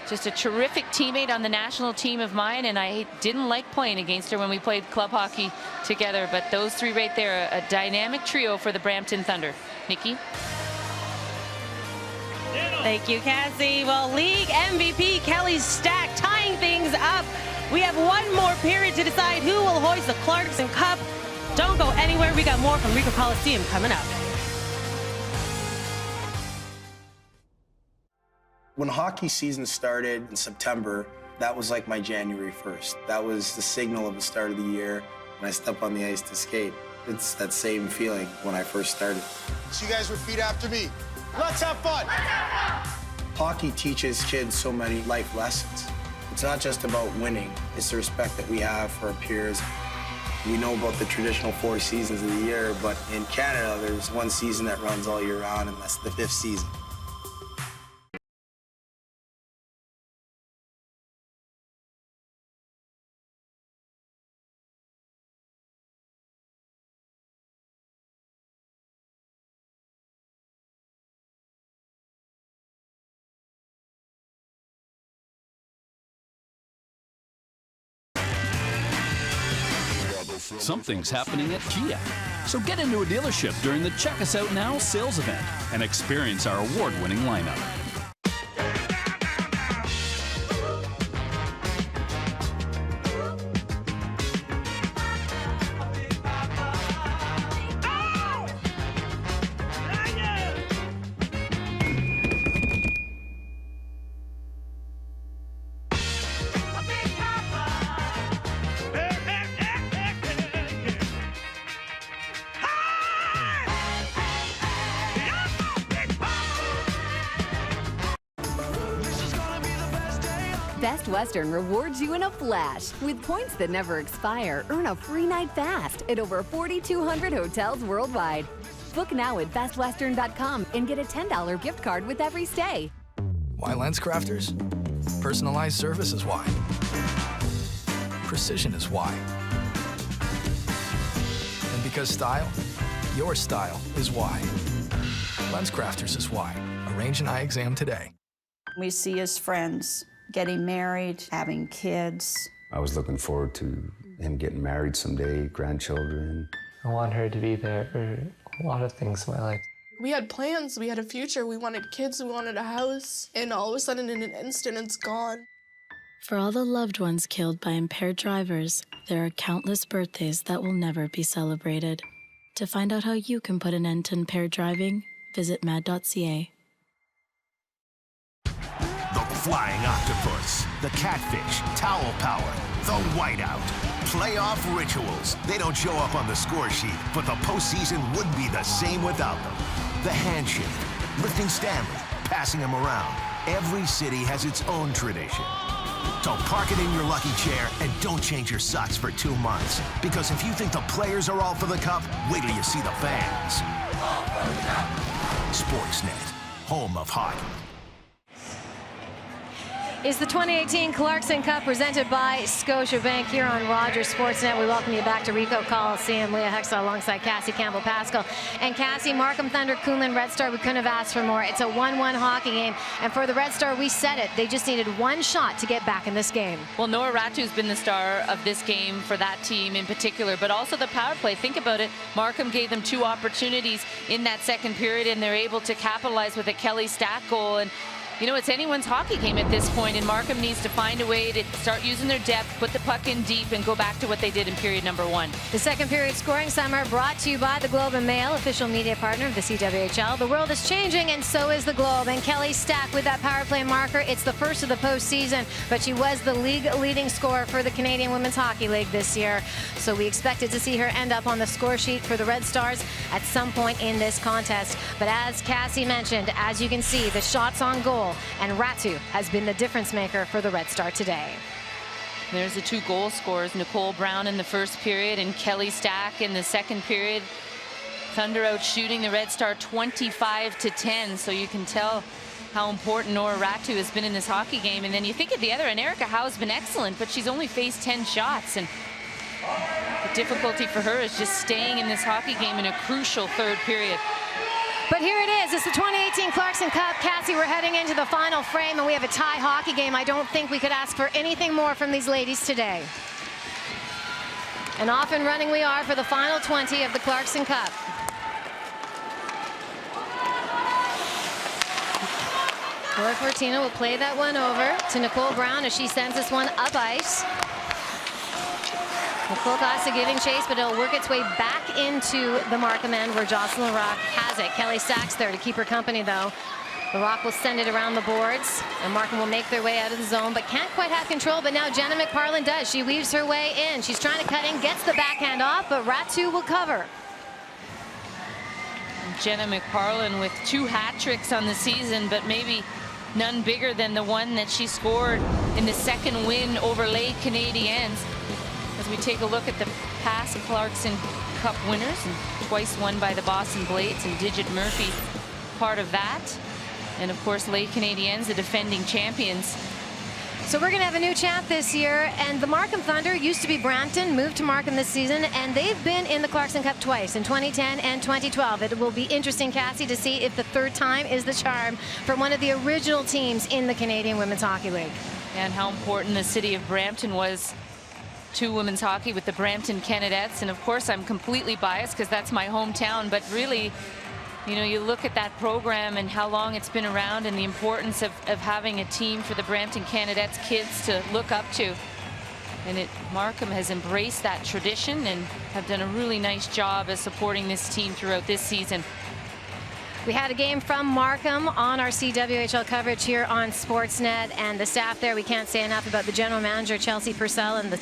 just a terrific teammate on the national team of mine, and I didn't like playing against her when we played club hockey together, but those three right there, a dynamic trio for the Brampton Thunder. Nikki? Thank you, Cassie. Well, league MVP Kelly Stack tying things up. We have one more period to decide who will hoist the Clarkson Cup. Don't go anywhere. We got more from Ricoh Coliseum coming up. When hockey season started in September, that was like my January 1st. That was the signal of the start of the year when I step on the ice to skate. It's that same feeling when I first started. So you guys repeat after me. Let's have fun. Hockey teaches kids so many life lessons. It's not just about winning. It's the respect that we have for our peers. We know about the traditional 4 seasons of the year, but in Canada, there's one season that runs all year round, and that's the 5th season. something's happening at Kia. So get into a dealership during the Check Us Out Now sales event and experience our award-winning lineup. Best Western rewards you in a flash. With points that never expire, earn a free night fast at over 4,200 hotels worldwide. Book now at bestwestern.com and get a $10 gift card with every stay. Why Lens Crafters? Personalized service is why. Precision is why. And because style, your style is why. Lens Crafters is why. Arrange an eye exam today. We see his friends getting married, having kids. I was looking forward to him getting married someday, grandchildren. I want her to be there for a lot of things in my life. We had plans, we had a future, we wanted kids, we wanted a house, and all of a sudden in an instant it's gone. For all the loved ones killed by impaired drivers, there are countless birthdays that will never be celebrated. To find out how you can put an end to impaired driving, visit mad.ca. The flying octopus, the catfish, towel power, the whiteout, playoff rituals. They don't show up on the score sheet, but the postseason wouldn't be the same without them. The handshake, lifting Stanley, passing him around. Every city has its own tradition. So park it in your lucky chair and don't change your socks for 2 months. Because if you think the players are all for the cup, wait till you see the fans. Sportsnet, home of hockey. Is the 2018 Clarkson Cup presented by Scotiabank here on Rogers Sportsnet. We welcome you back to Ricoh Coliseum. Leah Hextall alongside Cassie Campbell-Pascal. And Cassie, Markham Thunder, Kunlun Red Star, we couldn't have asked for more. It's a 1-1 hockey game. And for the Red Star, we said it. They just needed one shot to get back in this game. Well, Noah Ratu's been the star of this game for that team in particular, but also the power play. Think about it. Markham gave them 2 opportunities in that second period, and they're able to capitalize with a Kelly Stack goal. And you know, it's anyone's hockey game at this point, and Markham needs to find a way to start using their depth, put the puck in deep, and go back to what they did in period number 1. The second period scoring summer brought to you by the Globe and Mail, official media partner of the CWHL. The world is changing, and so is the Globe. And Kelly Stack with that power play marker. It's the first of the postseason, but she was the league leading scorer for the Canadian Women's Hockey League this year. So we expected to see her end up on the score sheet for the Red Stars at some point in this contest. But as Cassie mentioned, as you can see, the shots on goal, and Ratu has been the difference maker for the Red Star today. There's the 2 goal scorers, Nicole Brown in the first period and Kelly Stack in the second period. Thunder out shooting the Red Star 25-10, so you can tell how important Nora Ratu has been in this hockey game. And then you think at the other end, Erica Howe's been excellent, but she's only faced 10 shots, and the difficulty for her is just staying in this hockey game in a crucial third period. But here it is. It's the 2018 Clarkson Cup. Cassie, we're heading into the final frame, and we have a tie hockey game. I don't think we could ask for anything more from these ladies today. And off and running we are for the final 20 of the Clarkson Cup. Laura Fortino will play that one over to Nicole Brown as she sends this one up ice. Nicole Costa giving chase, but it'll work its way back into the Markham end where Jocelyn Rock has it. Kelly Stack's there to keep her company, though. The Rock will send it around the boards, and Markham will make their way out of the zone, but can't quite have control. But now Jenna McParland does. She weaves her way in. She's trying to cut in, gets the backhand off, but Ratu will cover. Jenna McParland with 2 hat tricks on the season, but maybe none bigger than the one that she scored in the second win over Les Canadiens. As we take a look at the past Clarkson Cup winners, and twice won by the Boston Blades, and Digit Murphy part of that. And of course, Les Canadiens, the defending champions. So we're going to have a new champ this year, and the Markham Thunder used to be Brampton, moved to Markham this season, and they've been in the Clarkson Cup twice, in 2010 and 2012. It will be interesting, Cassie, to see if the third time is the charm for one of the original teams in the Canadian Women's Hockey League. And how important the city of Brampton was to women's hockey with the Brampton Canadettes. And of course, I'm completely biased because that's my hometown. But really, you know, you look at that program and how long it's been around and the importance of having a team for the Brampton Canadettes kids to look up to. And Markham has embraced that tradition and have done a really nice job of supporting this team throughout this season. We had a game from Markham on our CWHL coverage here on Sportsnet, and the staff there, we can't say enough about the general manager, Chelsea Purcell, and the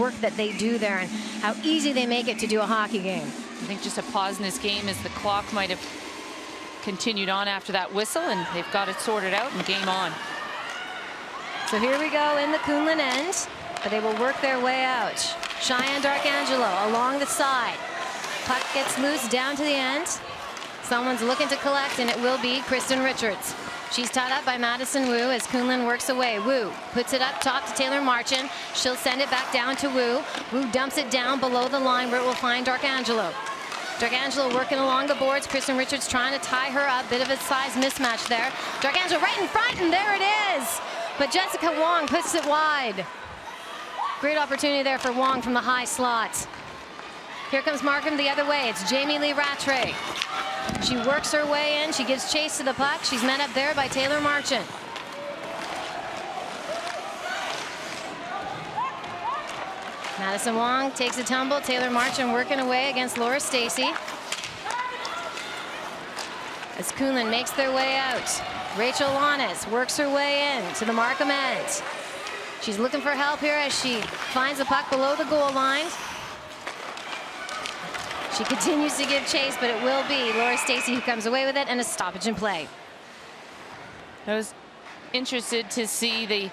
work that they do there and how easy they make it to do a hockey game. I think just a pause in this game as the clock might have continued on after that whistle, and they've got it sorted out and game on. So here we go in the Kunlun end, but they will work their way out. Cheyenne Darkangelo along the side. Puck gets loose down to the end. Someone's looking to collect, and it will be Kristen Richards. She's tied up by Madison Wu as Kunlun works away. Wu puts it up top to Taylor Marchand. She'll send it back down to Wu. Wu dumps it down below the line where it will find Darkangelo. Darkangelo working along the boards. Kristen Richards trying to tie her up. Bit of a size mismatch there. Darkangelo right in front, and there it is. But Jessica Wong puts it wide. Great opportunity there for Wong from the high slot. Here comes Markham the other way. It's Jamie Lee Rattray. She works her way in. She gives chase to the puck. She's met up there by Taylor Marchand. Madison Wong takes a tumble. Taylor Marchand working away against Laura Stacey. As Kunlun makes their way out. Rachel Lanes works her way in to the Markham end. She's looking for help here as she finds the puck below the goal line. She continues to give chase, but it will be Laura Stacey who comes away with it, and a stoppage in play. I was interested to see the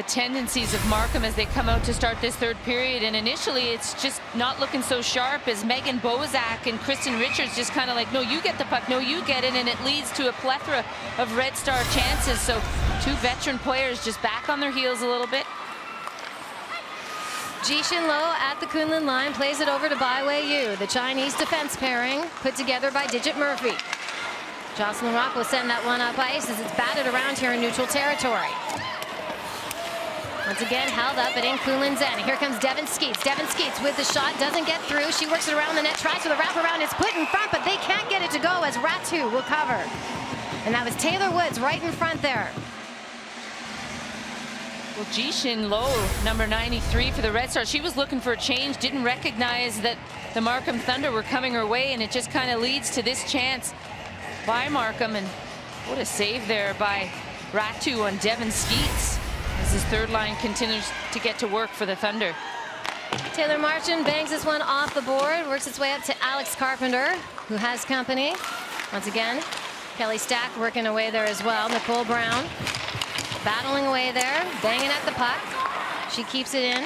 tendencies of Markham as they come out to start this third period, and initially it's just not looking so sharp as Megan Bozak and Kristen Richards just kind of like, no, you get the puck, no, you get it, and it leads to a plethora of Red Star chances. So two veteran players just back on their heels a little bit. Jishin Lo at the Kunlun line plays it over to Bai Wei Yu, the Chinese defense pairing put together by Digit Murphy. Jocelyn Rock will send that one up ice as it's batted around here in neutral territory. Once again held up, but in Kunlun's end. Here comes Devin Skeets. Devin Skeets with the shot, doesn't get through. She works it around the net, tries for the wraparound. It's put in front, but they can't get it to go as Ratu will cover. And that was Taylor Woods right in front there. Well, Jishin Lo, number 93 for the Red Stars, she was looking for a change, didn't recognize that the Markham Thunder were coming her way, and it just kind of leads to this chance by Markham. And what a save there by Ratu on Devin Skeets as his third line continues to get to work for the Thunder. Taylor Marchand bangs this one off the board, works its way up to Alex Carpenter, who has company. Once again, Kelly Stack working away there as well. Nicole Brown battling away there, banging at the puck. She keeps it in.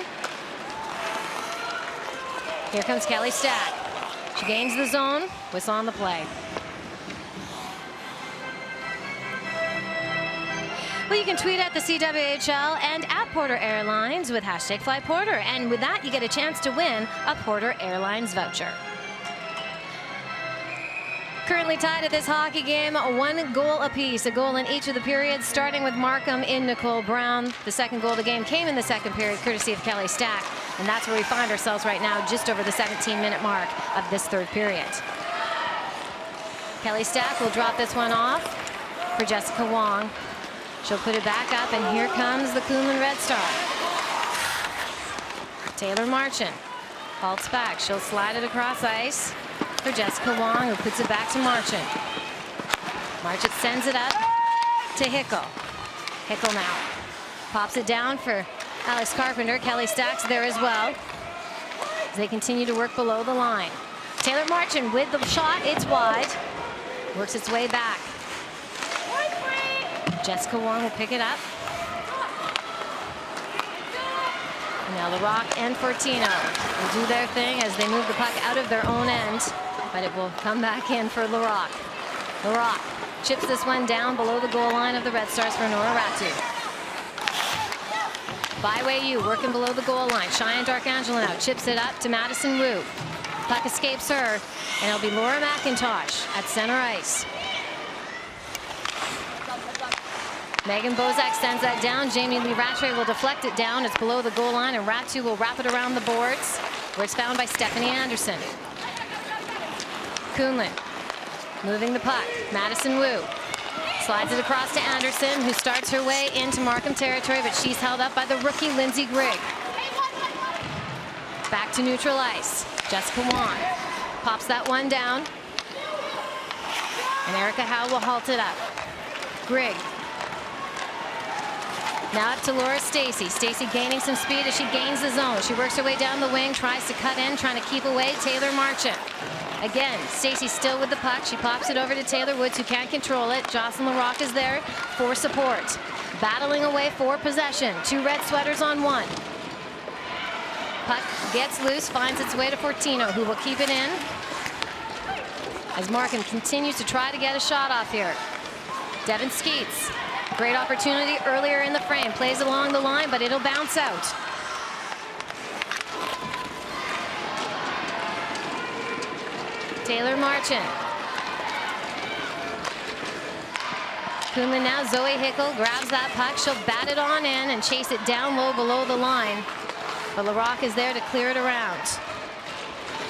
Here comes Kelly Stack. She gains the zone, whistle on the play. Well, you can tweet at the CWHL and at Porter Airlines with #FlyPorter. And with that, you get a chance to win a Porter Airlines voucher. Currently tied at this hockey game, 1 goal apiece, a goal in each of the periods, starting with Markham in Nicole Brown. The second goal of the game came in the second period, courtesy of Kelly Stack. And that's where we find ourselves right now, just over the 17-minute mark of this third period. Kelly Stack will drop this one off for Jessica Wong. She'll put it back up, and here comes the Kunlun Red Star. Taylor Marchand halts back. She'll slide it across ice for Jessica Wong, who puts it back to Marchand. Marchand sends it up to Hickel. Hickel now pops it down for Alex Carpenter. Kelly Stack's there as well as they continue to work below the line. Taylor Marchand with the shot. It's wide. Works its way back. Jessica Wong will pick it up. And now LaRock and Fortino will do their thing as they move the puck out of their own end, but it will come back in for LaRock. LaRock chips this one down below the goal line of the Red Stars for Nora Ratu. Bai Wei Yu working below the goal line. Cheyenne Darkangelo now chips it up to Madison Wu. Puck escapes her, and it'll be Laura McIntosh at center ice. Megan Bozak sends that down. Jamie Lee Rattray will deflect it down. It's below the goal line, and Ratu will wrap it around the boards, where it's found by Stephanie Anderson. Kunlun moving the puck. Madison Wu slides it across to Anderson, who starts her way into Markham territory, but she's held up by the rookie Lindsay Grigg. Back to neutral ice. Jessica Wan pops that one down, and Erica Howe will halt it up. Grigg. Now up to Laura Stacey. Stacey gaining some speed as she gains the zone. She works her way down the wing, tries to cut in, trying to keep away Taylor Marchant. Again, Stacey still with the puck. She pops it over to Taylor Woods, who can't control it. Jocelyn LaRocque is there for support. Battling away for possession. 2 red sweaters on 1. Puck gets loose, finds its way to Fortino, who will keep it in, as Markham continues to try to get a shot off here. Devin Skeets. Great opportunity earlier in the frame. Plays along the line, but it'll bounce out. Taylor Marchant. Kunlun now. Zoe Hickel grabs that puck. She'll bat it on in and chase it down low below the line. But LaRocque is there to clear it around.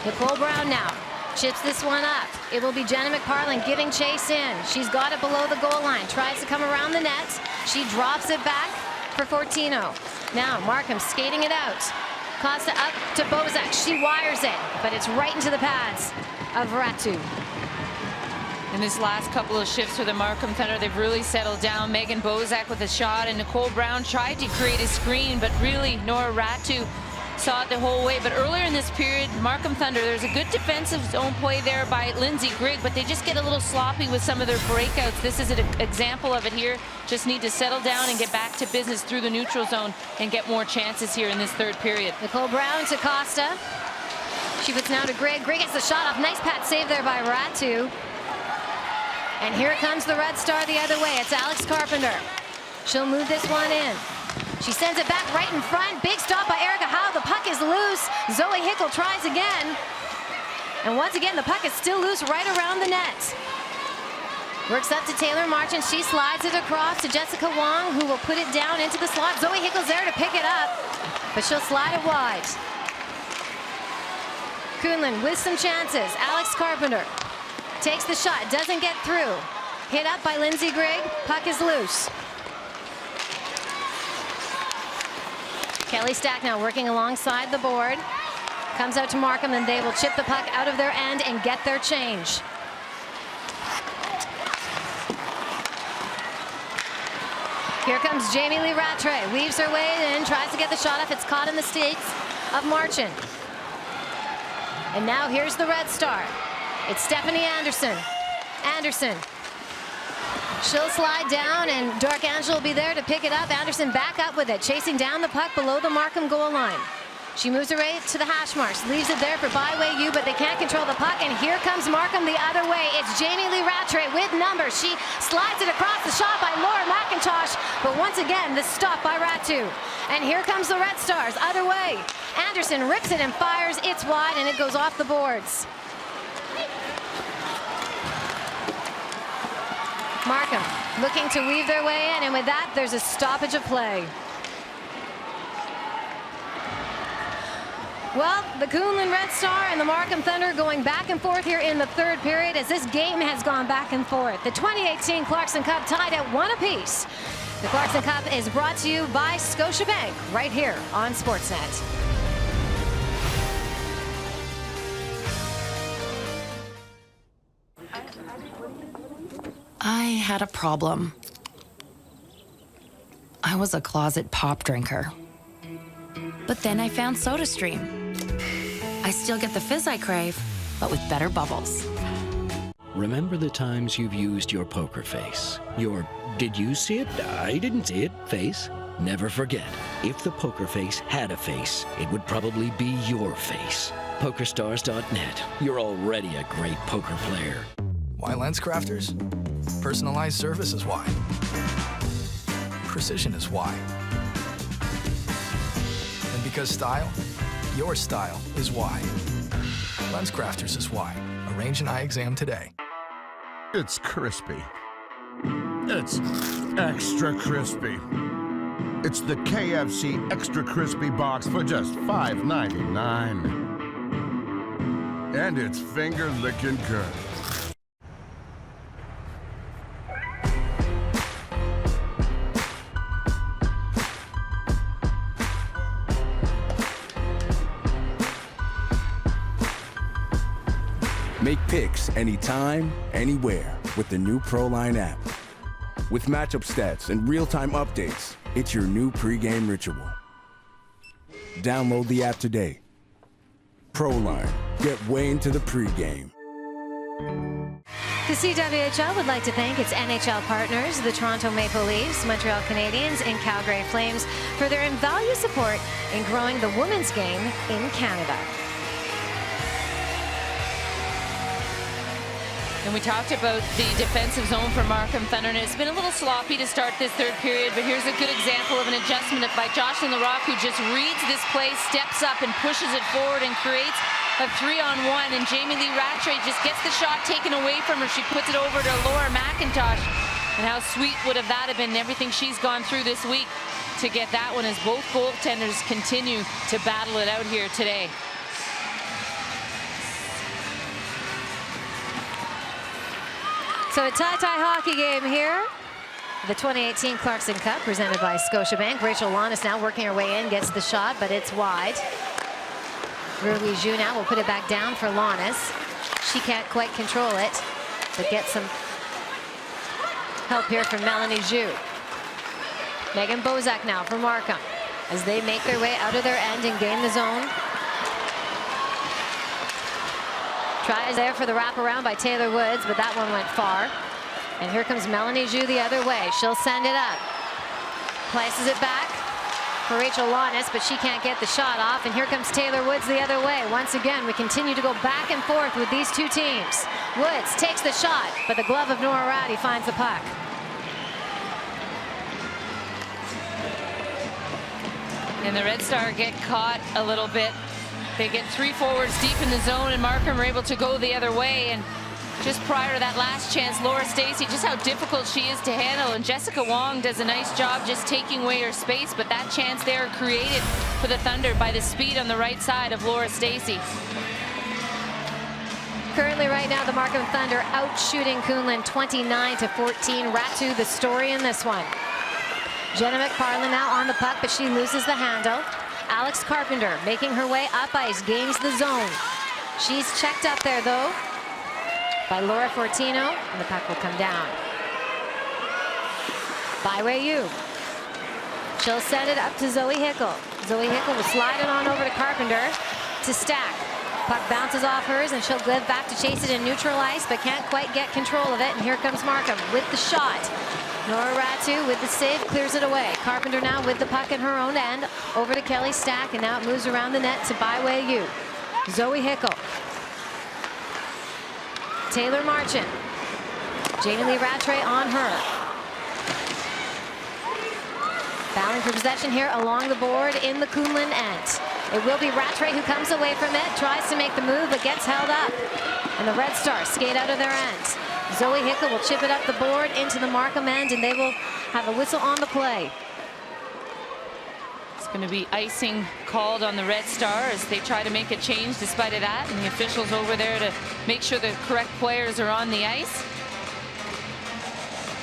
Nicole Brown now chips this one up. It will be Jenna McParlin giving chase in. She's got it below the goal line. Tries to come around the net. She drops it back for Fortino. Now Markham skating it out. Costa up to Bozak. She wires it, but it's right into the pads of Ratu. In this last couple of shifts for the Markham Thunder, they've really settled down. Megan Bozak with a shot, and Nicole Brown tried to create a screen, but really Nora Ratu saw it the whole way. But earlier in this period, Markham Thunder, there's a good defensive zone play there by Lindsay Grigg, but they just get a little sloppy with some of their breakouts. This is an example of it here. Just need to settle down and get back to business through the neutral zone and get more chances here in this third period. Nicole Brown to Costa. She puts now to Grigg. Grigg gets the shot off. Nice pad save there by Ratu. And here comes the Red Star the other way. It's Alex Carpenter. She'll move this one in. She sends it back right in front. Big stop by Erica Howe. The puck is loose. Zoe Hickel tries again. And once again, the puck is still loose right around the net. Works up to Taylor Marchant. She slides it across to Jessica Wong, who will put it down into the slot. Zoe Hickel's there to pick it up, but she'll slide it wide. Kunlun with some chances. Alex Carpenter takes the shot, doesn't get through. Hit up by Lindsay Grigg. Puck is loose. Kelly Stack now working alongside the board. Comes out to Markham, and they will chip the puck out of their end and get their change. Here comes Jamie Lee Rattray. Weaves her way in, tries to get the shot off. It's caught in the skates of Marchant. And now here's the Red Star. It's Stephanie Anderson. Anderson. She'll slide down, and Dark Angel will be there to pick it up. Anderson back up with it, chasing down the puck below the Markham goal line. She moves her way to the hash marks, leaves it there for Byway U, but they can't control the puck, and here comes Markham the other way. It's Jamie Lee Rattray with numbers. She slides it across, the shot by Laura McIntosh, but once again, the stop by Ratu. And here comes the Red Stars, other way. Anderson rips it and fires. It's wide, and it goes off the boards. Markham looking to weave their way in, and with that, there's a stoppage of play. Well, the Kunlun Red Star and the Markham Thunder going back and forth here in the third period as this game has gone back and forth. The 2018 Clarkson Cup tied at 1 apiece. The Clarkson Cup is brought to you by Scotiabank right here on Sportsnet. I had a problem. I was a closet pop drinker. But then I found SodaStream. I still get the fizz I crave, but with better bubbles. Remember the times you've used your poker face? Your "did you see it? I didn't see it" face? Never forget, if the poker face had a face, it would probably be your face. PokerStars.net. You're already a great poker player. Why LensCrafters? Personalized service is why. Precision is why. And because style, your style is why. LensCrafters is why. Arrange an eye exam today. It's crispy. It's extra crispy. It's the KFC Extra Crispy Box for just $5.99. And it's finger-licking good. Make picks anytime, anywhere with the new ProLine app. With matchup stats and real-time updates, it's your new pregame ritual. Download the app today. ProLine, get way into the pregame. The CWHL would like to thank its NHL partners, the Toronto Maple Leafs, Montreal Canadiens, and Calgary Flames, for their invaluable support in growing the women's game in Canada. And we talked about the defensive zone for Markham Thunder, and it's been a little sloppy to start this third period, but here's a good example of an adjustment by Jocelyn Larocque, who just reads this play, steps up and pushes it forward and creates a 3-on-1, and Jamie Lee Rattray just gets the shot taken away from her. She puts it over to Laura McIntosh, and how sweet would have that have been, everything she's gone through this week to get that one, as both goaltenders continue to battle it out here today. So a tie-tie hockey game here. The 2018 Clarkson Cup presented by Scotiabank. Rachel Lonis now working her way in, gets the shot, but it's wide. Rui Zhu now will put it back down for Lonis. She can't quite control it, but gets some help here from Melanie Zhu. Megan Bozak now for Markham as they make their way out of their end and gain the zone. Tries there for the wraparound by Taylor Woods, but that one went far. And here comes Melanie Zhu the other way. She'll send it up. Places it back for Rachel Lonis, but she can't get the shot off. And here comes Taylor Woods the other way. Once again, we continue to go back and forth with these two teams. Woods takes the shot, but the glove of Nora Rowdy finds the puck. And the Red Star get caught a little bit. They get three forwards deep in the zone, and Markham are able to go the other way. And just prior to that last chance, Laura Stacey, just how difficult she is to handle. And Jessica Wong does a nice job just taking away her space, but that chance there created for the Thunder by the speed on the right side of Laura Stacey. Currently right now, the Markham Thunder out shooting Kunlun 29-14. Ratu the story in this one. Jenna McFarland now on the puck, but she loses the handle. Alex Carpenter making her way up ice, gains the zone. She's checked up there though by Laura Fortino, and the puck will come down. Baiwei Yu. She'll send it up to Zoe Hickle. Zoe Hickle will slide it on over to Carpenter to Stack. Puck bounces off hers, and she'll glide back to chase it in neutral ice, but can't quite get control of it. And here comes Markham with the shot. Nora Ratu with the save, clears it away. Carpenter now with the puck in her own end, over to Kelly Stack, and now it moves around the net to Baiwei Yu. Zoe Hickle. Taylor Marchant. Jamie Lee Rattray on her. Battling for possession here along the board in the Kunlun end. It will be Rattray who comes away from it, tries to make the move, but gets held up. And the Red Stars skate out of their end. Zoe Hickle will chip it up the board into the Markham end, and they will have a whistle on the play. It's going to be icing called on the Red Star as they try to make a change despite of that, and the officials over there to make sure the correct players are on the ice.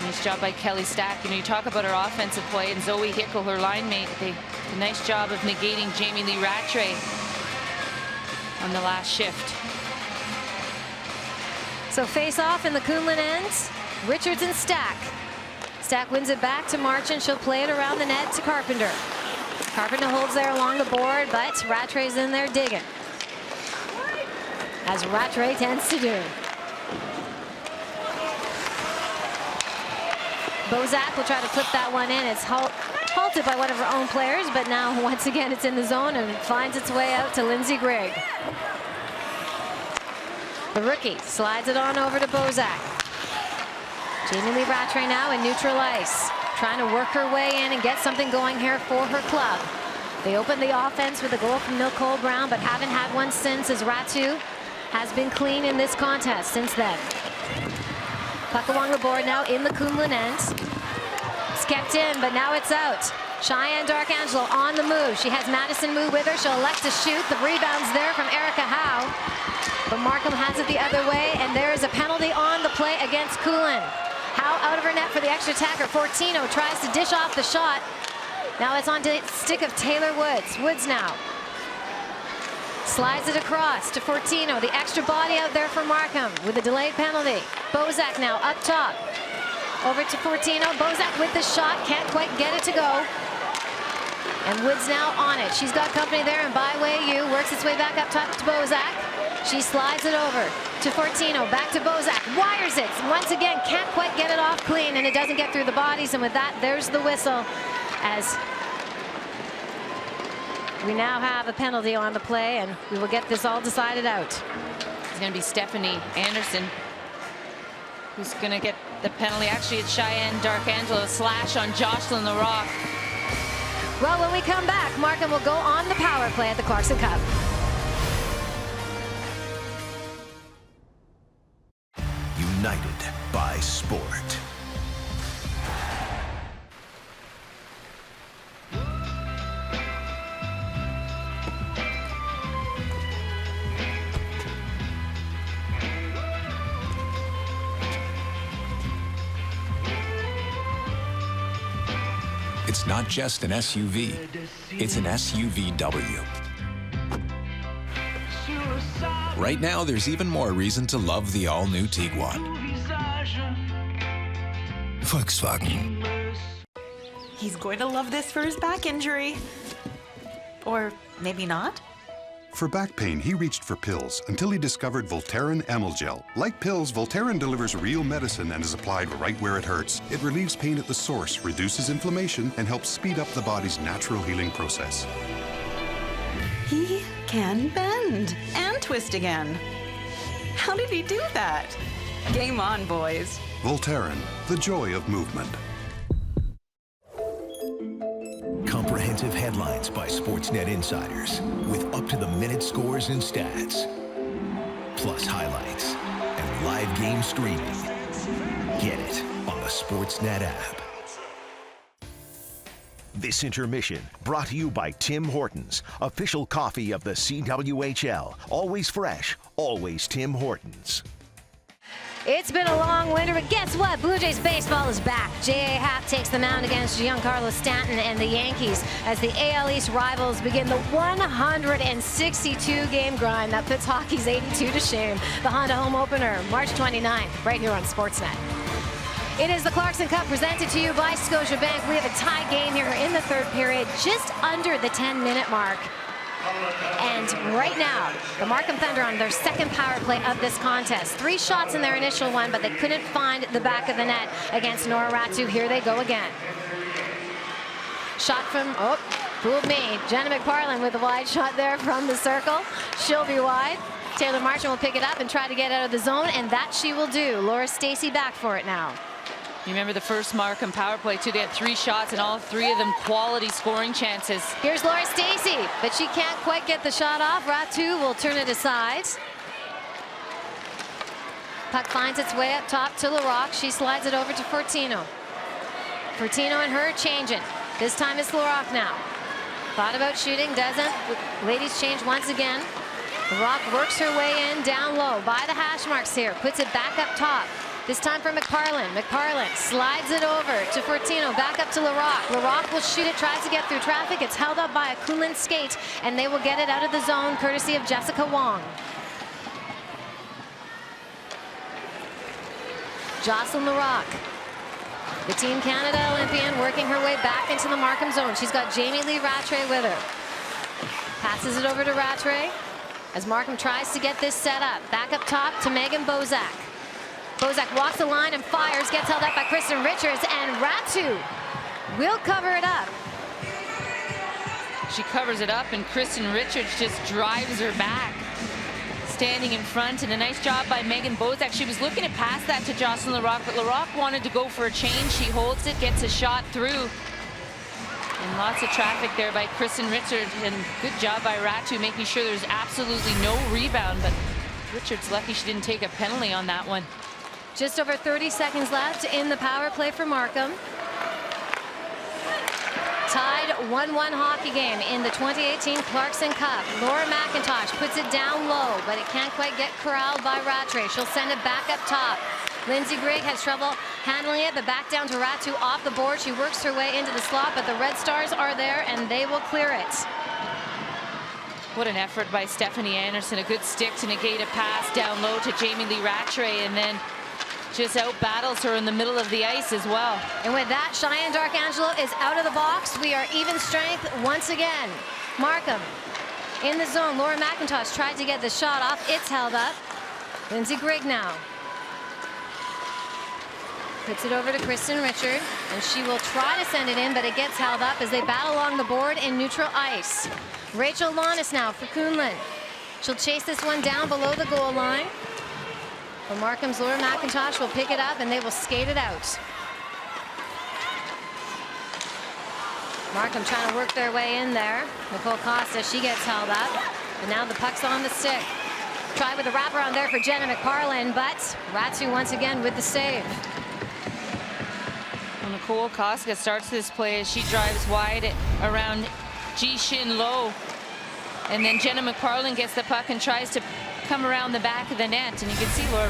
Nice job by Kelly Stack. You know, you talk about her offensive play, and Zoe Hickle, her line mate, they did a nice job of negating Jamie Lee Rattray on the last shift. So face off in the Kunlun ends. Richards and Stack. Stack wins it back to Marchant. She'll play it around the net to Carpenter. Carpenter holds there along the board, but Rattray's in there digging, as Rattray tends to do. Bozak will try to flip that one in. It's halted by one of her own players, but now once again it's in the zone and finds its way out to Lindsey Grigg. The rookie slides it on over to Bozak. Jamie Lee Rattray now in neutral ice, trying to work her way in and get something going here for her club. They opened the offense with a goal from Nicole Brown, but haven't had one since, as Ratu has been clean in this contest since then. Puck along the board now in the Kunlun end. It's kept in, but now it's out. Cheyenne Darkangelo on the move. She has Madison Moo with her. She'll elect to shoot. The rebound's there from Erica Howe. But Markham has it the other way, and there is a penalty on the play against Kunlun. Howe out of her net for the extra attacker. Fortino tries to dish off the shot. Now it's on the stick of Taylor Woods. Woods now slides it across to Fortino. The extra body out there for Markham with a delayed penalty. Bozak now up top. Over to Fortino. Bozak with the shot. Can't quite get it to go. And Woods now on it. She's got company there, and Baiwei works its way back up top to Bozak. She slides it over to Fortino. Back to Bozak. Wires it. Once again, can't quite get it off clean, and it doesn't get through the bodies. And with that, there's the whistle as we now have a penalty on the play, and we will get this all decided out. It's going to be Stephanie Anderson who's going to get the penalty. Actually, it's Cheyenne Darkangelo slash on Jocelyn Larocque. Well, when we come back, Markham will go on the power play at the Clarkson Cup. United by sport. It's not just an SUV, it's an SUVW. Right now, there's even more reason to love the all-new Tiguan. Volkswagen. He's going to love this for his back injury. Or maybe not. For back pain, he reached for pills until he discovered Voltaren Amyl Gel. Like pills, Voltaren delivers real medicine and is applied right where it hurts. It relieves pain at the source, reduces inflammation, and helps speed up the body's natural healing process. He can bend and twist again. How did he do that? Game on, boys. Voltaren, the joy of movement. Comprehensive headlines by Sportsnet insiders with up-to-the-minute scores and stats, plus highlights and live game streaming. Get it on the Sportsnet app. This intermission brought to you by Tim Hortons, official coffee of the CWHL. Always fresh, always Tim Hortons. It's been a long winter, but guess what? Blue Jays baseball is back. J.A. Happ takes the mound against Giancarlo Stanton and the Yankees as the AL East rivals begin the 162-game grind that puts hockey's 82 to shame. The Honda home opener, March 29th, right here on Sportsnet. It is the Clarkson Cup presented to you by Scotiabank. We have a tie game here in the third period, just under the 10-minute mark. And right now, the Markham Thunder on their second power play of this contest. 3 shots in their initial one, but they couldn't find the back of the net against Nora Ratu. Here they go again. Shot from, oh, fooled me. Jenna McParland with a wide shot there from the circle. She'll be wide. Taylor Marchand will pick it up and try to get out of the zone, and that she will do. Laura Stacey back for it now. You remember the first Markham power play, too. They had 3 shots, and all 3 of them quality scoring chances. Here's Laura Stacey, but she can't quite get the shot off. Ratu will turn it aside. Puck finds its way up top to Larocque. She slides it over to Fortino. Fortino and her changing. This time it's Larocque now. Thought about shooting, doesn't. Ladies change once again. Larocque works her way in down low by the hash marks here. Puts it back up top. This time for McParland. McParland slides it over to Fortino, back up to Larocque. Larocque will shoot it, tries to get through traffic. It's held up by a Kunlun skate, and they will get it out of the zone, courtesy of Jessica Wong. Jocelyn Larocque, the Team Canada Olympian, working her way back into the Markham zone. She's got Jamie Lee Rattray with her. Passes it over to Rattray as Markham tries to get this set up. Back up top to Megan Bozak. Bozak walks the line and fires, gets held up by Kristen Richards, and Ratu will cover it up. She covers it up, and Kristen Richards just drives her back. Standing in front, and a nice job by Megan Bozak. She was looking to pass that to Jocelyn Larocque, but Larocque wanted to go for a change. She holds it, gets a shot through. And lots of traffic there by Kristen Richards, and good job by Ratu making sure there's absolutely no rebound, but Richards lucky she didn't take a penalty on that one. Just over 30 seconds left in the power play for Markham. Tied 1-1 hockey game in the 2018 Clarkson Cup. Laura McIntosh puts it down low, but it can't quite get corralled by Rattray. She'll send it back up top. Lindsay Grigg has trouble handling it, but back down to Ratu off the board. She works her way into the slot, but the Red Stars are there, and they will clear it. What an effort by Stephanie Anderson. A good stick to negate a pass down low to Jamie Lee Rattray, and then just out battles her in the middle of the ice as well. And with that, Cheyenne Darkangelo is out of the box. We are even strength once again. Markham in the zone. Laura McIntosh tried to get the shot off. It's held up. Lindsay Grigg now. Puts it over to Kristen Richard, and she will try to send it in, but it gets held up as they battle along the board in neutral ice. Rachel Lonis now for Kunlun. She'll chase this one down below the goal line. But Markham's Laura McIntosh will pick it up, and they will skate it out. Markham trying to work their way in there. Nicole Costa, she gets held up. And now the puck's on the stick. Try with a wraparound there for Jenna McParlin, but Ratu once again with the save. Well, Nicole Costa starts this play as she drives wide around Ji-Shin Lo. And then Jenna McParlin gets the puck and tries to come around the back of the net, and you can see Nora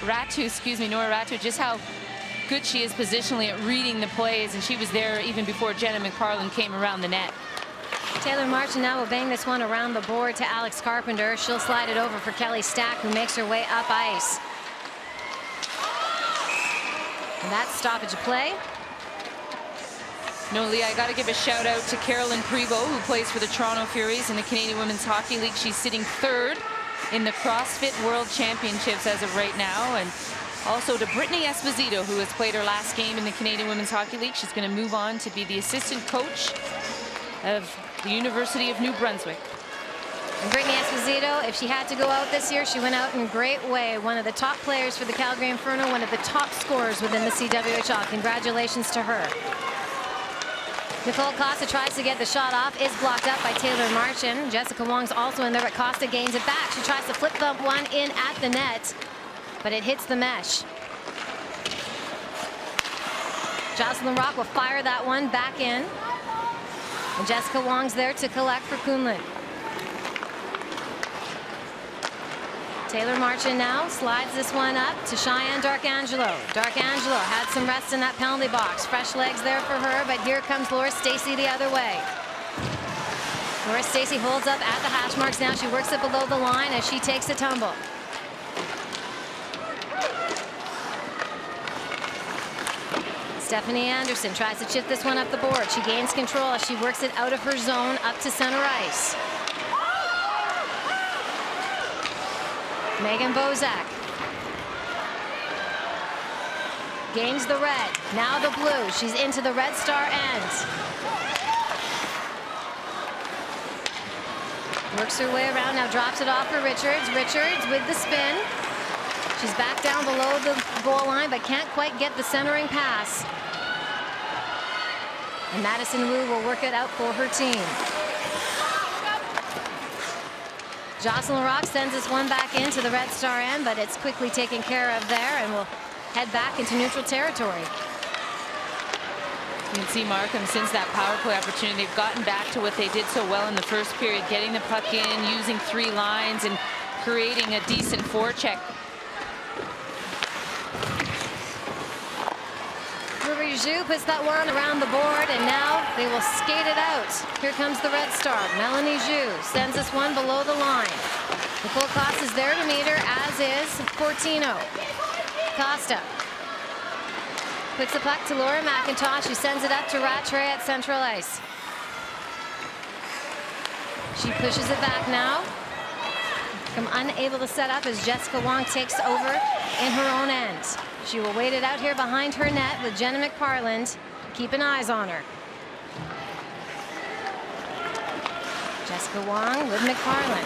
Ratu, just how good she is positionally at reading the plays, and she was there even before Jenna McParlin came around the net. Taylor Martin now will bang this one around the board to Alex Carpenter. She'll slide it over for Kelly Stack, who makes her way up ice. And that's stoppage of play. No, Lee, I got to give a shout out to Carolyn Prevost, who plays for the Toronto Furies in the Canadian Women's Hockey League. She's sitting third in the CrossFit World Championships as of right now. And also to Brittany Esposito, who has played her last game in the Canadian Women's Hockey League. She's going to move on to be the assistant coach of the University of New Brunswick. And Brittany Esposito, if she had to go out this year, she went out in a great way. One of the top players for the Calgary Inferno, one of the top scorers within the CWHL. Congratulations to her. Nicole Costa tries to get the shot off, is blocked up by Taylor Marchand. Jessica Wong's also in there, but Costa gains it back. She tries to flip bump one in at the net, but it hits the mesh. Jocelyn Rock will fire that one back in. And Jessica Wong's there to collect for Kunlun. Taylor Marchand now slides this one up to Cheyenne Darkangelo. Darkangelo had some rest in that penalty box. Fresh legs there for her, but here comes Laura Stacey the other way. Laura Stacey holds up at the hash marks now. She works it below the line as she takes a tumble. Stephanie Anderson tries to chip this one up the board. She gains control as she works it out of her zone up to center ice. Megan Bozak gains the red, now the blue. She's into the Red Star end. Works her way around, now drops it off for Richards. Richards with the spin. She's back down below the goal line, but can't quite get the centering pass. And Madison Wu will work it out for her team. Jocelyn Rock sends this one back into the Red Star end, but it's quickly taken care of there, and will head back into neutral territory. You can see Markham, since that power play opportunity, they've gotten back to what they did so well in the first period, getting the puck in, using three lines, and creating a decent forecheck. Zhu puts that one around the board, and now they will skate it out. Here comes the Red Star. Melanie Zhu sends this one below the line. Nicole Costa is there to meet her, as is Fortino. Costa puts the puck to Laura McIntosh, who sends it up to Rattray at central ice. She pushes it back now. Become unable to set up as Jessica Wong takes over in her own end. She will wait it out here behind her net with Jenna McParland keeping eyes on her. Jessica Wong with McParland.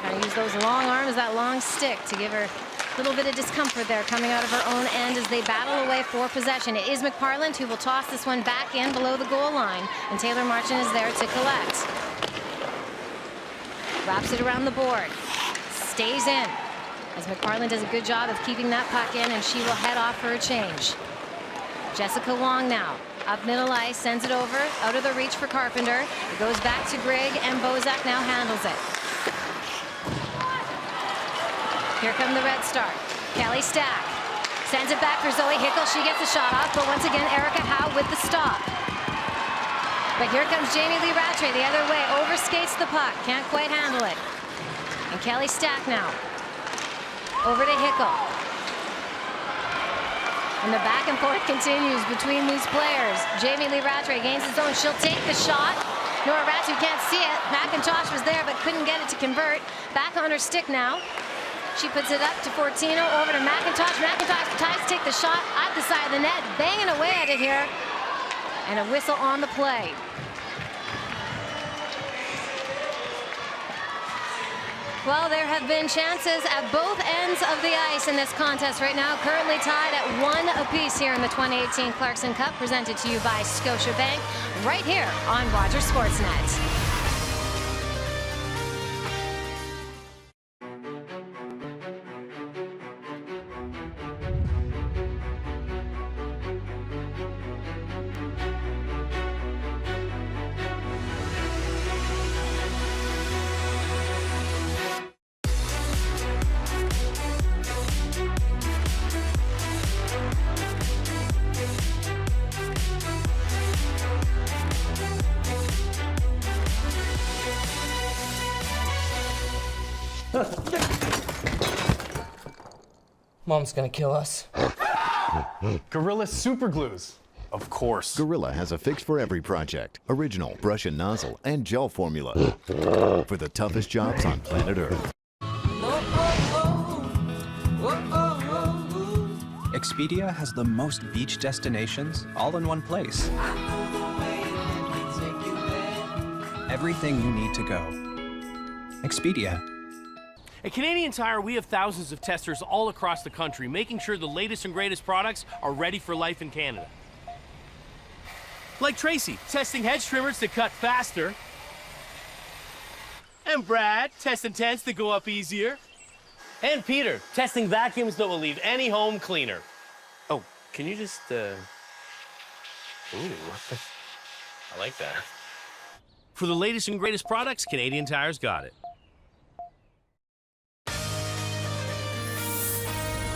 Trying to use those long arms, that long stick, to give her a little bit of discomfort there coming out of her own end as they battle away for possession. It is McParland who will toss this one back in below the goal line, and Taylor Marchand is there to collect. Wraps it around the board. Stays in. as McParland does a good job of keeping that puck in, and she will head off for a change. Jessica Wong now. Up middle ice, sends it over, out of the reach for Carpenter. It goes back to Grigg, and Bozak now handles it. Here come the Red Star. Kelly Stack sends it back for Zoe Hickle. She gets the shot off, but once again, Erica Howe with the stop. But here comes Jamie Lee Rattray the other way, overskates the puck, can't quite handle it. And Kelly Stack now. Over to Hickle. And the back and forth continues between these players. Jamie Lee Rattray gains his own. She'll take the shot. Nora Ratu can't see it. McIntosh was there but couldn't get it to convert. Back on her stick now. She puts it up to Fortino, over to McIntosh. McIntosh tries to take the shot at the side of the net, banging away at it here. And a whistle on the play. Well, there have been chances at both ends of the ice in this contest right now. Currently tied at 1 apiece here in the 2018 Clarkson Cup, presented to you by Scotiabank, right here on Rogers Sportsnet. Mom's gonna kill us. Gorilla Super Glues. Of course. Gorilla has a fix for every project. Original brush and nozzle and gel formula for the toughest jobs on planet Earth. Expedia has the most beach destinations all in one place. Everything you need to go. Expedia. At Canadian Tire, we have thousands of testers all across the country, making sure the latest and greatest products are ready for life in Canada. Like Tracy, testing hedge trimmers to cut faster. And Brad, testing tents to go up easier. And Peter, testing vacuums that will leave any home cleaner. Oh, can you just, Ooh, I like that. For the latest and greatest products, Canadian Tire's got it.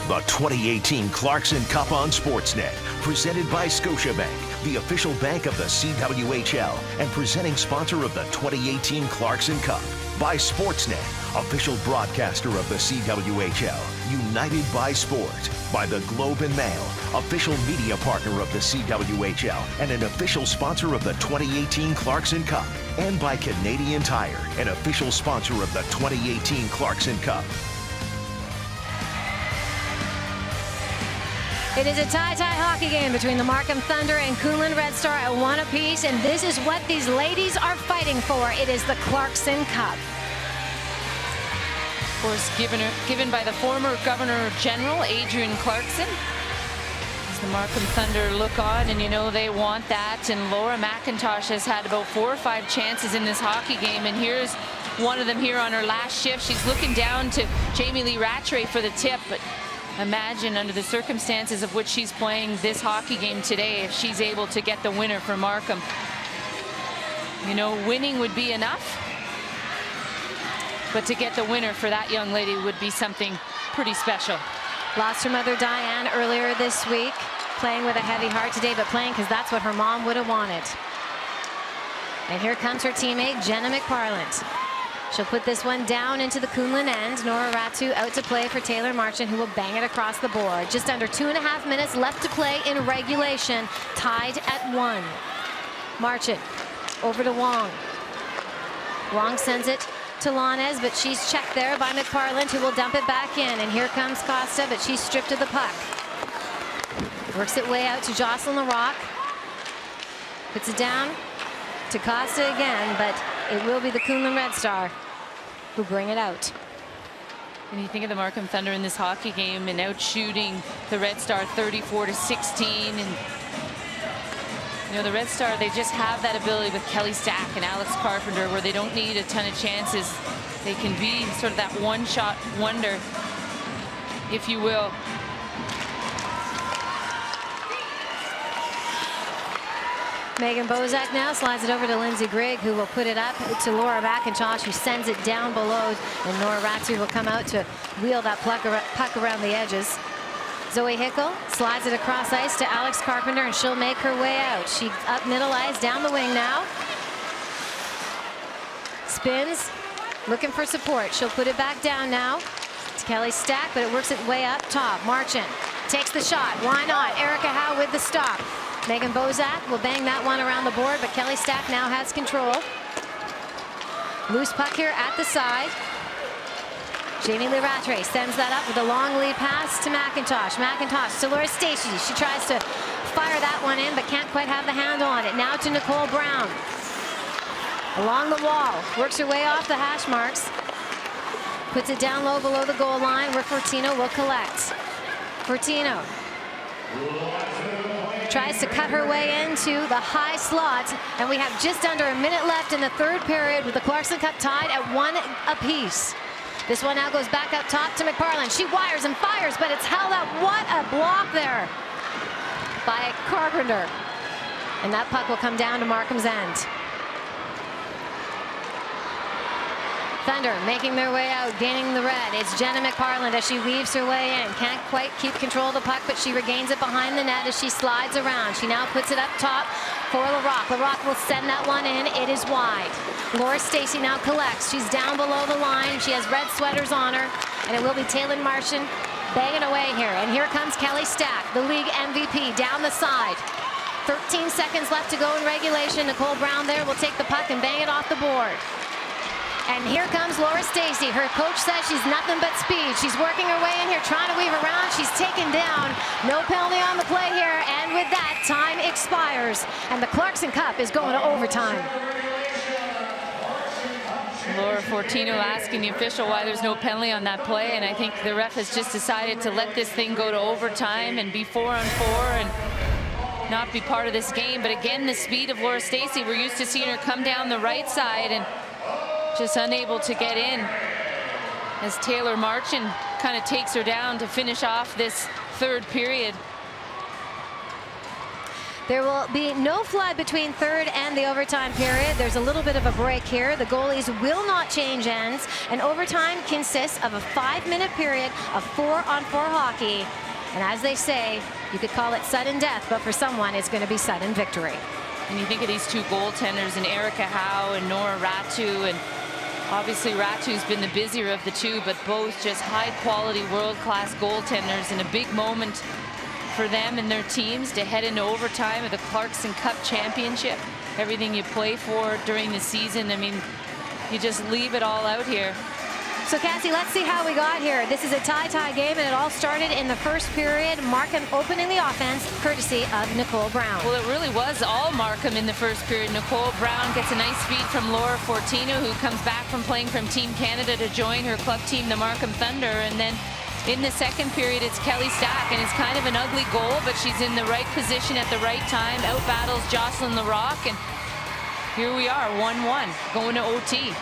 The 2018 Clarkson Cup on Sportsnet, presented by Scotiabank, the official bank of the CWHL, and presenting sponsor of the 2018 Clarkson Cup. By Sportsnet, official broadcaster of the CWHL, united by sport. By the Globe and Mail, official media partner of the CWHL, and an official sponsor of the 2018 Clarkson Cup. And by Canadian Tire, an official sponsor of the 2018 Clarkson Cup. It is a tie-tie hockey game between the Markham Thunder and Kunlun Red Star at 1 apiece, and this is what these ladies are fighting for. It is the Clarkson Cup. Of course, given by the former Governor General, Adrian Clarkson. As the Markham Thunder look on, and you know they want that. And Laura McIntosh has had about 4 or 5 chances in this hockey game, and here's one of them here on her last shift. She's looking down to Jamie Lee Rattray for the tip, but imagine under the circumstances of which she's playing this hockey game today, if she's able to get the winner for Markham. You know, winning would be enough, but to get the winner for that young lady would be something pretty special. Lost her mother Diane earlier this week, playing with a heavy heart today, but playing because that's what her mom would have wanted. And here comes her teammate, Jenna McParland. She'll put this one down into the Kunlun end. Nora Ratu out to play for Taylor Marchant, who will bang it across the board. Just under 2.5 minutes left to play in regulation, tied at 1. Marchant over to Wong. Wong sends it to Launez, but she's checked there by McParland, who will dump it back in. And here comes Costa, but she's stripped of the puck. Works it way out to Jocelyn LaRock. Puts it down to Costa again, but it will be the Kunlun Red Star who bring it out. When you think of the Markham Thunder in this hockey game and out shooting the Red Star 34-16, and you know the Red Star, they just have that ability with Kelly Stack and Alex Carpenter where they don't need a ton of chances. They can be sort of that one-shot wonder. if you will. Megan Bozak now slides it over to Lindsay Grigg, who will put it up to Laura McIntosh, who sends it down below, and Nora Ratu will come out to wheel that puck around the edges. Zoe Hickle slides it across ice to Alex Carpenter, and she'll make her way out. She's up middle ice, down the wing now. Spins, looking for support. She'll put it back down now to Kelly Stack, but it works its way up top. Marchand takes the shot. Why not? Erica Howe with the stop. Megan Bozak will bang that one around the board, but Kelly Stack now has control. Loose puck here at the side. Jamie Lee Rattray sends that up with a long lead pass to McIntosh. McIntosh to Laura Stacey. She tries to fire that one in, but can't quite have the handle on it. Now to Nicole Brown. Along the wall, works her way off the hash marks. Puts it down low below the goal line where Fortino will collect. Fortino tries to cut her way into the high slot, and we have just under a minute left in the third period with the Clarkson Cup tied at 1 apiece. This one now goes back up top to McParland. She wires and fires, but it's held up. What a block there by Carpenter. And that puck will come down to Markham's end. Thunder making their way out, gaining the red. It's Jenna McParland as she weaves her way in. Can't quite keep control of the puck, but she regains it behind the net as she slides around. She now puts it up top for LaRocque. LaRocque will send that one in. It is wide. Laura Stacey now collects. She's down below the line. She has red sweaters on her, and it will be Taylor Marchand banging away here. And here comes Kelly Stack, the league MVP, down the side. 13 seconds left to go in regulation. Nicole Brown there will take the puck and bang it off the board. And here comes Laura Stacey. Her coach says she's nothing but speed. She's working her way in here, trying to weave around. She's taken down. No penalty on the play here. And with that, time expires. And the Clarkson Cup is going to overtime. Laura Fortino asking the official why there's no penalty on that play. And I think the ref has just decided to let this thing go to overtime and be 4-on-4 and not be part of this game. But again, the speed of Laura Stacey, we're used to seeing her come down the right side and just unable to get in as Taylor Marchand kind of takes her down to finish off this third period. There will be no flood between third and the overtime period. There's a little bit of a break here. The goalies will not change ends, and overtime consists of a 5-minute period of 4-on-4 hockey. And as they say, you could call it sudden death, but for someone, it's going to be sudden victory. And you think of these two goaltenders, and Erica Howe and Nora Ratu, and obviously Ratu's been the busier of the two, but both just high-quality, world-class goaltenders, and a big moment for them and their teams to head into overtime of the Clarkson Cup Championship. Everything you play for during the season, I mean, you just leave it all out here. So Cassie, let's see how we got here. This is a tie game, and it all started in the first period. Markham opening the offense, courtesy of Nicole Brown. Well, it really was all Markham in the first period. Nicole Brown gets a nice feed from Laura Fortino, who comes back from playing from Team Canada to join her club team, the Markham Thunder. And then in the second period, it's Kelly Stack, and it's kind of an ugly goal, but she's in the right position at the right time, out battles Jocelyn LaRocque, and here we are, 1-1, going to OT.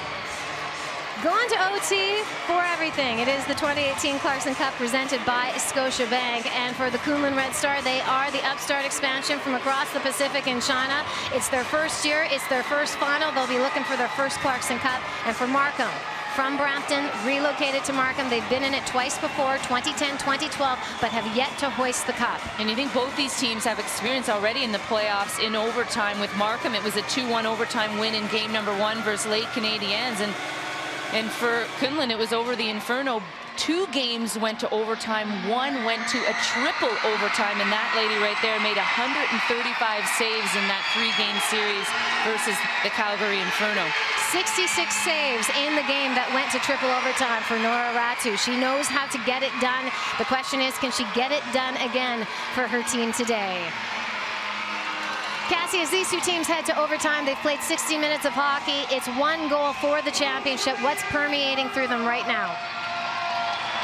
Going to OT for everything. It is the 2018 Clarkson Cup presented by Scotiabank. And for the Kunlun Red Star, they are the upstart expansion from across the Pacific in China. It's their first year. It's their first final. They'll be looking for their first Clarkson Cup. And for Markham, from Brampton, relocated to Markham. They've been in it twice before, 2010, 2012, but have yet to hoist the cup. And you think both these teams have experience already in the playoffs in overtime. With Markham, it was a 2-1 overtime win in game number 1 versus Lake Canadiens. And for Kunlun, it was over the Inferno. 2 games went to overtime. 1 went to a triple overtime. And that lady right there made 135 saves in that 3-game series versus the Calgary Inferno. 66 saves in the game that went to triple overtime for Nora Ratu. She knows how to get it done. The question is, can she get it done again for her team today? Cassie, as these two teams head to overtime, they've played 60 minutes of hockey. It's 1 goal for the championship. What's permeating through them right now?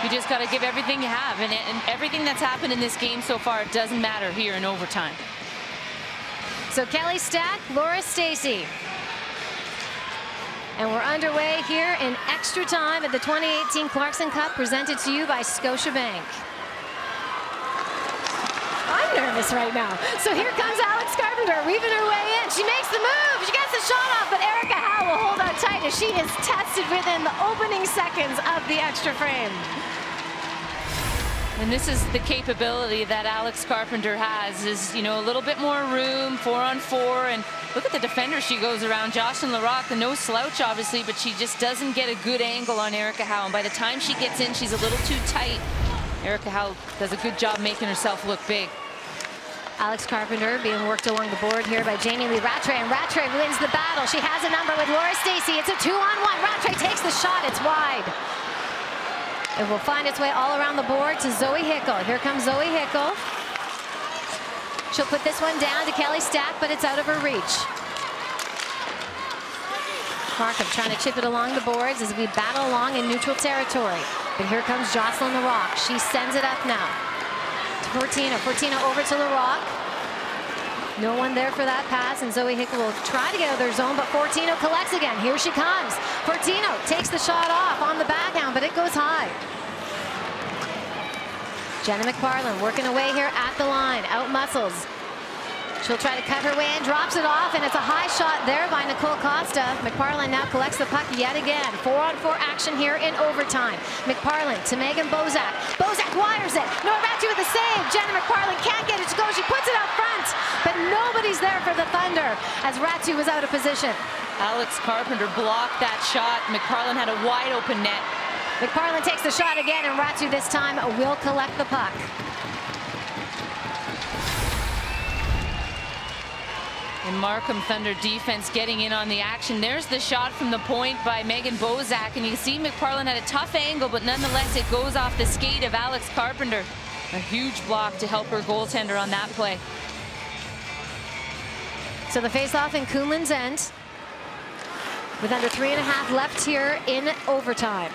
You just got to give everything you have. And everything that's happened in this game so far, it doesn't matter here in overtime. So Kelly Stack, Laura Stacey. And we're underway here in extra time at the 2018 Clarkson Cup, presented to you by Scotiabank. I'm nervous right now. So here comes Alex Carpenter, weaving her way in. She makes the move. She gets the shot off, but Erica Howe will hold out tight as she is tested within the opening seconds of the extra frame. And this is the capability that Alex Carpenter has, is, you know, a little bit more room, 4-on-4, and look at the defender she goes around. Jocelyn Larocque, no slouch, obviously, but she just doesn't get a good angle on Erica Howe. And by the time she gets in, she's a little too tight. Erica Howe does a good job making herself look big. Alex Carpenter being worked along the board here by Jamie Lee Rattray, and Rattray wins the battle. She has a number with Laura Stacey. It's a 2-on-1. Rattray takes the shot. It's wide. It will find its way all around the board to Zoe Hickle. Here comes Zoe Hickle. She'll put this one down to Kelly Stack, but it's out of her reach. Markham trying to chip it along the boards as we battle along in neutral territory. But here comes Jocelyn Larocque. She sends it up now to Fortino. Fortino over to Larocque. No one there for that pass, and Zoe Hickle will try to get out of their zone, but Fortino collects again. Here she comes. Fortino takes the shot off on the backhand, but it goes high. Jenna McParlin working away here at the line, out muscles. She'll try to cut her way in, drops it off, and it's a high shot there by Nicole Costa. McParlin now collects the puck yet again. 4-on-4 action here in overtime. McParlin to Megan Bozak. Bozak wires it. Norvatu with the save. Jenna McParlin can't get it to go. She puts it out front, but nobody's there for the Thunder as Ratu was out of position. Alex Carpenter blocked that shot. McParlin had a wide open net. McParlin takes the shot again, and Ratu this time will collect the puck. And Markham Thunder defense getting in on the action. There's the shot from the point by Megan Bozak, and you see McParlin had a tough angle, but nonetheless it goes off the skate of Alex Carpenter. A huge block to help her goaltender on that play. So the face-off in Kunlun's end, with under 3.5 left here in overtime.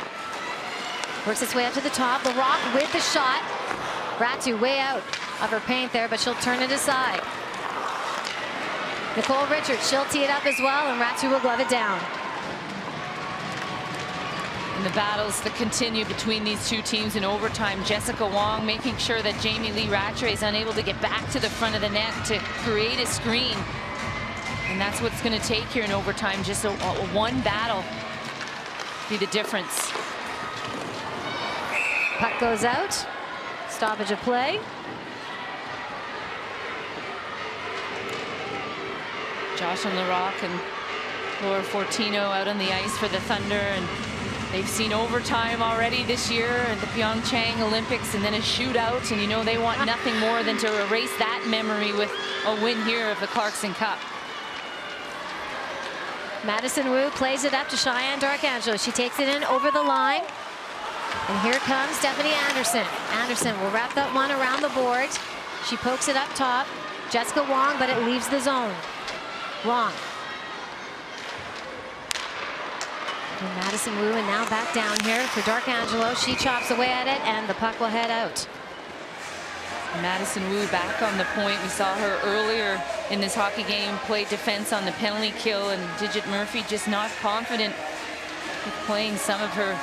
Works its way up to the top. Larocque with the shot. Ratu way out of her paint there, but she'll turn it aside. Nicole Richards, she'll tee it up as well, and Ratu will glove it down. And the battles that continue between these two teams in overtime. Jessica Wong making sure that Jamie Lee Rattray is unable to get back to the front of the net to create a screen. And that's what's going to take here in overtime. Just one battle be the difference. Puck goes out. Stoppage of play. Jocelyn Larocque and Laura Fortino out on the ice for the Thunder, and they've seen overtime already this year at the Pyeongchang Olympics, and then a shootout, and you know they want nothing more than to erase that memory with a win here of the Clarkson Cup. Madison Wu plays it up to Cheyenne Darkangelo. She takes it in over the line, and here comes Stephanie Anderson. Anderson will wrap that one around the board. She pokes it up top. Jessica Wong, but it leaves the zone. Wrong. And Madison Wu, and now back down here for Darkangelo. She chops away at it, and the puck will head out. Madison Wu back on the point. We saw her earlier in this hockey game play defense on the penalty kill, and Digit Murphy just not confident with playing some of her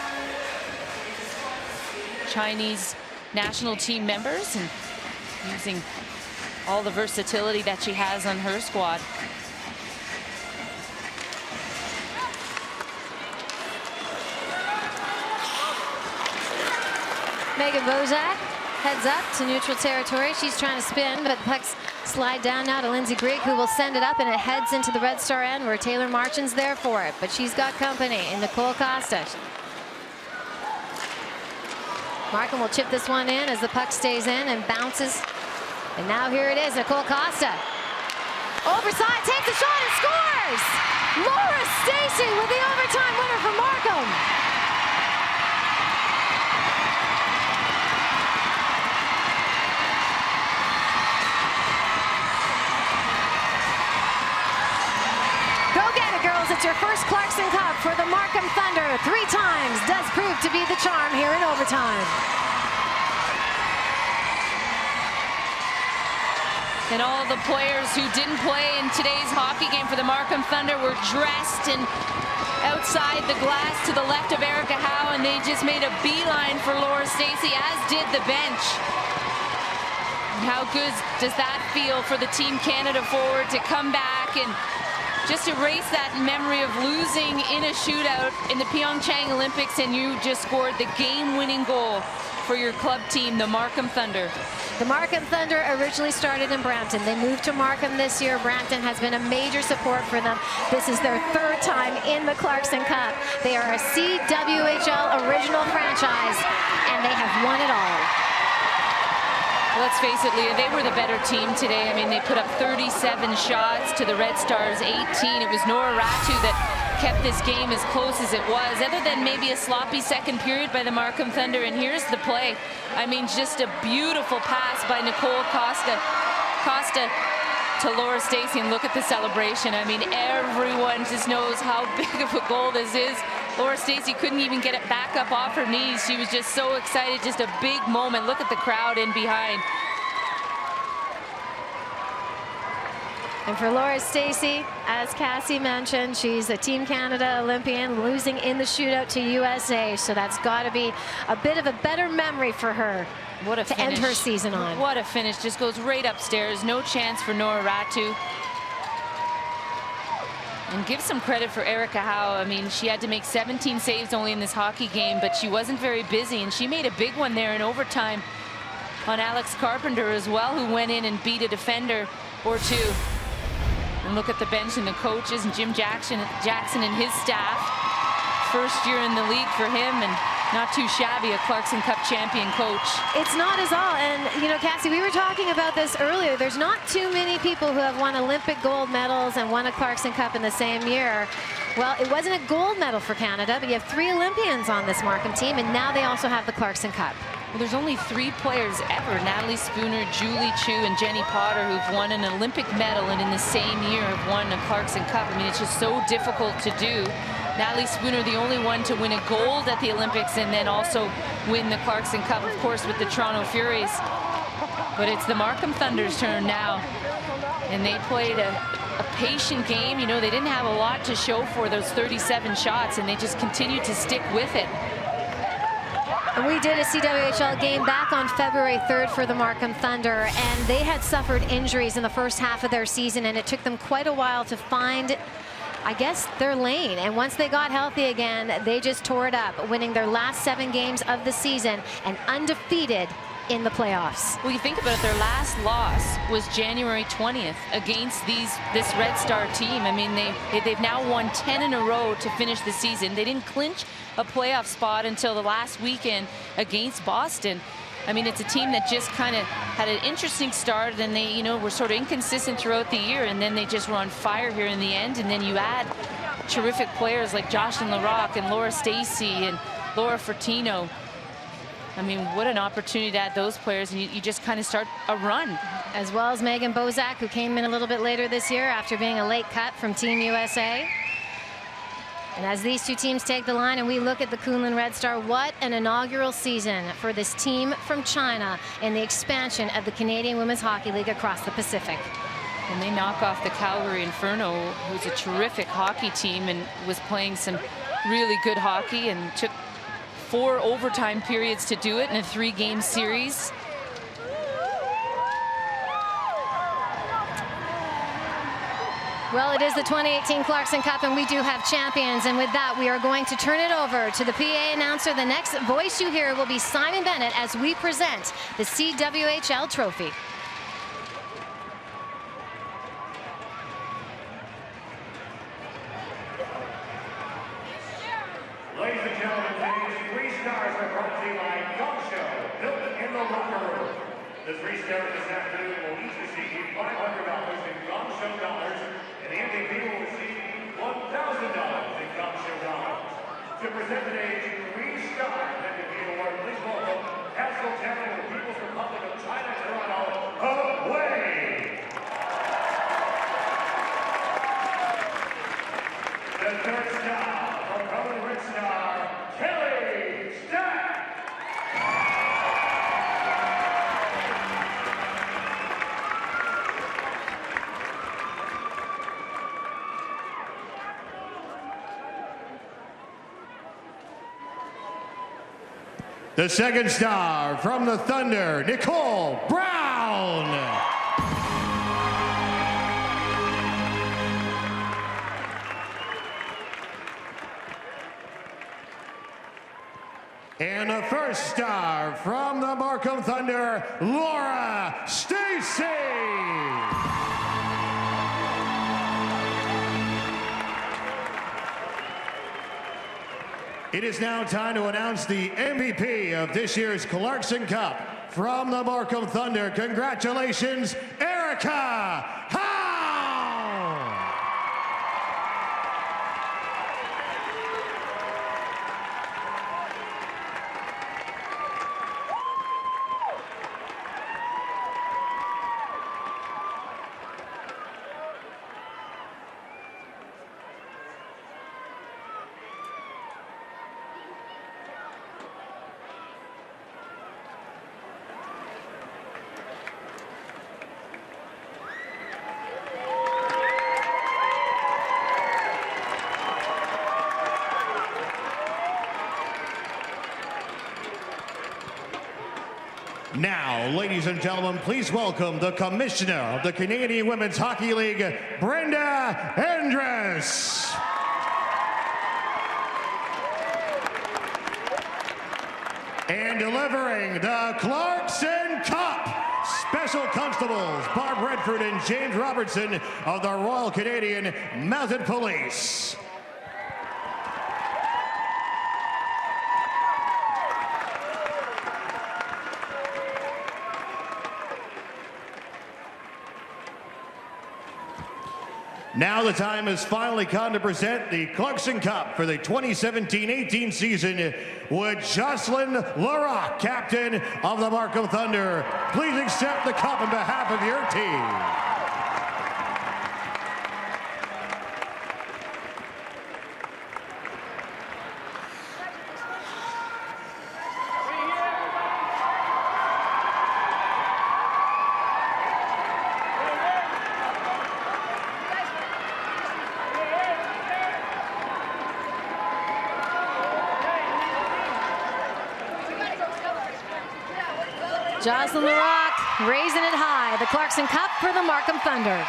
Chinese national team members and using all the versatility that she has on her squad. Megan Bozak heads up to neutral territory. She's trying to spin, but the pucks slide down now to Lindsay Grigg, who will send it up, and it heads into the Red Star end where Taylor Marchin's there for it. But she's got company in Nicole Costa. Markham will chip this one in as the puck stays in and bounces. And now here it is, Nicole Costa. Overside, takes a shot and scores! Laura Stacey with the overtime winner for Markham. Go get it, girls. It's your first Clarkson Cup for the Markham Thunder. 3 times does prove to be the charm here in overtime. And all the players who didn't play in today's hockey game for the Markham Thunder were dressed and outside the glass to the left of Erica Howe, and they just made a beeline for Laura Stacey, as did the bench. And how good does that feel for the Team Canada forward to come back and just erase that memory of losing in a shootout in the Pyeongchang Olympics, and you just scored the game-winning goal for your club team, the Markham Thunder. The Markham Thunder originally started in Brampton. They moved to Markham this year. Brampton has been a major support for them. This is their third time in the Clarkson Cup. They are a CWHL original franchise, and they have won it all. Let's face it, Leah, they were the better team today. I mean, they put up 37 shots to the Red Stars 18. It was Nora Ratu that kept this game as close as it was, other than maybe a sloppy second period by the Markham Thunder. And here's the play. I mean, just a beautiful pass by Nicole Costa to Laura Stacey, and look at the celebration. I mean, everyone just knows how big of a goal this is. Laura Stacey couldn't even get it back up off her knees. She was just so excited, just a big moment. Look at the crowd in behind. And for Laura Stacey, as Cassie mentioned, she's a Team Canada Olympian, losing in the shootout to USA. So that's got to be a bit of a better memory for her. What a to finish. end her season on. What a finish. Just goes right upstairs. No chance for Nora Ratu. And give some credit for Erica Howe. I mean, she had to make 17 saves only in this hockey game, but she wasn't very busy, and she made a big one there in overtime on Alex Carpenter as well, who went in and beat a defender or two. And look at the bench and the coaches, and Jim Jackson and his staff. First year in the league for him, and not too shabby, a Clarkson Cup champion coach. It's not at all. And, you know, Cassie, we were talking about this earlier. There's not too many people who have won Olympic gold medals and won a Clarkson Cup in the same year. Well, it wasn't a gold medal for Canada, but you have 3 Olympians on this Markham team, and now they also have the Clarkson Cup. Well, there's only 3 players ever, Natalie Spooner, Julie Chu, and Jenny Potter, who've won an Olympic medal and in the same year have won a Clarkson Cup. I mean, it's just so difficult to do. Natalie Spooner, the only one to win a gold at the Olympics and then also win the Clarkson Cup, of course, with the Toronto Furies. But it's the Markham Thunder's turn now. And they played a patient game. You know, they didn't have a lot to show for those 37 shots, and they just continued to stick with it. And we did a CWHL game back on February 3rd for the Markham Thunder, and they had suffered injuries in the first half of their season, and it took them quite a while to find, I guess, their lane. And once they got healthy again, they just tore it up, winning their last 7 games of the season and undefeated in the playoffs. Well, you think about it, their last loss was January 20th against this Red Star team. I mean, they've now won 10 in a row to finish the season. They didn't clinch a playoff spot until the last weekend against Boston. I mean, it's a team that just kind of had an interesting start, and they, you know, were sort of inconsistent throughout the year, and then they just were on fire here in the end. And then you add terrific players like Jocelyn Larocque and Laura Stacey and Laura Fortino. I mean, what an opportunity to add those players, and you just kind of start a run. As well as Megan Bozak, who came in a little bit later this year after being a late cut from Team USA. And as these two teams take the line and we look at the Kunlun Red Star, what an inaugural season for this team from China in the expansion of the Canadian Women's Hockey League across the Pacific. And they knock off the Calgary Inferno, who's a terrific hockey team and was playing some really good hockey, and took 4 overtime periods to do it in a 3-game series. Well, it is the 2018 Clarkson Cup, and we do have champions. And with that, we are going to turn it over to the PA announcer. The next voice you hear will be Simon Bennett as we present the CWHL trophy. Ladies and gentlemen, today's 3 stars are brought to you by Dog Show, built in the locker room. The 3 stars this afternoon will each receive $500 in Dog Show dollars, and the MVP will receive $1,000 in Dog Show dollars. To present today's 3-star MVP award, please welcome Castle Town of the People's Republic of China, Toronto, away! The 3rd star from Kunlun Red Star, Kelly Stack. The second star from the Thunder, Nicole Brown. And the first star from the Markham Thunder, Laura Stacy. It is now time to announce the MVP of this year's Clarkson Cup from the Markham Thunder. Congratulations, Erica Howe! Now, ladies and gentlemen, please welcome the Commissioner of the Canadian Women's Hockey League, Brenda Andress. And delivering the Clarkson Cup, Special Constables Barb Redford and James Robertson of the Royal Canadian Mounted Police. Now the time has finally come to present the Clarkson Cup for the 2017-18 season with Jocelyn Larocque, captain of the Markham Thunder. Please accept the cup on behalf of your team. Jocelyn Larocque raising it high. The Clarkson Cup for the Markham Thunder.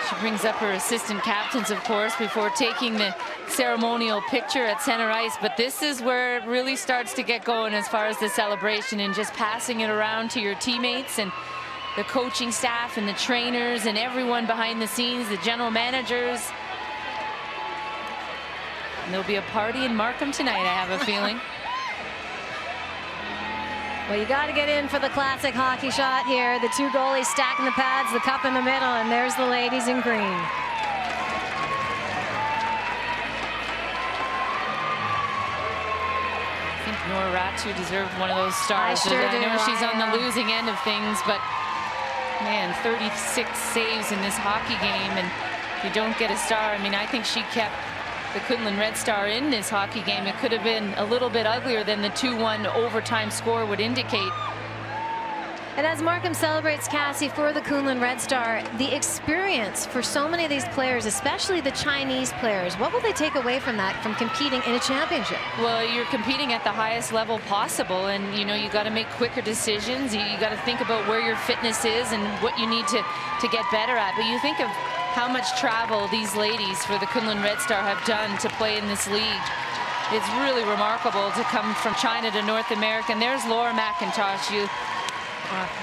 She brings up her assistant captains, of course, before taking the ceremonial picture at center ice. But this is where it really starts to get going as far as the celebration and just passing it around to your teammates and the coaching staff and the trainers and everyone behind the scenes, the general managers. And there'll be a party in Markham tonight, I have a feeling. Well, you got to get in for the classic hockey shot here. The two goalies stacking the pads, the cup in the middle, and there's the ladies in green. I think Nora Ratu deserved one of those stars. I know she's on the losing end of things, but man, 36 saves in this hockey game, and if you don't get a star, I mean, I think she kept the Kunlun Red Star in this hockey game. It could have been a little bit uglier than the 2-1 overtime score would indicate. And as Markham celebrates Cassie for the Kunlun Red Star, the experience for so many of these players, especially the Chinese players, what will they take away from that, from competing in a championship? Well, you're competing at the highest level possible, and you know, you got to make quicker decisions. You got to think about where your fitness is and what you need to get better at. But you think of how much travel these ladies for the Kunlun Red Star have done to play in this league. It's really remarkable to come from China to North America. And there's Laura McIntosh. You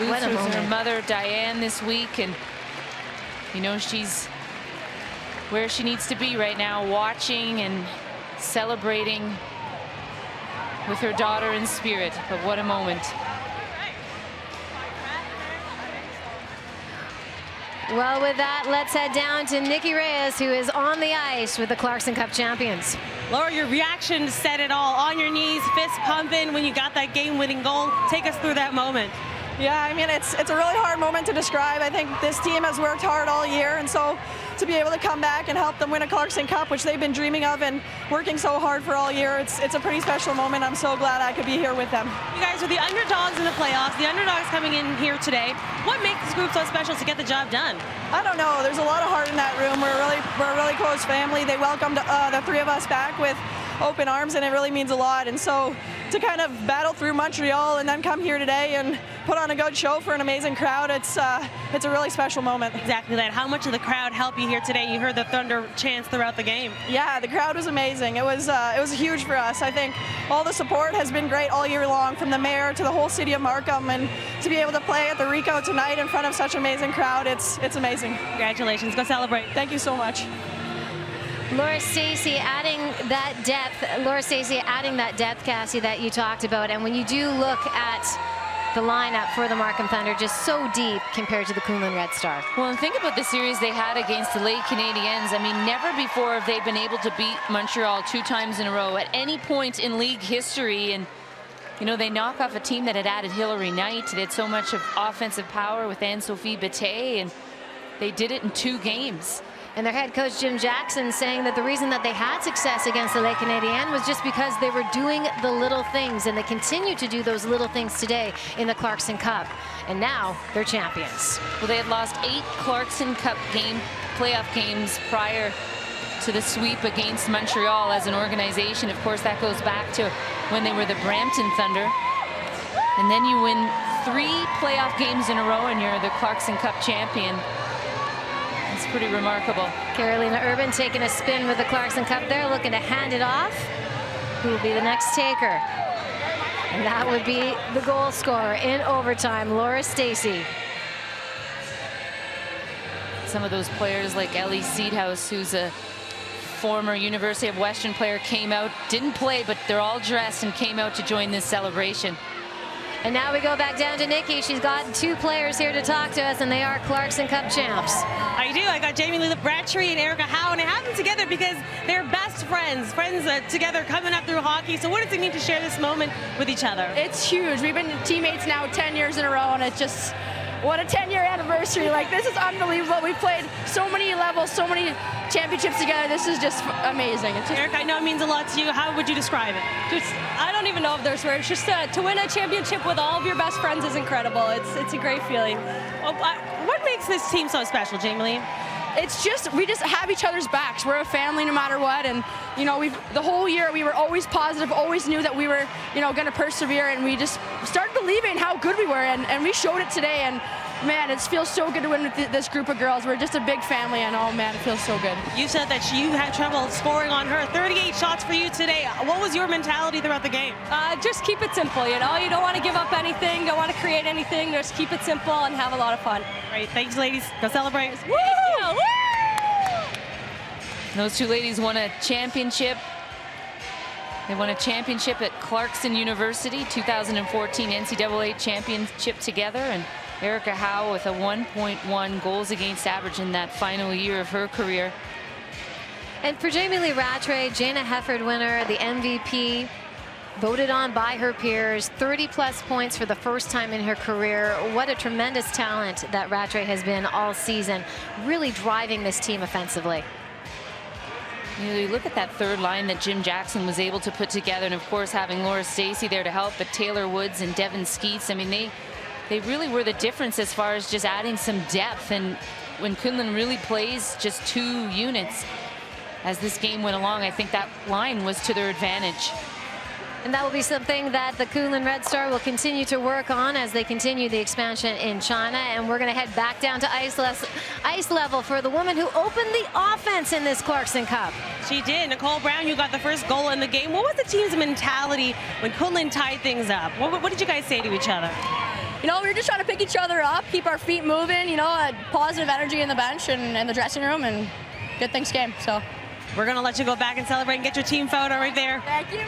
loses her mother, Diane, this week, and you know, she's where she needs to be right now, watching and celebrating with her daughter in spirit. But what a moment. Well, with that, let's head down to Nikki Reyes, who is on the ice with the Clarkson Cup champions. Laura, your reaction said it all. On your knees, fist pumping when you got that game-winning goal. Take us through that moment. Yeah, I mean, it's a really hard moment to describe. I think this team has worked hard all year, and so to be able to come back and help them win a Clarkson Cup, which they've been dreaming of and working so hard for all year, it's a pretty special moment. I'm so glad I could be here with them. You guys are the underdogs in the playoffs, the underdogs coming in here today. What makes this group so special to get the job done? I don't know. There's a lot of heart in that room. We're a really close family. They welcomed the three of us back with open arms, and it really means a lot. And so to kind of battle through Montreal and then come here today and put on a good show for an amazing crowd, it's a really special moment. Exactly that. How much did the crowd help you here today? You heard the Thunder chants throughout the game. Yeah, the crowd was amazing. It was huge for us. I think all the support has been great all year long, from the mayor to the whole city of Markham, and to be able to play at the Rico tonight in front of such an amazing crowd, it's amazing. Congratulations. Go celebrate. Thank you so much. Laura Stacey adding that depth, Cassie, that you talked about. And when you do look at the lineup for the Markham Thunder, just so deep compared to the Kunlun Red Star. Well, and think about the series they had against the Lake Canadiens. I mean, never before have they been able to beat Montreal 2 times in a row at any point in league history. And, you know, they knock off a team that had added Hilary Knight. They had so much of offensive power with Anne-Sophie Bethea, and they did it in 2 games. And their head coach, Jim Jackson, saying that the reason that they had success against the Lake Canadiens was just because they were doing the little things, and they continue to do those little things today in the Clarkson Cup. And now they're champions. Well, they had lost 8 Clarkson Cup playoff games prior to the sweep against Montreal as an organization. Of course, that goes back to when they were the Brampton Thunder. And then you win 3 playoff games in a row and you're the Clarkson Cup champion. It's pretty remarkable. Carolina Urban taking a spin with the Clarkson Cup there, looking to hand it off. Who will be the next taker? And that would be the goal scorer in overtime, Laura Stacey. Some of those players like Ellie Seedhouse, who's a former University of Western player, came out, didn't play, but they're all dressed and came out to join this celebration. And now we go back down to Nikki. She's got 2 players here to talk to us, and they are Clarkson Cup champs. I do. I got Jamie Lee Bratchery and Erica Howe, and I have them together because they're best friends together coming up through hockey. So what does it mean to share this moment with each other? It's huge. We've been teammates now 10 years in a row, and it's just, what a 10-year anniversary. Like, this is unbelievable. We've played so many levels, so many championships together. This is just amazing. It's just... Erica, I know it means a lot to you. How would you describe it? Just, I don't even know if there's words. Just to win a championship with all of your best friends is incredible. It's a great feeling. Well, what makes this team so special, Jamie Lee? It's just, we just have each other's backs. We're a family no matter what, and you know, the whole year we were always positive, always knew that we were, you know, going to persevere, and we just started believing how good we were, and we showed it today. And man, it feels so good to win with this group of girls. We're just a big family, and oh man, it feels so good. You said that you had trouble scoring on her. 38 shots for you today. What was your mentality throughout the game? Just keep it simple, you know? You don't want to give up anything, don't want to create anything. Just keep it simple and have a lot of fun. Great, thanks ladies. Go celebrate. Woo! Woo! Those 2 ladies won a championship. They won a championship at Clarkson University, 2014 NCAA championship together, and Erica Howe with a 1.1 goals against average in that final year of her career. And for Jamie Lee Rattray, Jana Hefford winner, the MVP, voted on by her peers, 30-plus points for the first time in her career. What a tremendous talent that Rattray has been all season, really driving this team offensively. You know, you look at that third line that Jim Jackson was able to put together, and of course having Laura Stacey there to help, but Taylor Woods and Devin Skeets, I mean, they really were the difference as far as just adding some depth. And when Kunlun really plays just 2 units as this game went along, I think that line was to their advantage. And that will be something that the Kunlun Red Star will continue to work on as they continue the expansion in China. And we're going to head back down to ice level for the woman who opened the offense in this Clarkson Cup. She did. Nicole Brown, you got the first goal in the game. What was the team's mentality when Kunlun tied things up? What did you guys say to each other? You know, we were just trying to pick each other up, keep our feet moving, you know, positive energy in the bench and in the dressing room, and good things came. So we're going to let you go back and celebrate and get your team photo right there. Thank you.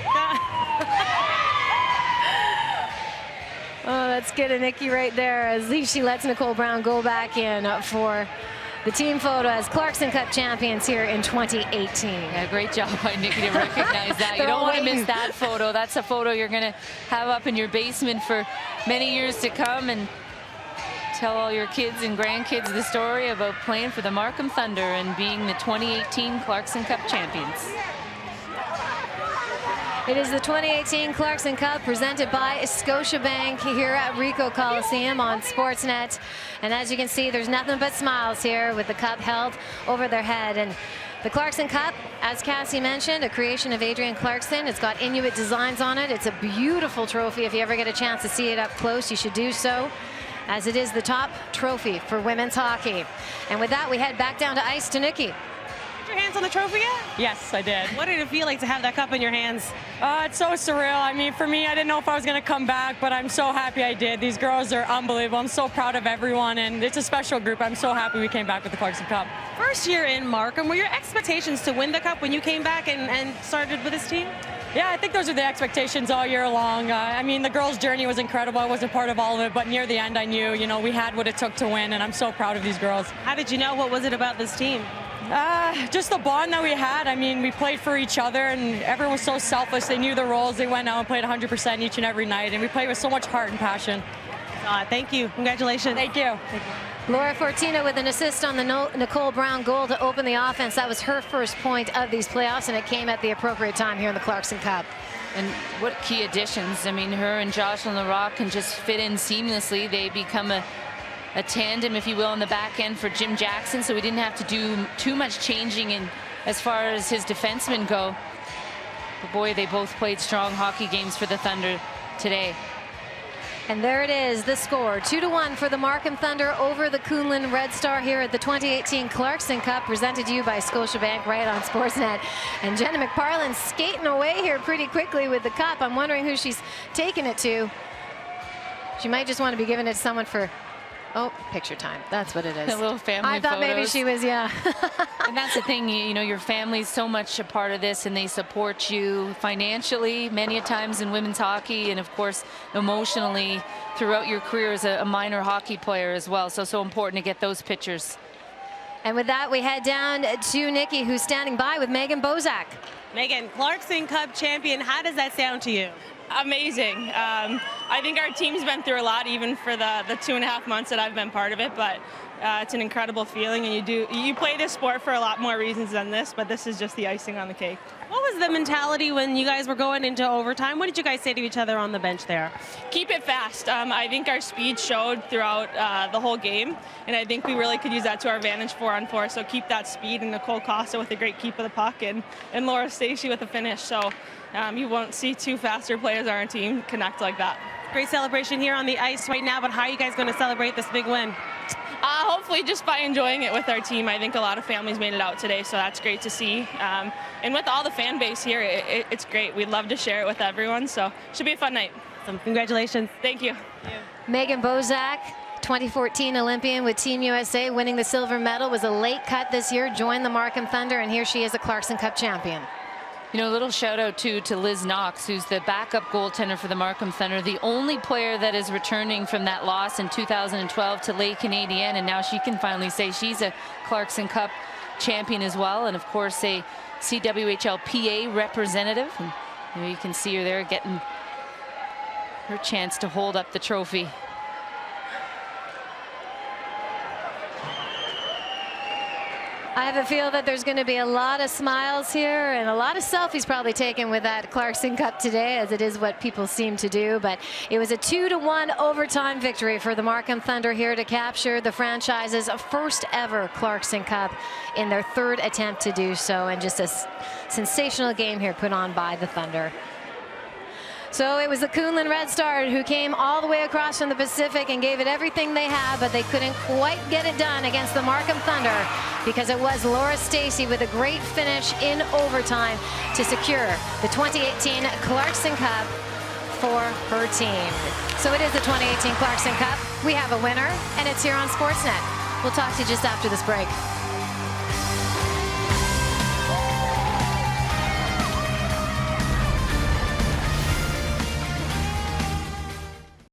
Oh, that's good of Nikki right there, as she lets Nicole Brown go back in for the team photo as Clarkson Cup champions here in 2018. Yeah, great job by Nikki to recognize that. You don't want to miss that photo. That's a photo you're going to have up in your basement for many years to come, and tell all your kids and grandkids the story about playing for the Markham Thunder and being the 2018 Clarkson Cup champions. It is the 2018 Clarkson Cup presented by Scotiabank here at Ricoh Coliseum on Sportsnet. And as you can see, there's nothing but smiles here with the cup held over their head. And the Clarkson Cup, as Cassie mentioned, a creation of Adrian Clarkson. It's got Inuit designs on it. It's a beautiful trophy. If you ever get a chance to see it up close, you should do so, as it is the top trophy for women's hockey. And with that, we head back down to ice to Nikki. Your hands on the trophy yet? Yes, I did. What did it feel like to have that cup in your hands? It's so surreal. I mean, for me, I didn't know if I was going to come back, but I'm so happy I did. These girls are unbelievable. I'm so proud of everyone, and it's a special group. I'm so happy we came back with the Clarkson Cup. First year in Markham, were your expectations to win the cup when you came back and started with this team? Yeah, I think those are the expectations all year long. I mean, the girls' journey was incredible. I wasn't part of all of it, but near the end, I knew, we had what it took to win, and I'm so proud of these girls. How did you know? What was it about this team? Just the bond that we had. I mean, we played for each other, and everyone was so selfless. They knew their roles. They went out and played 100% each and every night, and we played with so much heart and passion. Thank you. Congratulations. Thank you. Laura Fortina with an assist on the Nicole Brown goal to open the offense. That was her first point of these playoffs, and it came at the appropriate time here in the Clarkson Cup. And what key additions. I mean, her and Jocelyn Larocque can just fit in seamlessly. They become a tandem, if you will, on the back end for Jim Jackson, so we didn't have to do too much changing in as far as his defensemen go. But boy, they both played strong hockey games for the Thunder today. And there it is, the score, 2-1 for the Markham Thunder over the Kunlun Red Star here at the 2018 Clarkson Cup, presented to you by Scotiabank right on Sportsnet. And Jenna McParland skating away here pretty quickly with the cup. I'm wondering who she's taking it to. She might just want to be giving it to someone for, oh, picture time. That's what it is. A little family I thought photos. maybe she was, yeah. And that's the thing, your family's so much a part of this, and they support you financially many a times in women's hockey, and of course emotionally throughout your career as a minor hockey player as well. So important to get those pictures. And with that, we head down to Nikki, who's standing by with Megan Bozak. Megan, Clarkson Cup champion, how does that sound to you? Amazing. I think our team's been through a lot, even for the 2.5 months that I've been part of it, but it's an incredible feeling, and you play this sport for a lot more reasons than this, but this is just the icing on the cake. What was the mentality when you guys were going into overtime? What did you guys say to each other on the bench there? Keep it fast. I think our speed showed throughout the whole game, and I think we really could use that to our advantage 4-on-4, so keep that speed, and Nicole Costa with a great keep of the puck, and Laura Stacey with a finish, so you won't see two faster players on our team connect like that. Great celebration here on the ice right now, but how are you guys going to celebrate this big win? Hopefully just by enjoying it with our team. I think a lot of families made it out today, so that's great to see. And with all the fan base here, it's great. We'd love to share it with everyone, so it should be a fun night. Awesome. Congratulations. Thank you. Megan Bozak, 2014 Olympian with Team USA, winning the silver medal, was a late cut this year, joined the Markham Thunder, and here she is a Clarkson Cup champion. A little shout out too to Liz Knox, who's the backup goaltender for the Markham Thunder, the only player that is returning from that loss in 2012 to Les Canadiens, and now she can finally say she's a Clarkson Cup champion as well, and of course a CWHL PA representative. And you can see her there getting her chance to hold up the trophy. I have a feel that there's going to be a lot of smiles here and a lot of selfies probably taken with that Clarkson Cup today, as it is what people seem to do. But it was a 2-1 overtime victory for the Markham Thunder here to capture the franchise's first ever Clarkson Cup in their third attempt to do so, and just a sensational game here put on by the Thunder. So it was the Kunlun Red Star who came all the way across from the Pacific and gave it everything they had, but they couldn't quite get it done against the Markham Thunder, because it was Laura Stacey with a great finish in overtime to secure the 2018 Clarkson Cup for her team. So it is the 2018 Clarkson Cup. We have a winner, and it's here on Sportsnet. We'll talk to you just after this break.